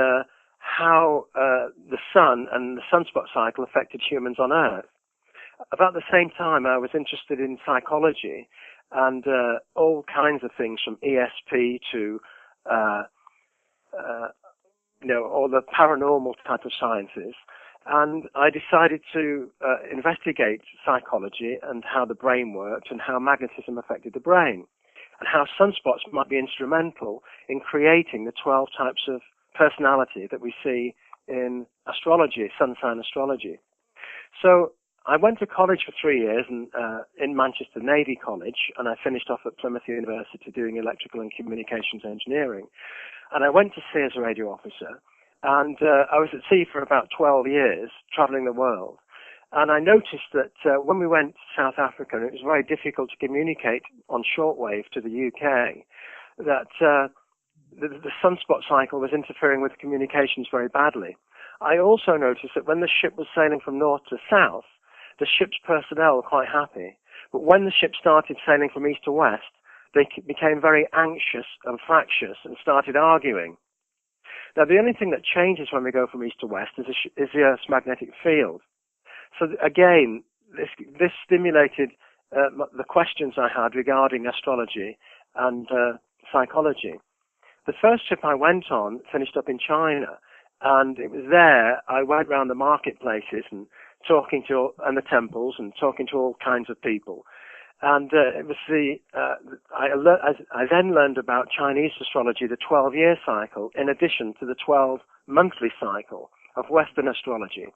[SPEAKER 2] how the sun and the sunspot cycle affected humans on Earth. About the same time, I was interested in psychology and all kinds of things, from ESP to all the paranormal type of sciences. And I decided to investigate psychology and how the brain worked and how magnetism affected the brain, and how sunspots might be instrumental in creating the 12 types of personality that we see in astrology, sun sign astrology. So I went to college for 3 years in Manchester Navy College, and I finished off at Plymouth University doing electrical and communications engineering. And I went to sea as a radio officer, and I was at sea for about 12 years, traveling the world. And I noticed that when we went to South Africa, and it was very difficult to communicate on shortwave to the UK, that the sunspot cycle was interfering with communications very badly. I also noticed that when the ship was sailing from north to south, the ship's personnel were quite happy. But when the ship started sailing from east to west, they became very anxious and fractious and started arguing. Now, the only thing that changes when we go from east to west is the Earth's magnetic field. So again, this stimulated the questions I had regarding astrology and psychology. The first trip I went on finished up in China, and it was there I went around the marketplaces and and the temples and talking to all kinds of people. And it was I then learned about Chinese astrology, the 12-year cycle, in addition to the 12-monthly cycle of Western astrology.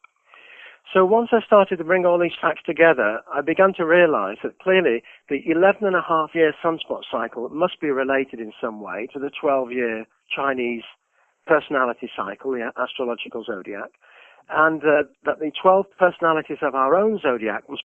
[SPEAKER 2] So once I started to bring all these facts together, I began to realize that clearly the 11.5-year sunspot cycle must be related in some way to the 12-year Chinese personality cycle, the astrological zodiac, and that the 12 personalities of our own zodiac must